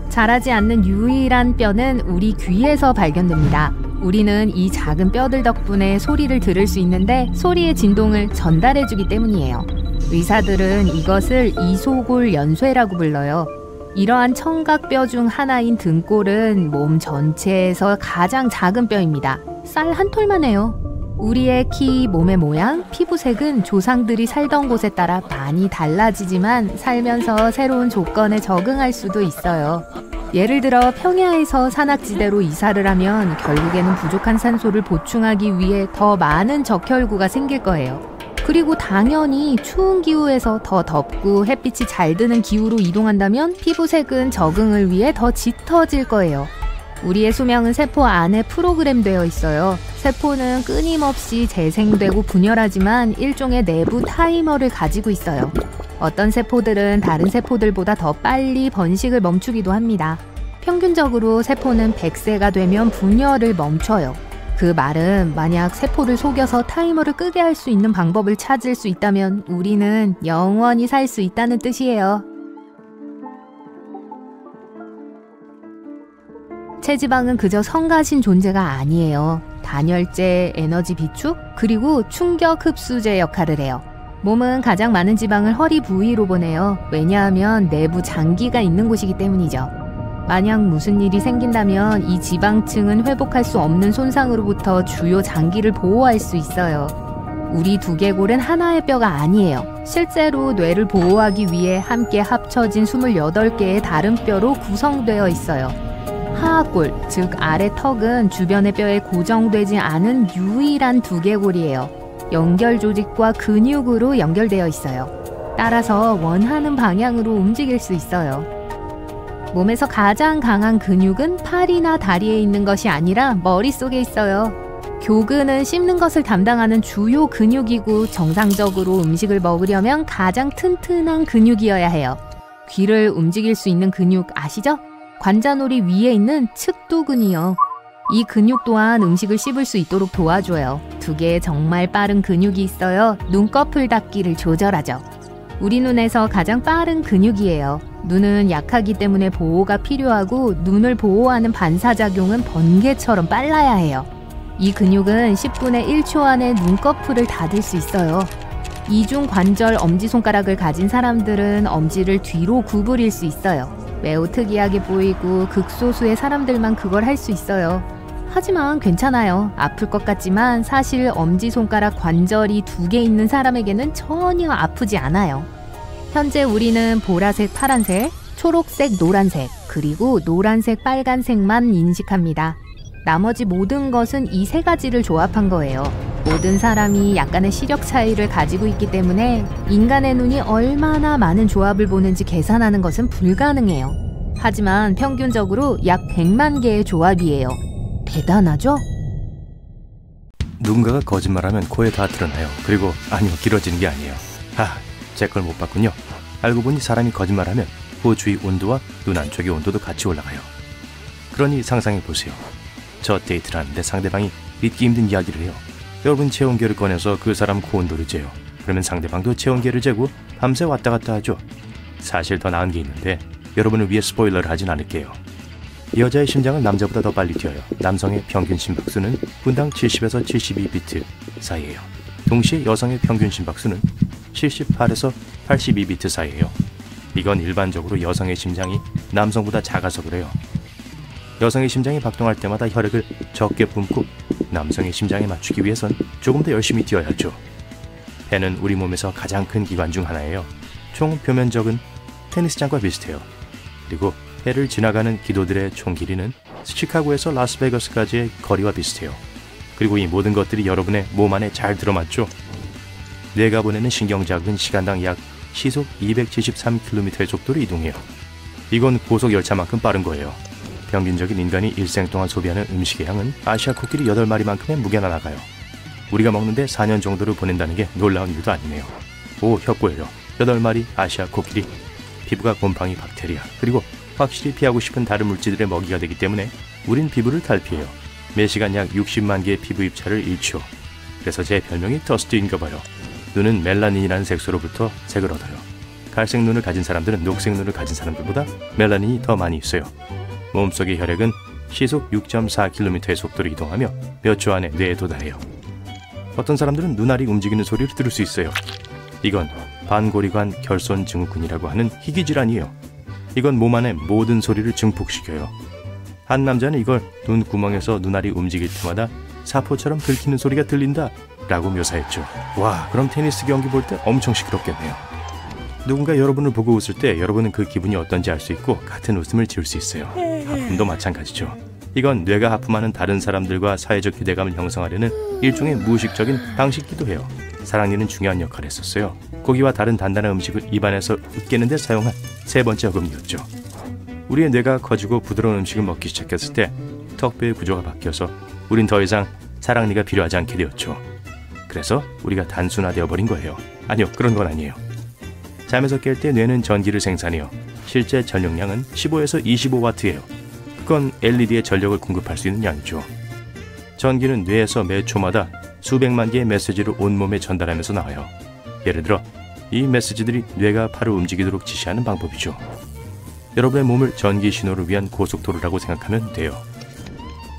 자라지 않는 유일한 뼈는 우리 귀에서 발견됩니다. 우리는 이 작은 뼈들 덕분에 소리를 들을 수 있는데 소리의 진동을 전달해주기 때문이에요. 의사들은 이것을 이소골 연쇄라고 불러요. 이러한 청각뼈 중 하나인 등골은 몸 전체에서 가장 작은 뼈입니다. 쌀 한 톨만 해요. 우리의 키, 몸의 모양, 피부색은 조상들이 살던 곳에 따라 많이 달라지지만 살면서 새로운 조건에 적응할 수도 있어요. 예를 들어 평야에서 산악지대로 이사를 하면 결국에는 부족한 산소를 보충하기 위해 더 많은 적혈구가 생길 거예요. 그리고 당연히 추운 기후에서 더 덥고 햇빛이 잘 드는 기후로 이동한다면 피부색은 적응을 위해 더 짙어질 거예요. 우리의 수명은 세포 안에 프로그램되어 있어요. 세포는 끊임없이 재생되고 분열하지만 일종의 내부 타이머를 가지고 있어요. 어떤 세포들은 다른 세포들보다 더 빨리 번식을 멈추기도 합니다. 평균적으로 세포는 100세가 되면 분열을 멈춰요. 그 말은 만약 세포를 속여서 타이머를 끄게 할 수 있는 방법을 찾을 수 있다면 우리는 영원히 살 수 있다는 뜻이에요. 체지방은 그저 성가신 존재가 아니에요. 단열재, 에너지 비축, 그리고 충격 흡수제 역할을 해요. 몸은 가장 많은 지방을 허리 부위로 보내요. 왜냐하면 내부 장기가 있는 곳이기 때문이죠. 만약 무슨 일이 생긴다면 이 지방층은 회복할 수 없는 손상으로부터 주요 장기를 보호할 수 있어요. 우리 두개골은 하나의 뼈가 아니에요. 실제로 뇌를 보호하기 위해 함께 합쳐진 28개의 다른 뼈로 구성되어 있어요. 하악골, 즉 아래 턱은 주변의 뼈에 고정되지 않은 유일한 두개골이에요. 연결 조직과 근육으로 연결되어 있어요. 따라서 원하는 방향으로 움직일 수 있어요. 몸에서 가장 강한 근육은 팔이나 다리에 있는 것이 아니라 머릿속에 있어요. 교근은 씹는 것을 담당하는 주요 근육이고 정상적으로 음식을 먹으려면 가장 튼튼한 근육이어야 해요. 귀를 움직일 수 있는 근육 아시죠? 관자놀이 위에 있는 측두근이요. 이 근육 또한 음식을 씹을 수 있도록 도와줘요. 두 개의 정말 빠른 근육이 있어요. 눈꺼풀 닫기를 조절하죠. 우리 눈에서 가장 빠른 근육이에요. 눈은 약하기 때문에 보호가 필요하고 눈을 보호하는 반사작용은 번개처럼 빨라야 해요. 이 근육은 10분의 1초 안에 눈꺼풀을 닫을 수 있어요. 이중 관절 엄지손가락을 가진 사람들은 엄지를 뒤로 구부릴 수 있어요. 매우 특이하게 보이고 극소수의 사람들만 그걸 할 수 있어요. 하지만 괜찮아요. 아플 것 같지만 사실 엄지손가락 관절이 2개 있는 사람에게는 전혀 아프지 않아요. 현재 우리는 보라색, 파란색, 초록색, 노란색, 그리고 노란색, 빨간색만 인식합니다. 나머지 모든 것은 이 3가지를 조합한 거예요. 모든 사람이 약간의 시력 차이를 가지고 있기 때문에 인간의 눈이 얼마나 많은 조합을 보는지 계산하는 것은 불가능해요. 하지만 평균적으로 약 100만 개의 조합이에요. 대단하죠? 누군가가 거짓말하면 코에 다 드러나요. 그리고 아니요, 길어지는 게 아니에요. 제 걸 못 봤군요. 알고 보니 사람이 거짓말하면 코 주위 온도와 눈 안쪽의 온도도 같이 올라가요. 그러니 상상해보세요. 저 데이트를 하는데 상대방이 믿기 힘든 이야기를 해요. 여러분 체온계를 꺼내서 그 사람 코 온도를 재요. 그러면 상대방도 체온계를 재고 밤새 왔다 갔다 하죠. 사실 더 나은 게 있는데 여러분을 위해 스포일러를 하진 않을게요. 여자의 심장은 남자보다 더 빨리 뛰어요. 남성의 평균 심박수는 분당 70에서 72비트 사이예요. 동시에 여성의 평균 심박수는 78에서 82비트 사이예요. 이건 일반적으로 여성의 심장이 남성보다 작아서 그래요. 여성의 심장이 박동할 때마다 혈액을 적게 뿜고 남성의 심장에 맞추기 위해선 조금 더 열심히 뛰어야죠. 배는 우리 몸에서 가장 큰 기관 중 하나예요. 총 표면적은 테니스장과 비슷해요. 그리고 해를 지나가는 기도들의 총 길이는 시카고에서 라스베가스까지의 거리와 비슷해요. 그리고 이 모든 것들이 여러분의 몸 안에 잘 들어맞죠? 뇌가 보내는 신경자극은 시간당 약 시속 273km의 속도로 이동해요. 이건 고속 열차만큼 빠른 거예요. 평균적인 인간이 일생 동안 소비하는 음식의 양은 아시아 코끼리 8마리만큼의 무게나 나가요. 우리가 먹는데 4년 정도를 보낸다는 게 놀라운 일도 아니네요. 오, 협고해요. 8마리 아시아 코끼리. 피부가 곰팡이, 박테리아, 그리고 확실히 피하고 싶은 다른 물질들의 먹이가 되기 때문에 우린 피부를 탈피해요. 매시간 약 60만 개의 피부 입자를 잃죠. 그래서 제 별명이 더스트인가 봐요. 눈은 멜라닌이라는 색소로부터 색을 얻어요. 갈색 눈을 가진 사람들은 녹색 눈을 가진 사람들보다 멜라닌이 더 많이 있어요. 몸속의 혈액은 시속 6.4km의 속도로 이동하며 몇 초 안에 뇌에 도달해요. 어떤 사람들은 눈알이 움직이는 소리를 들을 수 있어요. 이건 반고리관 결손 증후군이라고 하는 희귀질환이에요. 이건 몸 안의 모든 소리를 증폭시켜요. 한 남자는 이걸 눈구멍에서 눈알이 움직일 때마다 사포처럼 긁히는 소리가 들린다 라고 묘사했죠. 와, 그럼 테니스 경기 볼 때 엄청 시끄럽겠네요. 누군가 여러분을 보고 웃을 때 여러분은 그 기분이 어떤지 알 수 있고 같은 웃음을 지을 수 있어요. 하품도 마찬가지죠. 이건 뇌가 하품하는 다른 사람들과 사회적 유대감을 형성하려는 일종의 무의식적인 방식이기도 해요. 사랑니는 중요한 역할을 했었어요. 고기와 다른 단단한 음식을 입안에서 으깨는 데 사용한 세 번째 어금니였죠. 우리의 뇌가 커지고 부드러운 음식을 먹기 시작했을 때 턱뼈의 구조가 바뀌어서 우린 더 이상 사랑니가 필요하지 않게 되었죠. 그래서 우리가 단순화되어 버린 거예요. 아니요, 그런 건 아니에요. 잠에서 깰 때 뇌는 전기를 생산해요. 실제 전력량은 15에서 25W예요. 그건 LED에 전력을 공급할 수 있는 양이죠. 전기는 뇌에서 매 초마다 수백만 개의 메시지를 온몸에 전달하면서 나와요. 예를 들어 이 메시지들이 뇌가 팔을 움직이도록 지시하는 방법이죠. 여러분의 몸을 전기 신호를 위한 고속도로라고 생각하면 돼요.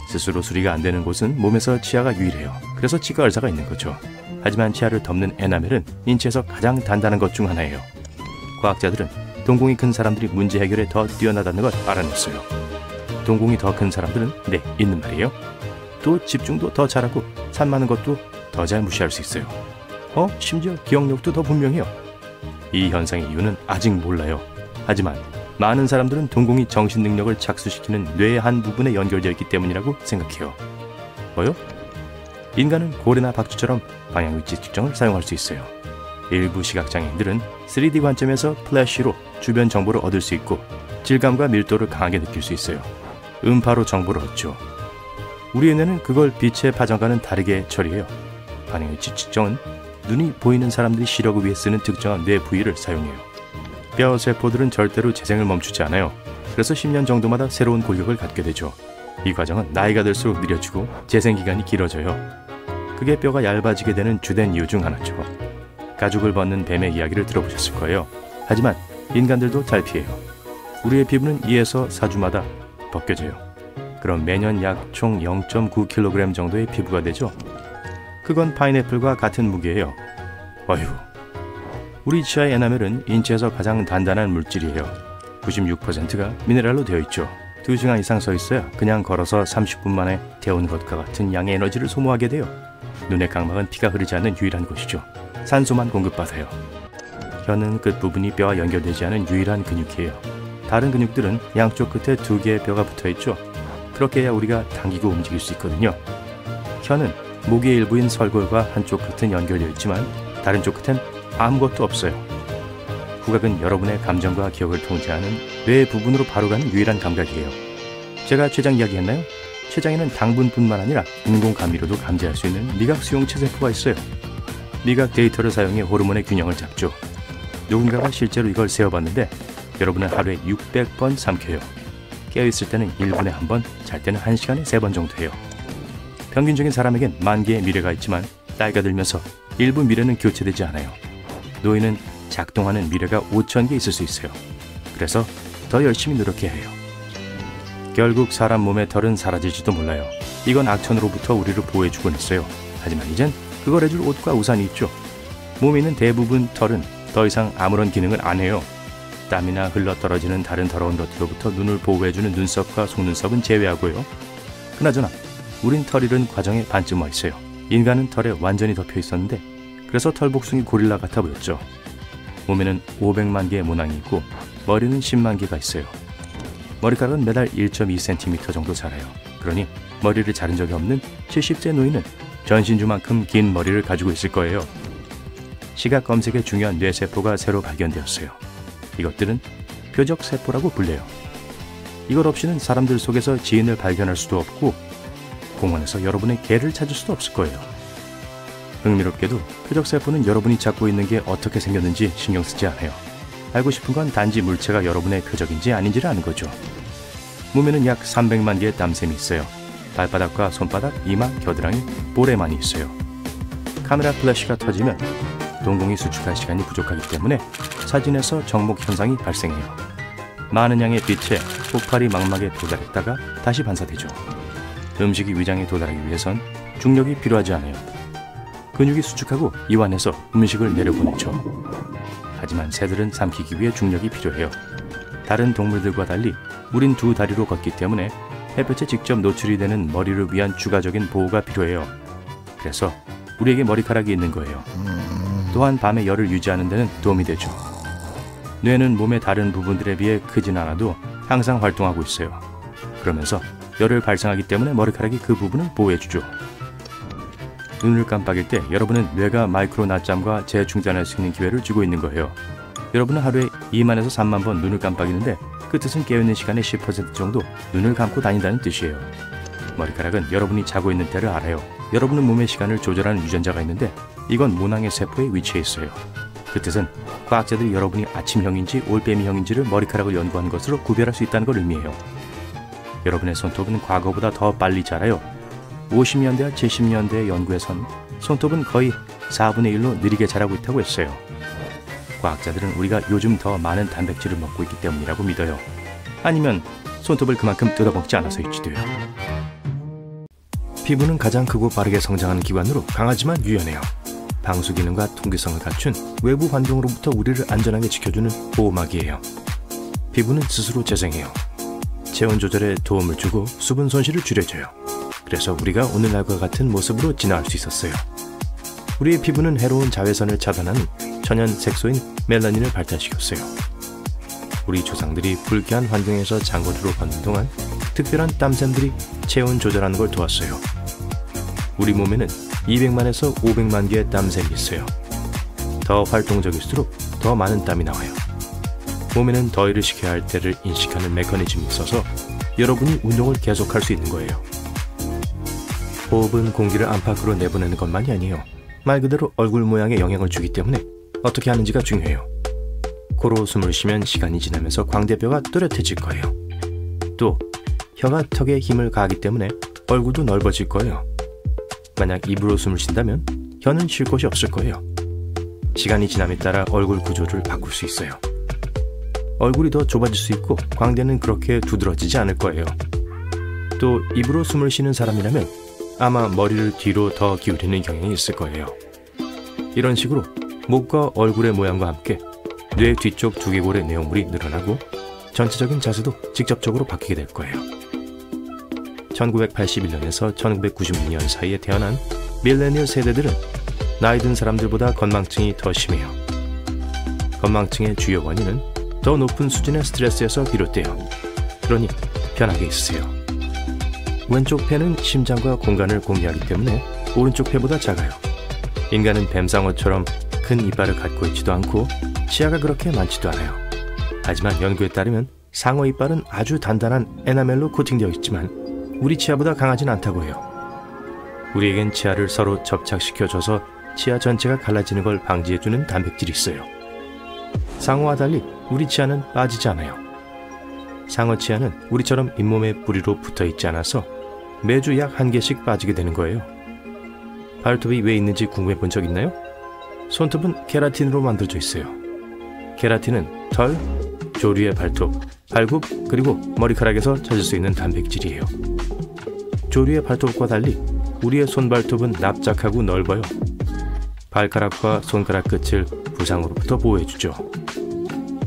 스스로 수리가 안 되는 곳은 몸에서 치아가 유일해요. 그래서 치과 의사가 있는 거죠. 하지만 치아를 덮는 에나멜은 인체에서 가장 단단한 것 중 하나예요. 과학자들은 동공이 큰 사람들이 문제 해결에 더 뛰어나다는 걸 알아냈어요. 동공이 더 큰 사람들은 네, 있는 말이에요. 또 집중도 더 잘하고 산 많은 것도 더 잘 무시할 수 있어요. 심지어 기억력도 더 분명해요. 이 현상의 이유는 아직 몰라요. 하지만 많은 사람들은 동공이 정신 능력을 착수시키는 뇌의 한 부분에 연결되어 있기 때문이라고 생각해요. 뭐요? 인간은 고래나 박쥐처럼 방향위치 측정을 사용할 수 있어요. 일부 시각장애인들은 3D 관점에서 플래시로 주변 정보를 얻을 수 있고 질감과 밀도를 강하게 느낄 수 있어요. 음파로 정보를 얻죠. 우리의 뇌는 그걸 빛의 파장과는 다르게 처리해요. 방향위치 측정은 눈이 보이는 사람들이 시력을 위해 쓰는 특정한 뇌 부위를 사용해요. 뼈 세포들은 절대로 재생을 멈추지 않아요. 그래서 10년 정도마다 새로운 골격을 갖게 되죠. 이 과정은 나이가 들수록 느려지고 재생기간이 길어져요. 그게 뼈가 얇아지게 되는 주된 이유 중 하나죠. 가죽을 벗는 뱀의 이야기를 들어보셨을 거예요. 하지만 인간들도 탈피해요. 우리의 피부는 2에서 4주마다 벗겨져요. 그럼 매년 약 총 0.9kg 정도의 피부가 되죠. 그건 파인애플과 같은 무게예요. 어휴. 우리 치아의 에나멜은 인체에서 가장 단단한 물질이에요. 96%가 미네랄로 되어 있죠. 2시간 이상 서 있어야 그냥 걸어서 30분 만에 데운 것과 같은 양의 에너지를 소모하게 돼요. 눈의 각막은 피가 흐르지 않는 유일한 곳이죠. 산소만 공급받아요. 혀는 끝부분이 뼈와 연결되지 않은 유일한 근육이에요. 다른 근육들은 양쪽 끝에 2개의 뼈가 붙어있죠. 그렇게 해야 우리가 당기고 움직일 수 있거든요. 혀는 목의 일부인 설골과 한쪽 끝은 연결되어 있지만 다른 쪽 끝엔 아무것도 없어요. 후각은 여러분의 감정과 기억을 통제하는 뇌 부분으로 바로 가는 유일한 감각이에요. 제가 췌장 이야기했나요? 췌장에는 당분뿐만 아니라 인공 감미료도 감지할 수 있는 미각 수용 체세포가 있어요. 미각 데이터를 사용해 호르몬의 균형을 잡죠. 누군가가 실제로 이걸 세어봤는데 여러분은 하루에 600번 삼켜요. 깨어있을 때는 1분에 1번, 잘 때는 1시간에 3번 정도 해요. 평균적인 사람에겐 10,000개의 미래가 있지만 나이가 들면서 일부 미래는 교체되지 않아요. 노인은 작동하는 미래가 5,000개 있을 수 있어요. 그래서 더 열심히 노력해야 해요. 결국 사람 몸의 털은 사라질지도 몰라요. 이건 악천후로부터 우리를 보호해주곤 했어요. 하지만 이젠 그걸 해줄 옷과 우산이 있죠. 몸에 있는 대부분 털은 더 이상 아무런 기능을 안 해요. 땀이나 흘러떨어지는 다른 더러운 것들로부터 눈을 보호해주는 눈썹과 속눈썹은 제외하고요. 그나저나 우린 털 잃은 과정에 반쯤 와 있어요. 인간은 털에 완전히 덮여 있었는데 그래서 털복숭이 고릴라 같아 보였죠. 몸에는 500만 개의 모낭이 있고 머리는 10만 개가 있어요. 머리카락은 매달 1.2cm 정도 자라요. 그러니 머리를 자른 적이 없는 70세 노인은 전신주만큼 긴 머리를 가지고 있을 거예요. 시각 검색에 중요한 뇌세포가 새로 발견되었어요. 이것들은 표적세포라고 불려요. 이것 없이는 사람들 속에서 지인을 발견할 수도 없고 공원에서 여러분의 개를 찾을 수도 없을 거예요. 흥미롭게도 표적세포는 여러분이 찾고 있는 게 어떻게 생겼는지 신경 쓰지 않아요. 알고 싶은 건 단지 물체가 여러분의 표적인지 아닌지를 아는 거죠. 몸에는 약 300만 개의 땀샘이 있어요. 발바닥과 손바닥, 이마, 겨드랑이, 볼에 많이 있어요. 카메라 플래시가 터지면 동공이 수축할 시간이 부족하기 때문에 사진에서 정목 현상이 발생해요. 많은 양의 빛에 폭발이 망막에 도달했다가 다시 반사되죠. 음식이 위장에 도달하기 위해선 중력이 필요하지 않아요. 근육이 수축하고 이완해서 음식을 내려보내죠. 하지만 새들은 삼키기 위해 중력이 필요해요. 다른 동물들과 달리 우린 두 다리로 걷기 때문에 햇볕에 직접 노출이 되는 머리를 위한 추가적인 보호가 필요해요. 그래서 우리에게 머리카락이 있는 거예요. 또한 밤에 열을 유지하는 데는 도움이 되죠. 뇌는 몸의 다른 부분들에 비해 크진 않아도 항상 활동하고 있어요. 그러면서 열을 발생하기 때문에 머리카락이 그 부분을 보호해주죠. 눈을 깜빡일 때 여러분은 뇌가 마이크로 낮잠과 재충전할 수 있는 기회를 주고 있는 거예요. 여러분은 하루에 2만에서 3만 번 눈을 깜빡이는데 그 뜻은 깨어있는 시간의 10% 정도 눈을 감고 다닌다는 뜻이에요. 머리카락은 여러분이 자고 있는 때를 알아요. 여러분은 몸의 시간을 조절하는 유전자가 있는데 이건 모낭의 세포에 위치해 있어요. 그 뜻은 과학자들이 여러분이 아침형인지 올빼미형인지를 머리카락을 연구한 것으로 구별할 수 있다는 걸 의미해요. 여러분의 손톱은 과거보다 더 빨리 자라요. 50년대와 70년대의 연구에선 손톱은 거의 4분의 1로 느리게 자라고 있다고 했어요. 과학자들은 우리가 요즘 더 많은 단백질을 먹고 있기 때문이라고 믿어요. 아니면 손톱을 그만큼 뜯어먹지 않아서일지도요. 피부는 가장 크고 빠르게 성장하는 기관으로 강하지만 유연해요. 방수 기능과 통기성을 갖춘 외부 환경으로부터 우리를 안전하게 지켜주는 보호막이에요. 피부는 스스로 재생해요. 체온 조절에 도움을 주고 수분 손실을 줄여줘요. 그래서 우리가 오늘날과 같은 모습으로 진화할 수 있었어요. 우리의 피부는 해로운 자외선을 차단하는 천연 색소인 멜라닌을 발달시켰어요. 우리 조상들이 불쾌한 환경에서 장거리로 걷는 동안 특별한 땀샘들이 체온 조절하는 걸 도왔어요. 우리 몸에는 200만에서 500만 개의 땀샘이 있어요. 더 활동적일수록 더 많은 땀이 나와요. 몸에는 더위를 식혀야 할 때를 인식하는 메커니즘이 있어서 여러분이 운동을 계속할 수 있는 거예요. 호흡은 공기를 안팎으로 내보내는 것만이 아니에요. 말 그대로 얼굴 모양에 영향을 주기 때문에 어떻게 하는지가 중요해요. 코로 숨을 쉬면 시간이 지나면서 광대뼈가 또렷해질 거예요. 또 혀가 턱에 힘을 가하기 때문에 얼굴도 넓어질 거예요. 만약 입으로 숨을 쉰다면 혀는 쉴 곳이 없을 거예요. 시간이 지남에 따라 얼굴 구조를 바꿀 수 있어요. 얼굴이 더 좁아질 수 있고 광대는 그렇게 두드러지지 않을 거예요. 또 입으로 숨을 쉬는 사람이라면 아마 머리를 뒤로 더 기울이는 경향이 있을 거예요. 이런 식으로 목과 얼굴의 모양과 함께 뇌 뒤쪽 두개골의 내용물이 늘어나고 전체적인 자세도 직접적으로 바뀌게 될 거예요. 1981년에서 1996년 사이에 태어난 밀레니얼 세대들은 나이 든 사람들보다 건망증이 더 심해요. 건망증의 주요 원인은 더 높은 수준의 스트레스에서 비롯돼요. 그러니 편하게 있으세요. 왼쪽 폐는 심장과 공간을 공유하기 때문에 오른쪽 폐보다 작아요. 인간은 뱀상어처럼 큰 이빨을 갖고 있지도 않고 치아가 그렇게 많지도 않아요. 하지만 연구에 따르면 상어 이빨은 아주 단단한 에나멜로 코팅되어 있지만 우리 치아보다 강하진 않다고 해요. 우리에겐 치아를 서로 접착시켜줘서 치아 전체가 갈라지는 걸 방지해주는 단백질이 있어요. 상어와 달리 우리 치아는 빠지지 않아요. 상어 치아는 우리처럼 잇몸에 뿌리로 붙어있지 않아서 매주 약 1개씩 빠지게 되는 거예요. 발톱이 왜 있는지 궁금해 본 적 있나요? 손톱은 케라틴으로 만들어져 있어요. 케라틴은 털, 조류의 발톱, 발굽, 그리고 머리카락에서 찾을 수 있는 단백질이에요. 조류의 발톱과 달리 우리의 손발톱은 납작하고 넓어요. 발가락과 손가락 끝을 부상으로부터 보호해주죠.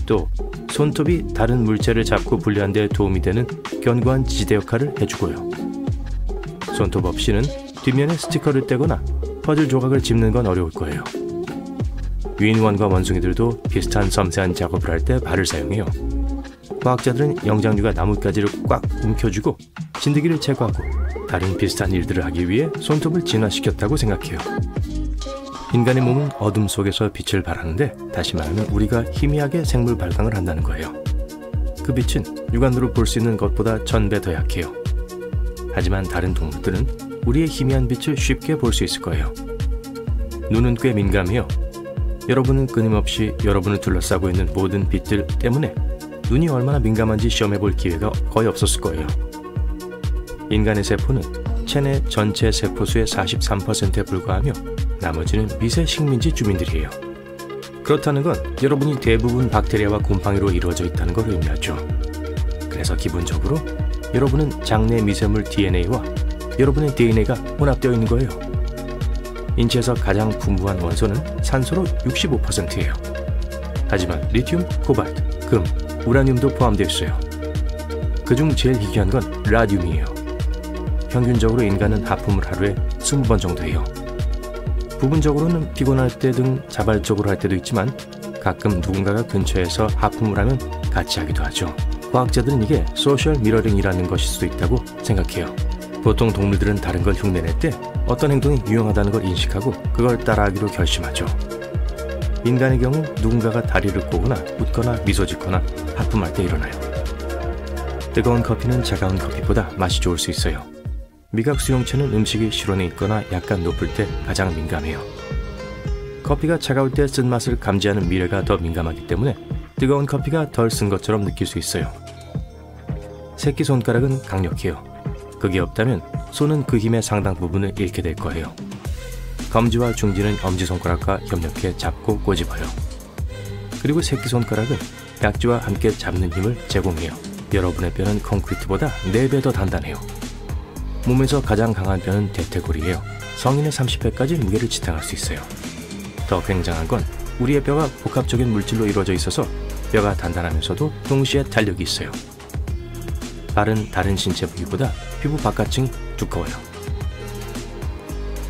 또 손톱이 다른 물체를 잡고 분리하는 데 도움이 되는 견고한 지대 역할을 해주고요. 손톱 없이는 뒷면에 스티커를 떼거나 퍼즐 조각을 집는 건 어려울 거예요. 유인원과 원숭이들도 비슷한 섬세한 작업을 할 때 발을 사용해요. 과학자들은 영장류가 나뭇가지를 꽉 움켜쥐고 진드기를 제거하고 다른 비슷한 일들을 하기 위해 손톱을 진화시켰다고 생각해요. 인간의 몸은 어둠 속에서 빛을 발하는데, 다시 말하면 우리가 희미하게 생물 발광을 한다는 거예요. 그 빛은 육안으로 볼 수 있는 것보다 1000배 더 약해요. 하지만 다른 동물들은 우리의 희미한 빛을 쉽게 볼 수 있을 거예요. 눈은 꽤 민감해요. 여러분은 끊임없이 여러분을 둘러싸고 있는 모든 빛들 때문에 눈이 얼마나 민감한지 시험해 볼 기회가 거의 없었을 거예요. 인간의 세포는 체내 전체 세포수의 43%에 불과하며 나머지는 미세 식민지 주민들이에요. 그렇다는 건 여러분이 대부분 박테리아와 곰팡이로 이루어져 있다는 걸 의미하죠. 그래서 기본적으로 여러분은 장내 미세물 DNA와 여러분의 DNA가 혼합되어 있는 거예요. 인체에서 가장 풍부한 원소는 산소로 65%예요. 하지만 리튬, 코발트, 금, 우라늄도 포함되어 있어요. 그중 제일 희귀한 건 라듐이에요. 평균적으로 인간은 하품을 하루에 20번 정도 해요. 부분적으로는 피곤할 때 등 자발적으로 할 때도 있지만 가끔 누군가가 근처에서 하품을 하면 같이 하기도 하죠. 과학자들은 이게 소셜 미러링이라는 것일 수도 있다고 생각해요. 보통 동물들은 다른 걸 흉내낼 때 어떤 행동이 유용하다는 걸 인식하고 그걸 따라하기로 결심하죠. 인간의 경우 누군가가 다리를 꼬거나 웃거나 미소 짓거나 하품할 때 일어나요. 뜨거운 커피는 차가운 커피보다 맛이 좋을 수 있어요. 미각 수용체는 음식이 실온에 있거나 약간 높을 때 가장 민감해요. 커피가 차가울 때 쓴맛을 감지하는 미뢰가 더 민감하기 때문에 뜨거운 커피가 덜 쓴 것처럼 느낄 수 있어요. 새끼손가락은 강력해요. 그게 없다면 손은 그 힘의 상당 부분을 잃게 될 거예요. 검지와 중지는 엄지손가락과 협력해 잡고 꼬집어요. 그리고 새끼손가락은 약지와 함께 잡는 힘을 제공해요. 여러분의 뼈는 콘크리트보다 4배 더 단단해요. 몸에서 가장 강한 뼈는 대퇴골이에요. 성인의 30회까지 무게를 지탱할 수 있어요. 더 굉장한 건 우리의 뼈가 복합적인 물질로 이루어져 있어서 뼈가 단단하면서도 동시에 탄력이 있어요. 발은 다른 신체 부위보다 피부 바깥층이 두꺼워요.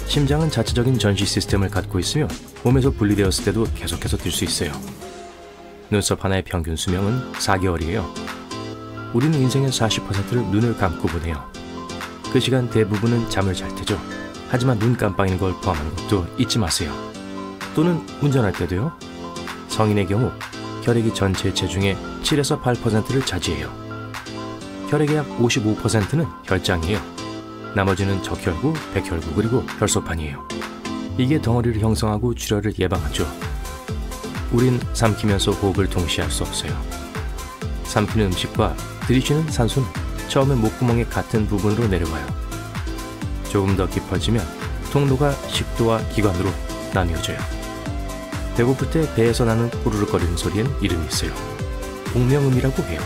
심장은 자체적인 전시 시스템을 갖고 있으며 몸에서 분리되었을 때도 계속해서 뛸 수 있어요. 눈썹 하나의 평균 수명은 4개월이에요. 우리는 인생의 40%를 눈을 감고 보내요. 그 시간 대부분은 잠을 잘 테죠. 하지만 눈 깜빡이는 걸 포함하는 것도 잊지 마세요. 또는 운전할 때도요. 성인의 경우 혈액이 전체 체중의 7에서 8%를 차지해요. 혈액의 약 55%는 혈장이에요. 나머지는 적혈구, 백혈구, 그리고 혈소판이에요. 이게 덩어리를 형성하고 출혈을 예방하죠. 우린 삼키면서 호흡을 동시에 할 수 없어요. 삼키는 음식과 들이쉬는 산소는 처음에 목구멍의 같은 부분으로 내려와요. 조금 더 깊어지면 통로가 식도와 기관으로 나뉘어져요. 배고플 때 배에서 나는 꾸르륵거리는 소리엔 이름이 있어요. 복명음이라고 해요.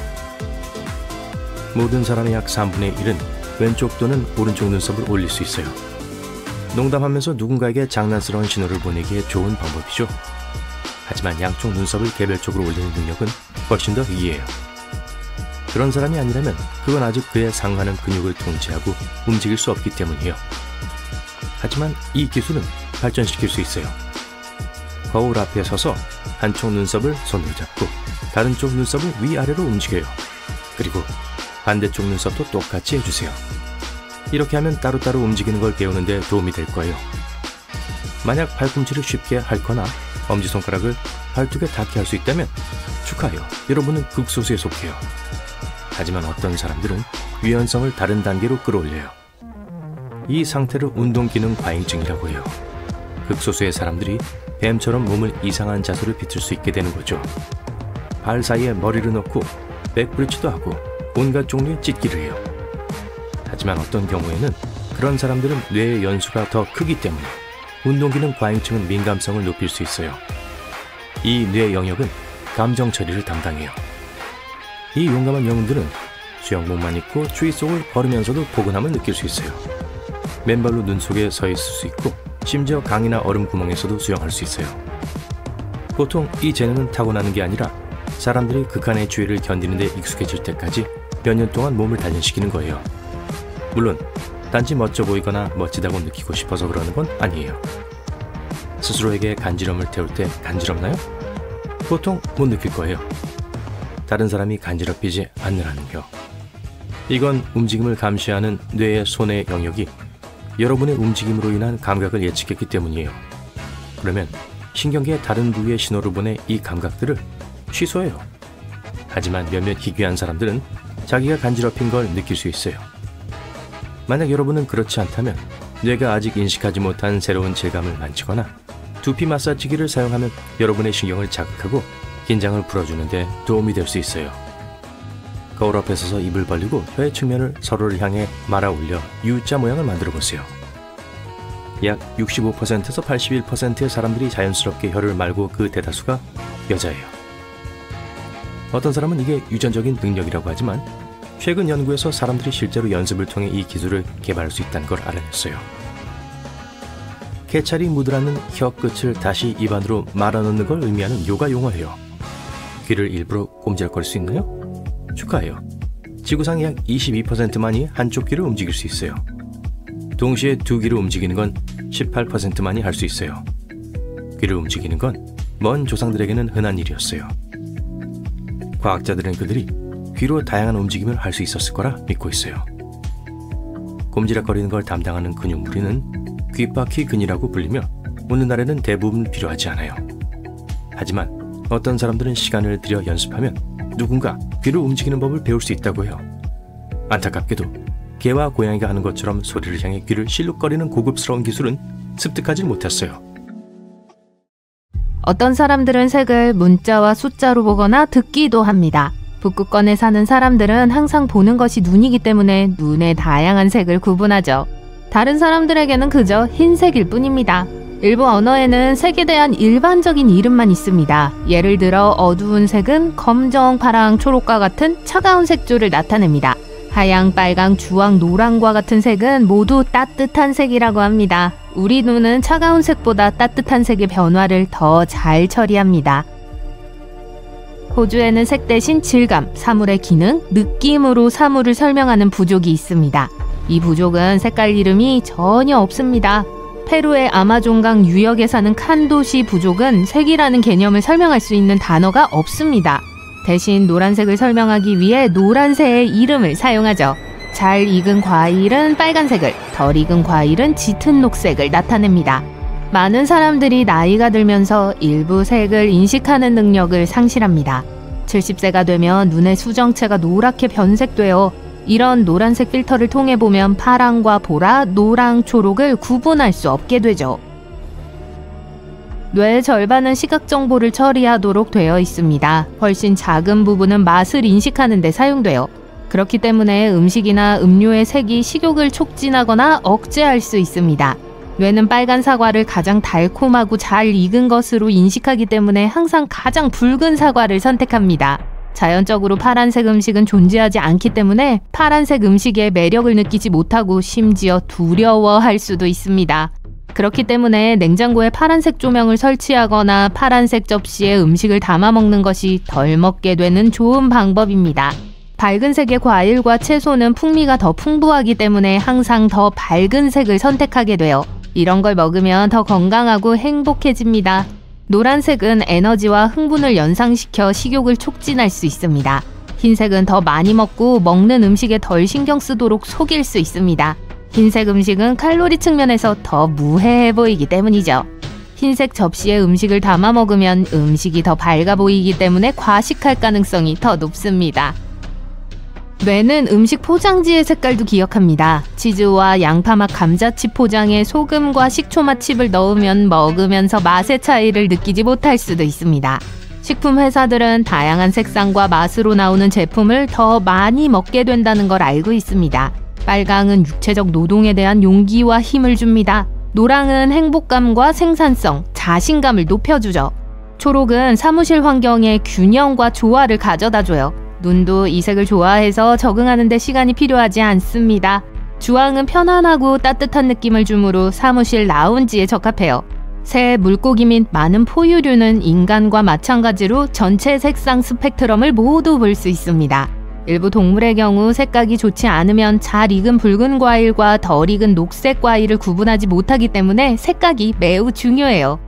모든 사람의 약 3분의 1은 왼쪽 또는 오른쪽 눈썹을 올릴 수 있어요. 농담하면서 누군가에게 장난스러운 신호를 보내기에 좋은 방법이죠. 하지만 양쪽 눈썹을 개별적으로 올리는 능력은 훨씬 더 희귀해요. 그런 사람이 아니라면 그건 아직 그에 상하는 근육을 통제하고 움직일 수 없기 때문이에요. 하지만 이 기술은 발전시킬 수 있어요. 거울 앞에 서서 한쪽 눈썹을 손으로 잡고 다른 쪽 눈썹을 위아래로 움직여요. 그리고 반대쪽 눈썹도 똑같이 해주세요. 이렇게 하면 따로따로 움직이는 걸 배우는 데 도움이 될 거예요. 만약 팔꿈치를 쉽게 핥거나 엄지손가락을 발톱에 닿게 할 수 있다면 축하해요. 여러분은 극소수에 속해요. 하지만 어떤 사람들은 유연성을 다른 단계로 끌어올려요. 이 상태를 운동기능 과잉증이라고 해요. 극소수의 사람들이 뱀처럼 몸을 이상한 자세로 비틀 수 있게 되는 거죠. 발 사이에 머리를 넣고 백브리치도 하고 온갖 종류의 찢기를 해요. 하지만 어떤 경우에는 그런 사람들은 뇌의 연수가 더 크기 때문에 운동기능 과잉증은 민감성을 높일 수 있어요. 이 뇌 영역은 감정 처리를 담당해요. 이 용감한 영웅들은 수영복만 입고 추위 속을 걸으면서도 포근함을 느낄 수 있어요. 맨발로 눈 속에 서 있을 수 있고 심지어 강이나 얼음 구멍에서도 수영할 수 있어요. 보통 이 재능은 타고나는 게 아니라 사람들이 극한의 추위를 견디는 데 익숙해질 때까지 몇 년 동안 몸을 단련시키는 거예요. 물론 단지 멋져 보이거나 멋지다고 느끼고 싶어서 그러는 건 아니에요. 스스로에게 간지럼을 태울 때 간지럽나요? 보통 못 느낄 거예요. 다른 사람이 간지럽히지 않으라는요. 이건 움직임을 감시하는 뇌의 손의 영역이 여러분의 움직임으로 인한 감각을 예측했기 때문이에요. 그러면 신경계의 다른 부위의 신호를 보내 이 감각들을 취소해요. 하지만 몇몇 기괴한 사람들은 자기가 간지럽힌 걸 느낄 수 있어요. 만약 여러분은 그렇지 않다면 뇌가 아직 인식하지 못한 새로운 질감을 만지거나 두피 마사지기를 사용하면 여러분의 신경을 자극하고 긴장을 풀어주는 데 도움이 될 수 있어요. 거울 앞에 서서 입을 벌리고 혀의 측면을 서로를 향해 말아 올려 U자 모양을 만들어 보세요. 약 65%에서 81%의 사람들이 자연스럽게 혀를 말고 그 대다수가 여자예요. 어떤 사람은 이게 유전적인 능력이라고 하지만 최근 연구에서 사람들이 실제로 연습을 통해 이 기술을 개발할 수 있다는 걸 알아냈어요. 개찰이 묻어나는 혀 끝을 다시 입안으로 말아넣는 걸 의미하는 요가 용어예요. 귀를 일부러 꼼지락거릴 수 있나요? 축하해요. 지구상 약 22%만이 한쪽 귀를 움직일 수 있어요. 동시에 두 귀를 움직이는 건 18%만이 할 수 있어요. 귀를 움직이는 건 먼 조상들에게는 흔한 일이었어요. 과학자들은 그들이 귀로 다양한 움직임을 할 수 있었을 거라 믿고 있어요. 꼼지락거리는 걸 담당하는 근육무리는 귓바퀴근이라고 불리며 오늘날에는 대부분 필요하지 않아요. 하지만 어떤 사람들은 시간을 들여 연습하면 누군가 귀를 움직이는 법을 배울 수 있다고 해요. 안타깝게도 개와 고양이가 하는 것처럼 소리를 향해 귀를 실룩거리는 고급스러운 기술은 습득하지 못했어요. 어떤 사람들은 색을 문자와 숫자로 보거나 듣기도 합니다. 북극권에 사는 사람들은 항상 보는 것이 눈이기 때문에 눈의 다양한 색을 구분하죠. 다른 사람들에게는 그저 흰색일 뿐입니다. 일부 언어에는 색에 대한 일반적인 이름만 있습니다. 예를 들어 어두운 색은 검정, 파랑, 초록과 같은 차가운 색조를 나타냅니다. 하양, 빨강, 주황, 노랑과 같은 색은 모두 따뜻한 색이라고 합니다. 우리 눈은 차가운 색보다 따뜻한 색의 변화를 더 잘 처리합니다. 호주에는 색 대신 질감, 사물의 기능, 느낌으로 사물을 설명하는 부족이 있습니다. 이 부족은 색깔 이름이 전혀 없습니다. 페루의 아마존강 유역에 사는 칸도시 부족은 색이라는 개념을 설명할 수 있는 단어가 없습니다. 대신 노란색을 설명하기 위해 노란새의 이름을 사용하죠. 잘 익은 과일은 빨간색을, 덜 익은 과일은 짙은 녹색을 나타냅니다. 많은 사람들이 나이가 들면서 일부 색을 인식하는 능력을 상실합니다. 70세가 되면 눈의 수정체가 노랗게 변색되어 이런 노란색 필터를 통해 보면 파랑과 보라, 노랑, 초록을 구분할 수 없게 되죠. 뇌의 절반은 시각 정보를 처리하도록 되어 있습니다. 훨씬 작은 부분은 맛을 인식하는 데 사용돼요. 그렇기 때문에 음식이나 음료의 색이 식욕을 촉진하거나 억제할 수 있습니다. 뇌는 빨간 사과를 가장 달콤하고 잘 익은 것으로 인식하기 때문에 항상 가장 붉은 사과를 선택합니다. 자연적으로 파란색 음식은 존재하지 않기 때문에 파란색 음식의 매력을 느끼지 못하고 심지어 두려워할 수도 있습니다. 그렇기 때문에 냉장고에 파란색 조명을 설치하거나 파란색 접시에 음식을 담아 먹는 것이 덜 먹게 되는 좋은 방법입니다. 밝은 색의 과일과 채소는 풍미가 더 풍부하기 때문에 항상 더 밝은 색을 선택하게 돼요. 이런 걸 먹으면 더 건강하고 행복해집니다. 노란색은 에너지와 흥분을 연상시켜 식욕을 촉진할 수 있습니다. 흰색은 더 많이 먹고 먹는 음식에 덜 신경 쓰도록 속일 수 있습니다. 흰색 음식은 칼로리 측면에서 더 무해해 보이기 때문이죠. 흰색 접시에 음식을 담아 먹으면 음식이 더 밝아 보이기 때문에 과식할 가능성이 더 높습니다. 뇌는 음식 포장지의 색깔도 기억합니다. 치즈와 양파맛 감자칩 포장에 소금과 식초맛 칩을 넣으면 먹으면서 맛의 차이를 느끼지 못할 수도 있습니다. 식품 회사들은 다양한 색상과 맛으로 나오는 제품을 더 많이 먹게 된다는 걸 알고 있습니다. 빨강은 육체적 노동에 대한 용기와 힘을 줍니다. 노랑은 행복감과 생산성, 자신감을 높여주죠. 초록은 사무실 환경의 균형과 조화를 가져다줘요. 눈도 이 색을 좋아해서 적응하는 데 시간이 필요하지 않습니다. 주황은 편안하고 따뜻한 느낌을 주므로 사무실 라운지에 적합해요. 새, 물고기 및 많은 포유류는 인간과 마찬가지로 전체 색상 스펙트럼을 모두 볼 수 있습니다. 일부 동물의 경우 색각이 좋지 않으면 잘 익은 붉은 과일과 덜 익은 녹색 과일을 구분하지 못하기 때문에 색각이 매우 중요해요.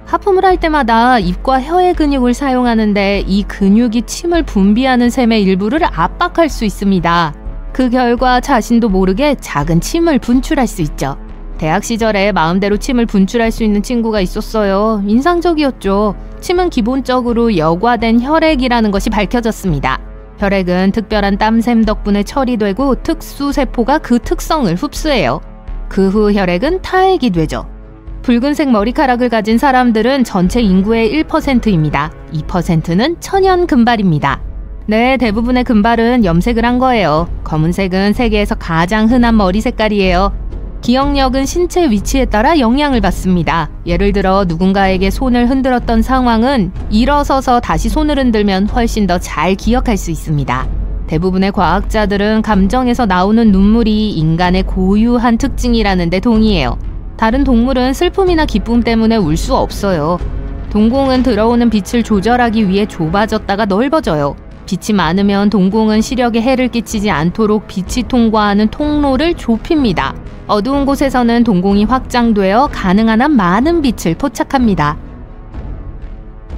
하품을 할 때마다 입과 혀의 근육을 사용하는데 이 근육이 침을 분비하는 샘의 일부를 압박할 수 있습니다. 그 결과 자신도 모르게 작은 침을 분출할 수 있죠. 대학 시절에 마음대로 침을 분출할 수 있는 친구가 있었어요. 인상적이었죠. 침은 기본적으로 여과된 혈액이라는 것이 밝혀졌습니다. 혈액은 특별한 땀샘 덕분에 처리되고 특수세포가 그 특성을 흡수해요. 그 후 혈액은 타액이 되죠. 붉은색 머리카락을 가진 사람들은 전체 인구의 1%입니다. 2%는 천연 금발입니다. 네, 대부분의 금발은 염색을 한 거예요. 검은색은 세계에서 가장 흔한 머리 색깔이에요. 기억력은 신체 위치에 따라 영향을 받습니다. 예를 들어 누군가에게 손을 흔들었던 상황은 일어서서 다시 손을 흔들면 훨씬 더 잘 기억할 수 있습니다. 대부분의 과학자들은 감정에서 나오는 눈물이 인간의 고유한 특징이라는 데 동의해요. 다른 동물은 슬픔이나 기쁨 때문에 울 수 없어요. 동공은 들어오는 빛을 조절하기 위해 좁아졌다가 넓어져요. 빛이 많으면 동공은 시력에 해를 끼치지 않도록 빛이 통과하는 통로를 좁힙니다. 어두운 곳에서는 동공이 확장되어 가능한 한 많은 빛을 포착합니다.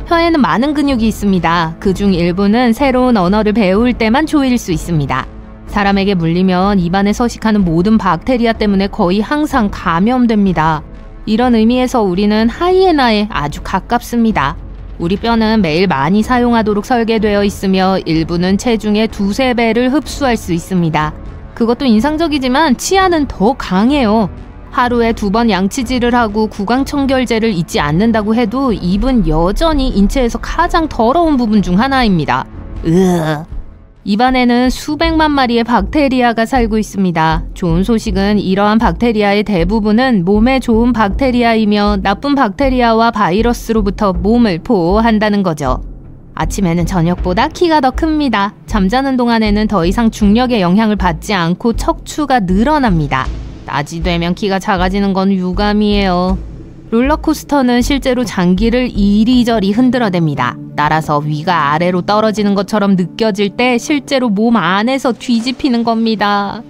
혀에는 많은 근육이 있습니다. 그중 일부는 새로운 언어를 배울 때만 조일 수 있습니다. 사람에게 물리면 입안에 서식하는 모든 박테리아 때문에 거의 항상 감염됩니다. 이런 의미에서 우리는 하이에나에 아주 가깝습니다. 우리 뼈는 매일 많이 사용하도록 설계되어 있으며 일부는 체중의 2~3배를 흡수할 수 있습니다. 그것도 인상적이지만 치아는 더 강해요. 하루에 2번 양치질을 하고 구강청결제를 잊지 않는다고 해도 입은 여전히 인체에서 가장 더러운 부분 중 하나입니다. 입안에는 수백만 마리의 박테리아가 살고 있습니다. 좋은 소식은 이러한 박테리아의 대부분은 몸에 좋은 박테리아이며 나쁜 박테리아와 바이러스로부터 몸을 보호한다는 거죠. 아침에는 저녁보다 키가 더 큽니다. 잠자는 동안에는 더 이상 중력의 영향을 받지 않고 척추가 늘어납니다. 낮이 되면 키가 작아지는 건 유감이에요. 롤러코스터는 실제로 장기를 이리저리 흔들어댑니다. 따라서 위가 아래로 떨어지는 것처럼 느껴질 때 실제로 몸 안에서 뒤집히는 겁니다.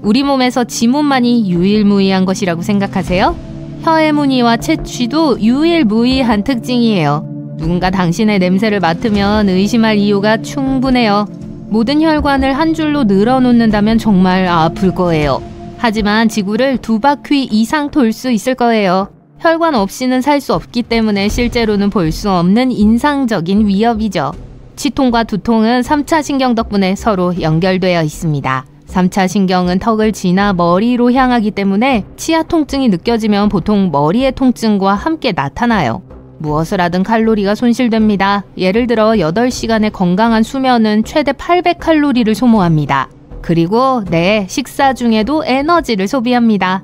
우리 몸에서 지문만이 유일무이한 것이라고 생각하세요? 혀의 무늬와 채취도 유일무이한 특징이에요. 누군가 당신의 냄새를 맡으면 의심할 이유가 충분해요. 모든 혈관을 한 줄로 늘어놓는다면 정말 아플 거예요. 하지만 지구를 2바퀴 이상 돌 수 있을 거예요. 혈관 없이는 살 수 없기 때문에 실제로는 볼 수 없는 인상적인 위협이죠. 치통과 두통은 3차 신경 덕분에 서로 연결되어 있습니다. 3차 신경은 턱을 지나 머리로 향하기 때문에 치아 통증이 느껴지면 보통 머리의 통증과 함께 나타나요. 무엇을 하든 칼로리가 손실됩니다. 예를 들어 8시간의 건강한 수면은 최대 800칼로리를 소모합니다. 그리고 식사 중에도 에너지를 소비합니다.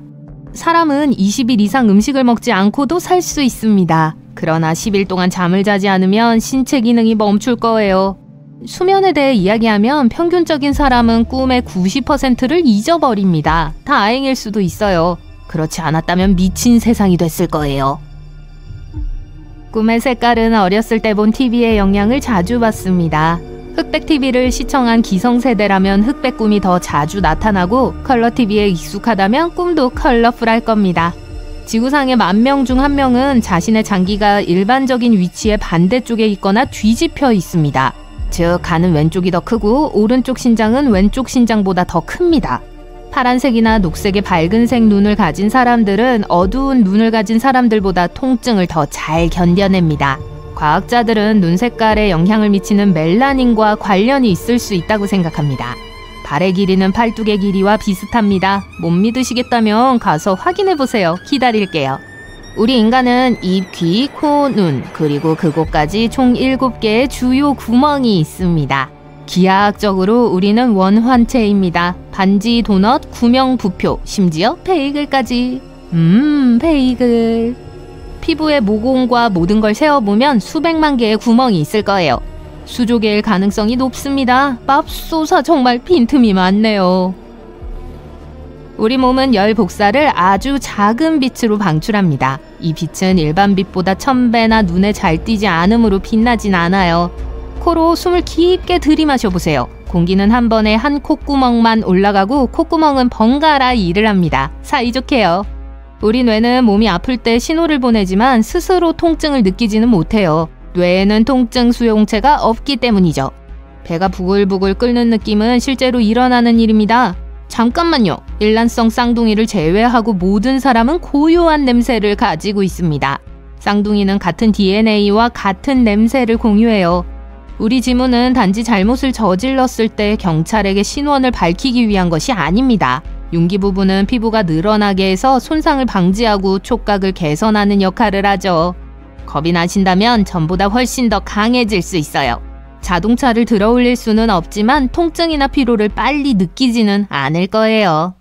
사람은 20일 이상 음식을 먹지 않고도 살 수 있습니다. 그러나 10일 동안 잠을 자지 않으면 신체 기능이 멈출 거예요. 수면에 대해 이야기하면 평균적인 사람은 꿈의 90%를 잊어버립니다. 다행일 수도 있어요. 그렇지 않았다면 미친 세상이 됐을 거예요. 꿈의 색깔은 어렸을 때 본 TV의 영향을 자주 받습니다. 흑백 TV를 시청한 기성세대라면 흑백 꿈이 더 자주 나타나고 컬러 TV에 익숙하다면 꿈도 컬러풀할 겁니다. 지구상의 10,000명 중 1명은 자신의 장기가 일반적인 위치의 반대쪽에 있거나 뒤집혀 있습니다. 즉 간은 왼쪽이 더 크고 오른쪽 신장은 왼쪽 신장보다 더 큽니다. 파란색이나 녹색의 밝은색 눈을 가진 사람들은 어두운 눈을 가진 사람들보다 통증을 더 잘 견뎌냅니다. 과학자들은 눈 색깔에 영향을 미치는 멜라닌과 관련이 있을 수 있다고 생각합니다. 발의 길이는 팔뚝의 길이와 비슷합니다. 못 믿으시겠다면 가서 확인해보세요. 기다릴게요. 우리 인간은 입, 귀, 코, 눈, 그리고 그곳까지 총 7개의 주요 구멍이 있습니다. 기하학적으로 우리는 원환체입니다. 반지, 도넛, 구명, 부표, 심지어 베이글까지. 베이글. 피부의 모공과 모든 걸 세어보면 수백만 개의 구멍이 있을 거예요. 수족일 가능성이 높습니다. 맙소사 정말 빈틈이 많네요. 우리 몸은 열 복사를 아주 작은 빛으로 방출합니다. 이 빛은 일반 빛보다 1000배나 눈에 잘 띄지 않으므로 빛나진 않아요. 코로 숨을 깊게 들이마셔보세요. 공기는 한 번에 한 콧구멍만 올라가고 콧구멍은 번갈아 일을 합니다. 사이좋게요. 우리 뇌는 몸이 아플 때 신호를 보내지만 스스로 통증을 느끼지는 못해요. 뇌에는 통증 수용체가 없기 때문이죠. 배가 부글부글 끓는 느낌은 실제로 일어나는 일입니다. 잠깐만요. 일란성 쌍둥이를 제외하고 모든 사람은 고유한 냄새를 가지고 있습니다. 쌍둥이는 같은 DNA와 같은 냄새를 공유해요. 우리 지문은 단지 잘못을 저질렀을 때 경찰에게 신원을 밝히기 위한 것이 아닙니다. 윤기 부분은 피부가 늘어나게 해서 손상을 방지하고 촉각을 개선하는 역할을 하죠. 겁이 나신다면 전보다 훨씬 더 강해질 수 있어요. 자동차를 들어올릴 수는 없지만 통증이나 피로를 빨리 느끼지는 않을 거예요.